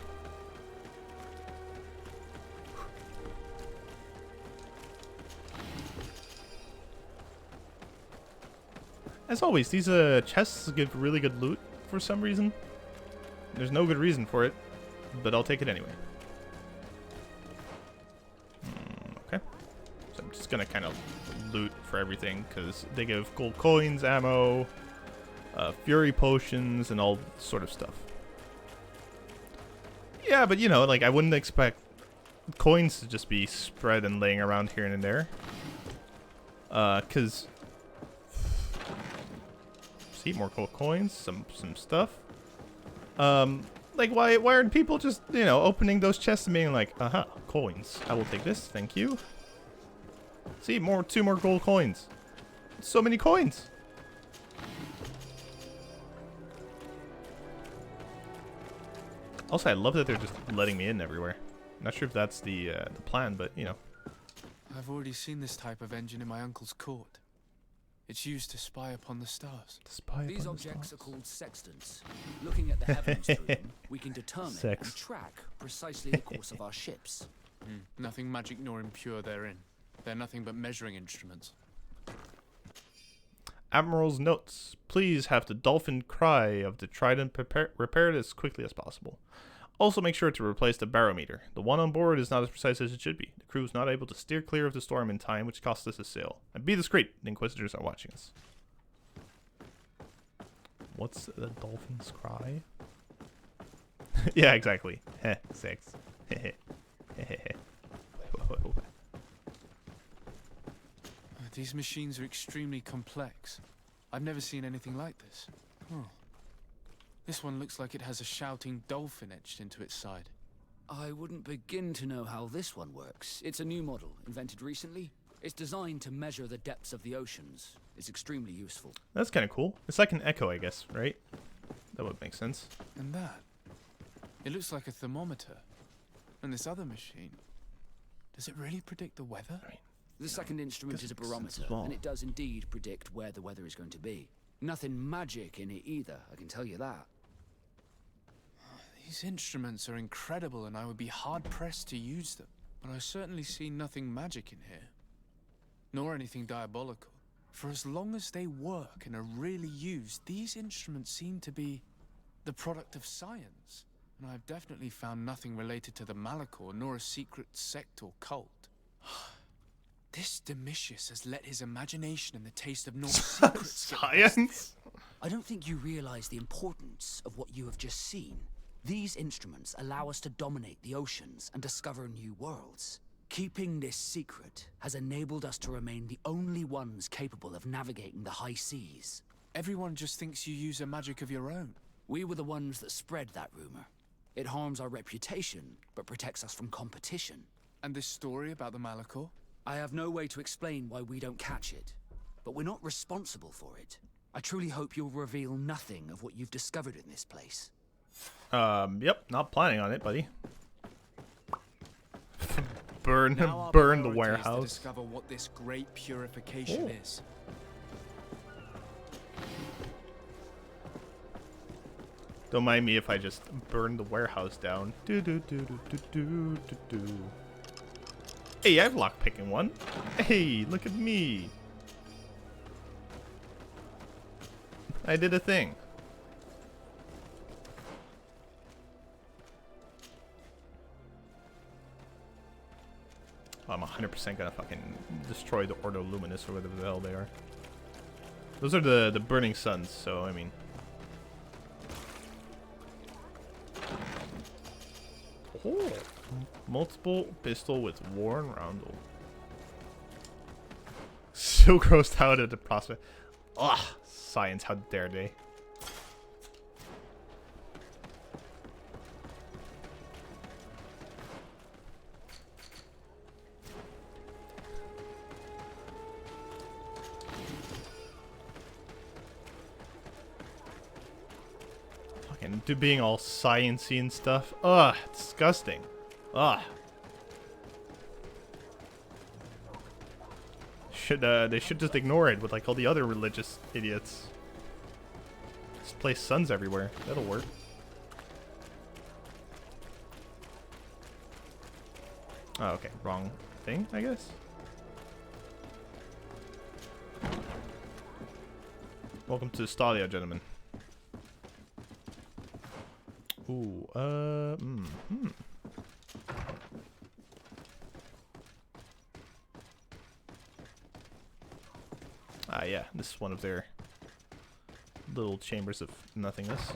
As always, these chests give really good loot for some reason. There's no good reason for it, but I'll take it anyway. Okay. So I'm just gonna kind of loot for everything, because they give gold coins, ammo, fury potions, and all sort of stuff. Yeah, but you know, like, I wouldn't expect coins to just be spread and laying around here and there. Because... See, more gold coins, some stuff. Like, why aren't people just, you know, opening those chests and being like, aha, coins. I will take this, thank you. See, two more gold coins. So many coins. Also, I love that they're just letting me in everywhere. Not sure if that's the plan, but, you know. I've already seen this type of engine in my uncle's court. It's used to spy upon the stars. These objects are called sextants. Looking at the heavens through them, we can determine and track precisely the course of our ships. Nothing magic nor impure therein. They're nothing but measuring instruments. Admiral's notes. Please have the dolphin cry of the Trident repaired as quickly as possible. Also make sure to replace the barometer. The one on board is not as precise as it should be. The crew is not able to steer clear of the storm in time, which costs us a sail. And be discreet, the Inquisitors are watching us. What's the dolphin's cry? Yeah, exactly. Heh, sex. These machines are extremely complex. I've never seen anything like this. Oh. This one looks like it has a shouting dolphin etched into its side. I wouldn't begin to know how this one works. It's a new model, invented recently. It's designed to measure the depths of the oceans. It's extremely useful. That's kind of cool. It's like an Echo, I guess, right? That would make sense. And that? It looks like a thermometer. And this other machine, does it really predict the weather? The second instrument is a barometer, and it does indeed predict where the weather is going to be. Nothing magic in it either, I can tell you that. These instruments are incredible, and I would be hard-pressed to use them. But I certainly see nothing magic in here. Nor anything diabolical. For as long as they work and are really used, these instruments seem to be the product of science. And I've definitely found nothing related to the Malachor, nor a secret sect or cult. This Domitius has let his imagination and the taste of Norse secrets science? I don't think you realize the importance of what you have just seen. These instruments allow us to dominate the oceans and discover new worlds. Keeping this secret has enabled us to remain the only ones capable of navigating the high seas. Everyone just thinks you use a magic of your own. We were the ones that spread that rumor. It harms our reputation, but protects us from competition. And this story about the Malachor? I have no way to explain why we don't catch it, but we're not responsible for it. I truly hope you'll reveal nothing of what you've discovered in this place. Yep, not planning on it, buddy. burn the warehouse. To discover what this great purification is. Don't mind me if I just burn the warehouse down. Hey, I've lockpicking one. Hey, look at me. I did a thing. 100% gonna fucking destroy the Ordo Luminous or whatever the hell they are. Those are the burning suns, so I mean. Oh, multiple pistol with worn roundel. So grossed out at the prospect. Ugh, science, how dare they? Fucking to being all sciencey and stuff. Ugh, disgusting. Ugh. They should just ignore it with like all the other religious idiots. Just place suns everywhere. That'll work. Oh, okay. Wrong thing, I guess. Welcome to Stadia, gentlemen. Ooh, Ah, yeah, this is one of their little chambers of nothingness.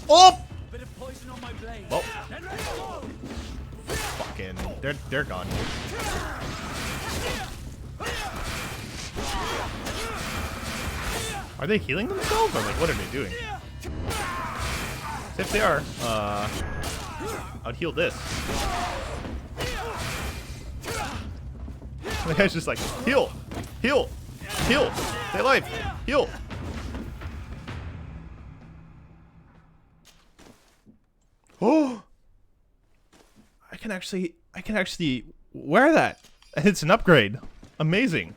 Oh! Bit of poison on my blade. Well, fucking, they're gone. Are they healing themselves, or like what are they doing? If they are, I'd heal this. The guy's just like, heal, heal, heal, stay alive, heal. Oh, I can actually wear that. It's an upgrade. Amazing.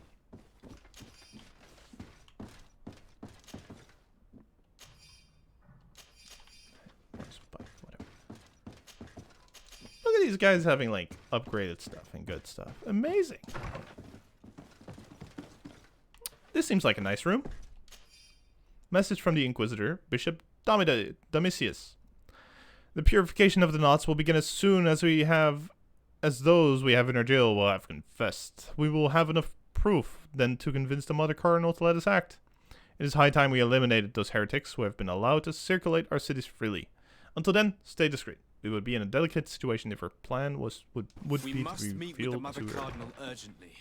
Look at these guys having like upgraded stuff and good stuff. Amazing. This seems like a nice room. Message from the Inquisitor, Bishop Domitius. The purification of the knots will begin as soon as those we have in our jail will have confessed. We will have enough proof then to convince the Mother Cardinal to let us act. It is high time we eliminated those heretics who have been allowed to circulate our cities freely. Until then, stay discreet. We would be in a delicate situation if our plan would be to We must meet with the Mother too early. Cardinal urgently.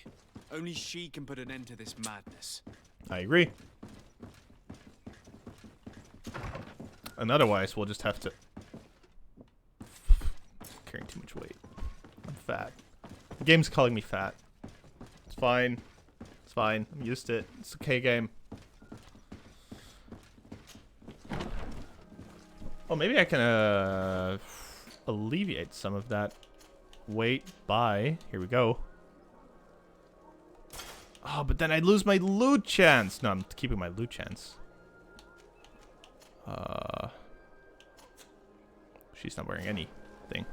Only she can put an end to this madness. I agree. And otherwise, we'll just have to carrying too much weight. I'm fat. The game's calling me fat. It's fine. It's fine. I'm used to it. It's okay game. Oh, maybe I can alleviate some of that weight by... Here we go. Oh, but then I'd lose my loot chance. No, I'm keeping my loot chance. She's not wearing anything.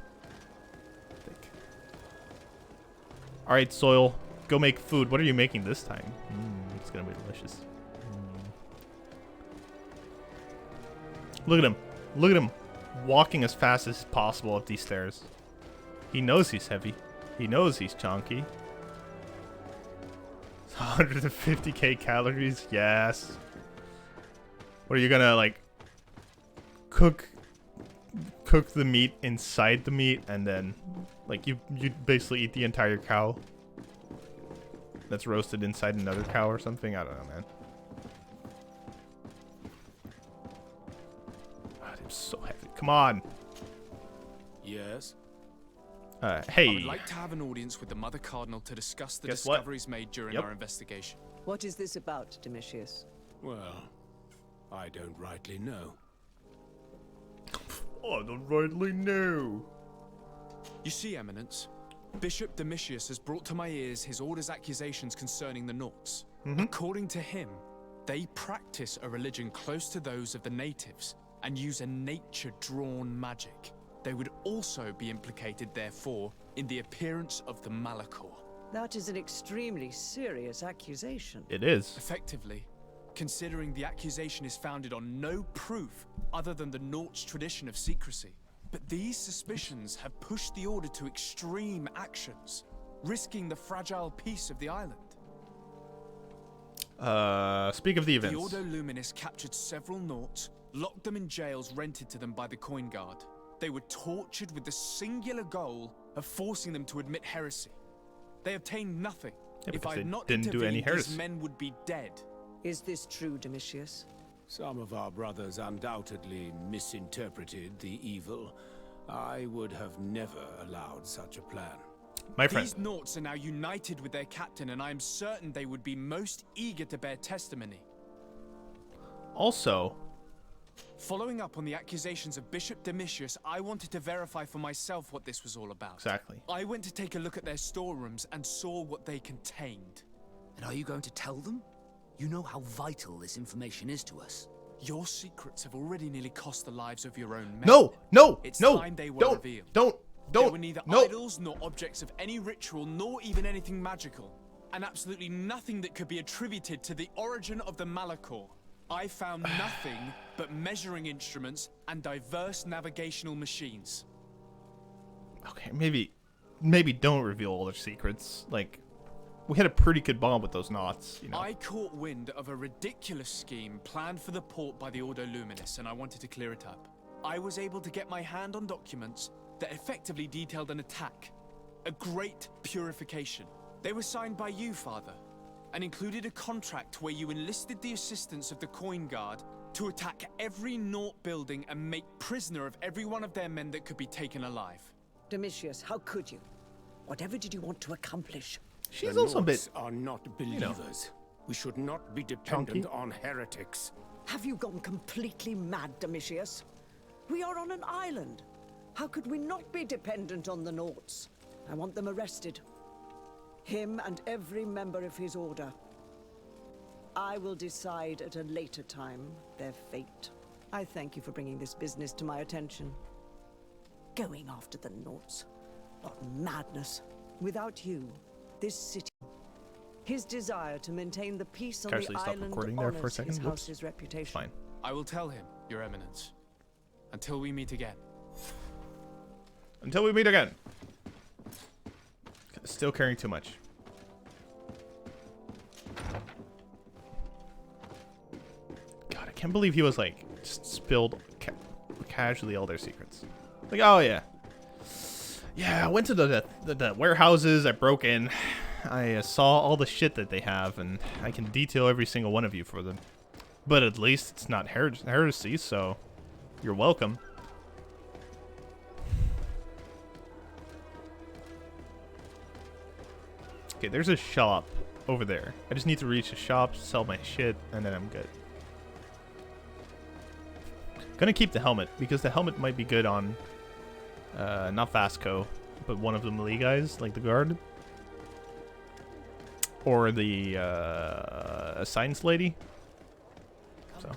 Alright, Soil. Go make food. What are you making this time? It's gonna be delicious. Look at him. Look at him. Walking as fast as possible up these stairs. He knows he's heavy. He knows he's chunky. 150k calories. Yes. What are you gonna, like, cook the meat inside the meat and then, like, you basically eat the entire cow that's roasted inside another cow or something? I don't know, man. God, I'm so heavy. Come on. Yes? Hey. I would like to have an audience with the Mother Cardinal to discuss the Guess what? discoveries made during our investigation. What is this about, Domitius? Well, I don't rightly know. I don't rightly know. You see, Eminence, Bishop Domitius has brought to my ears his order's accusations concerning the Nauts. According to him, they practice a religion close to those of the natives and use a nature-drawn magic. They would also be implicated, therefore, in the appearance of the Malachor. That is an extremely serious accusation. It is. Effectively, considering the accusation is founded on no proof other than the Naught's tradition of secrecy. But these suspicions have pushed the Order to extreme actions, risking the fragile peace of the island. Speak of the events. The Ordo Luminis captured several Naughts, locked them in jails rented to them by the Coin Guard. They were tortured with the singular goal of forcing them to admit heresy. They obtained nothing. Yeah, if I had not didn't do any intervened, heresy. these men would be dead. Is this true, Domitius? Some of our brothers undoubtedly misinterpreted the evil. I would have never allowed such a plan. My friend. These Naughts are now united with their captain, and I am certain they would be most eager to bear testimony. Also, following up on the accusations of Bishop Domitius, I wanted to verify for myself what this was all about. Exactly. I went to take a look at their storerooms and saw what they contained. And are you going to tell them? You know how vital this information is to us. Your secrets have already nearly cost the lives of your own men. No, no, It's no, time they were don't, revealed. don't, They were neither idols nor objects of any ritual, nor even anything magical, and absolutely nothing that could be attributed to the origin of the Malachor. I found nothing but measuring instruments and diverse navigational machines. Okay, maybe don't reveal all their secrets. Like, we had a pretty good bond with those Naughts, you know. I caught wind of a ridiculous scheme planned for the port by the Ordo Luminis, and I wanted to clear it up. I was able to get my hand on documents that effectively detailed an attack. A great purification. They were signed by you, Father, and included a contract where you enlisted the assistance of the Coin Guard to attack every Naught building and make prisoner of every one of their men that could be taken alive. Domitius, how could you? Whatever did you want to accomplish? She's The also a bit, Naughts are not believers. know, we should not be dependent chunky. on heretics. Have you gone completely mad, Domitius? We are on an island. How could we not be dependent on the Naughts? I want them arrested. Him and every member of his order. I will decide at a later time their fate. I thank you for bringing this business to my attention. Going after the Naughts. What madness. Without you, this city... His desire to maintain the peace on Actually, the stop island recording there for a honors second. his Whoops. house's reputation. Fine. I will tell him, Your Eminence. Until we meet again. Until we meet again. Still caring too much. God, I can't believe he was like just spilled casually all their secrets. Like, oh yeah, I went to the warehouses. I broke in. I saw all the shit that they have, and I can detail every single one of you for them. But at least it's not heresy, so you're welcome. Okay, there's a shop over there. I just need to reach the shop, sell my shit, and then I'm good. Gonna keep the helmet, because the helmet might be good on, not Vasco, but one of the melee guys, like the guard. Or the, science lady. So.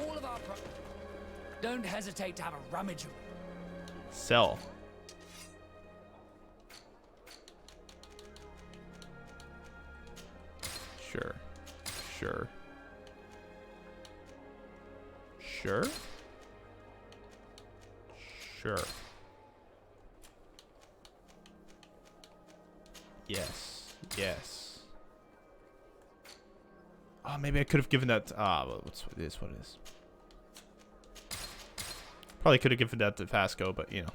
All of our Don't hesitate to have a rummage. Sell. Sure. Sure. Sure. Sure. Yes. Yes. Oh, maybe I could have given that. Well, it is what it is. Probably could have given that to Vasco, but you know.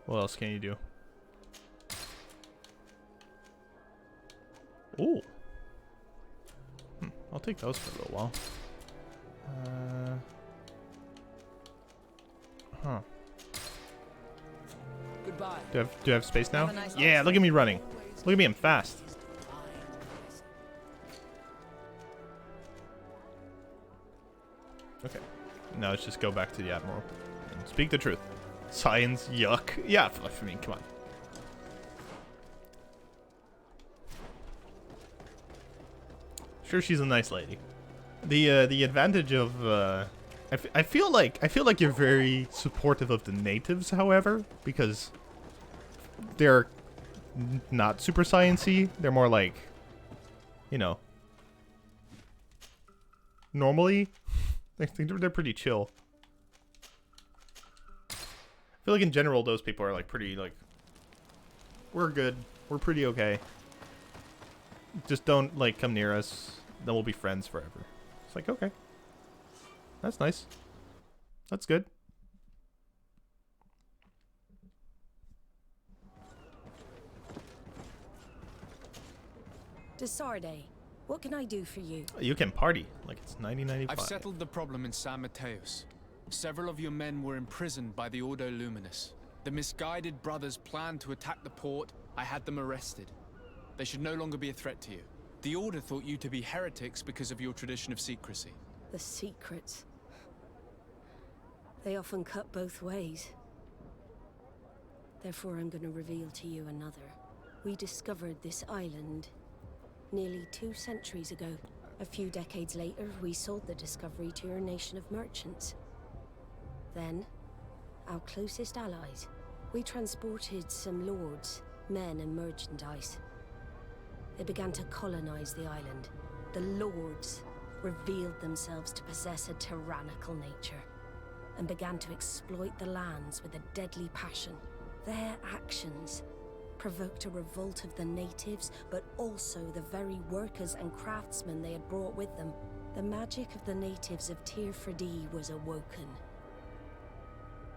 What else can you do? Ooh. I'll take those for a little while. Huh. Goodbye. Do I have space now? Have a nice Yeah, look at me running. Look at me, I'm fast. Okay. Now let's just go back to the Admiral and speak the truth. Science, yuck. Yeah, I mean, come on. Sure, she's a nice lady. The advantage of I feel like you're very supportive of the natives, however, because they're not super science-y. They're more like, you know, normally. I think they're pretty chill. I feel like in general those people are like pretty like, we're good, we're pretty okay. Just don't like come near us, then we'll be friends forever. It's like, okay, that's nice. That's good. Desarde, what can I do for you? You can party like it's 1995. I've settled the problem in San Mateos. Several of your men were imprisoned by the Ordo Luminous. The misguided brothers planned to attack the port. I had them arrested. They should no longer be a threat to you. The Order thought you to be heretics because of your tradition of secrecy. The secrets. They often cut both ways. Therefore, I'm going to reveal to you another. We discovered this island nearly 2 centuries ago. A few decades later, we sold the discovery to your nation of merchants. Then, our closest allies, we transported some lords, men, and merchandise. They began to colonize the island. The lords revealed themselves to possess a tyrannical nature and began to exploit the lands with a deadly passion. Their actions provoked a revolt of the natives, but also the very workers and craftsmen they had brought with them. The magic of the natives of Tir Fredee was awoken.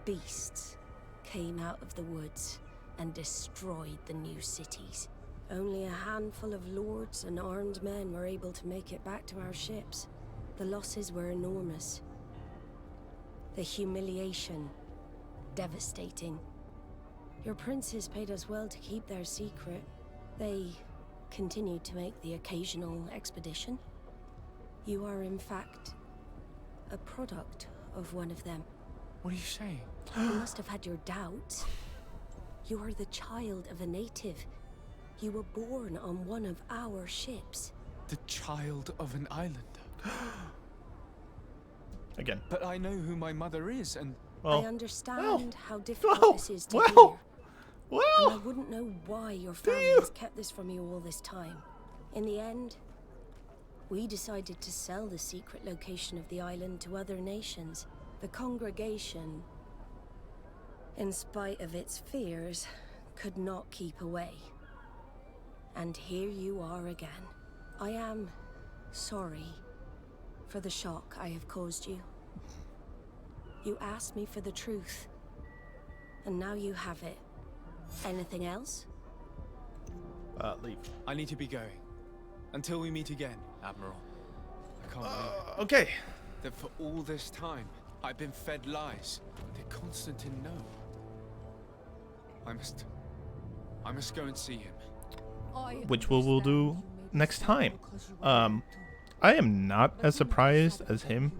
Beasts came out of the woods and destroyed the new cities. Only a handful of lords and armed men were able to make it back to our ships. The losses were enormous. The humiliation, devastating. Your princes paid us well to keep their secret. They continued to make the occasional expedition. You are, in fact, a product of one of them. What are you saying? You must have had your doubts. You are the child of a native. You were born on one of our ships. The child of an islander. Again. But I know who my mother is, and... I understand how difficult this is to hear. And I wouldn't know why your family has kept this from you all this time. In the end, we decided to sell the secret location of the island to other nations. The congregation, in spite of its fears, could not keep away. And here you are again. I am sorry for the shock I have caused you. You asked me for the truth, and now you have it. Anything else? Leave. I need to be going. Until we meet again, Admiral. I can't believe it. Okay. That for all this time, I've been fed lies. Did Constantine know? I must go and see him. Which we'll do next time. I am not as surprised as him,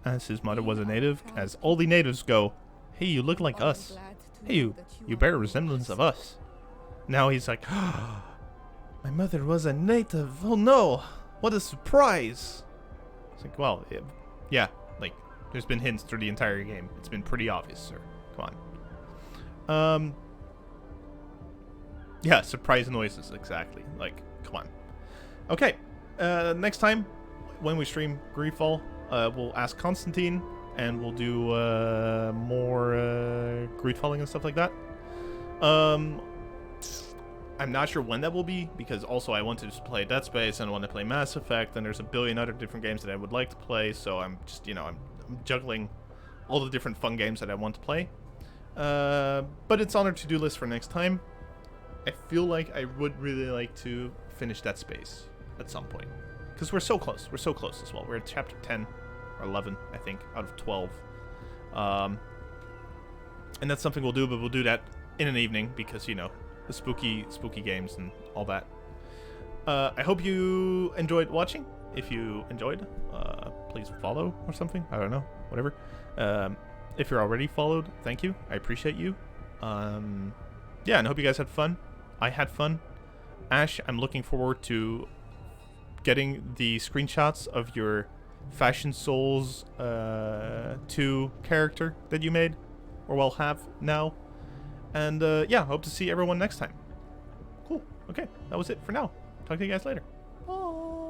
as his mother was a native, as all the natives go, hey, you look like us. Hey, you bear a resemblance of us. Now he's like, oh, my mother was a native. Oh no, what a surprise. It's like, well, yeah, like, there's been hints through the entire game. It's been pretty obvious, sir. Come on. Yeah, surprise noises, exactly. Like, come on. Okay, next time, when we stream Greedfall, we'll ask Constantine, and we'll do more Greedfalling and stuff like that. I'm not sure when that will be, because also I want to just play Dead Space, and I want to play Mass Effect, and there's a billion other different games that I would like to play, so I'm just, you know, I'm juggling all the different fun games that I want to play. But it's on our to-do list for next time. I feel like I would really like to finish Dead Space at some point. Because we're so close. We're so close as well. We're at chapter 10 or 11, I think, out of 12. And that's something we'll do, but we'll do that in an evening because, you know, the spooky games and all that. I hope you enjoyed watching. If you enjoyed, please follow or something. I don't know. Whatever. If you're already followed, thank you. I appreciate you. Yeah, and I hope you guys had fun. I had fun. Ash, I'm looking forward to getting the screenshots of your Fashion Souls 2 character that you made, or will have now. And yeah, hope to see everyone next time. Cool. Okay, that was it for now. Talk to you guys later. Bye.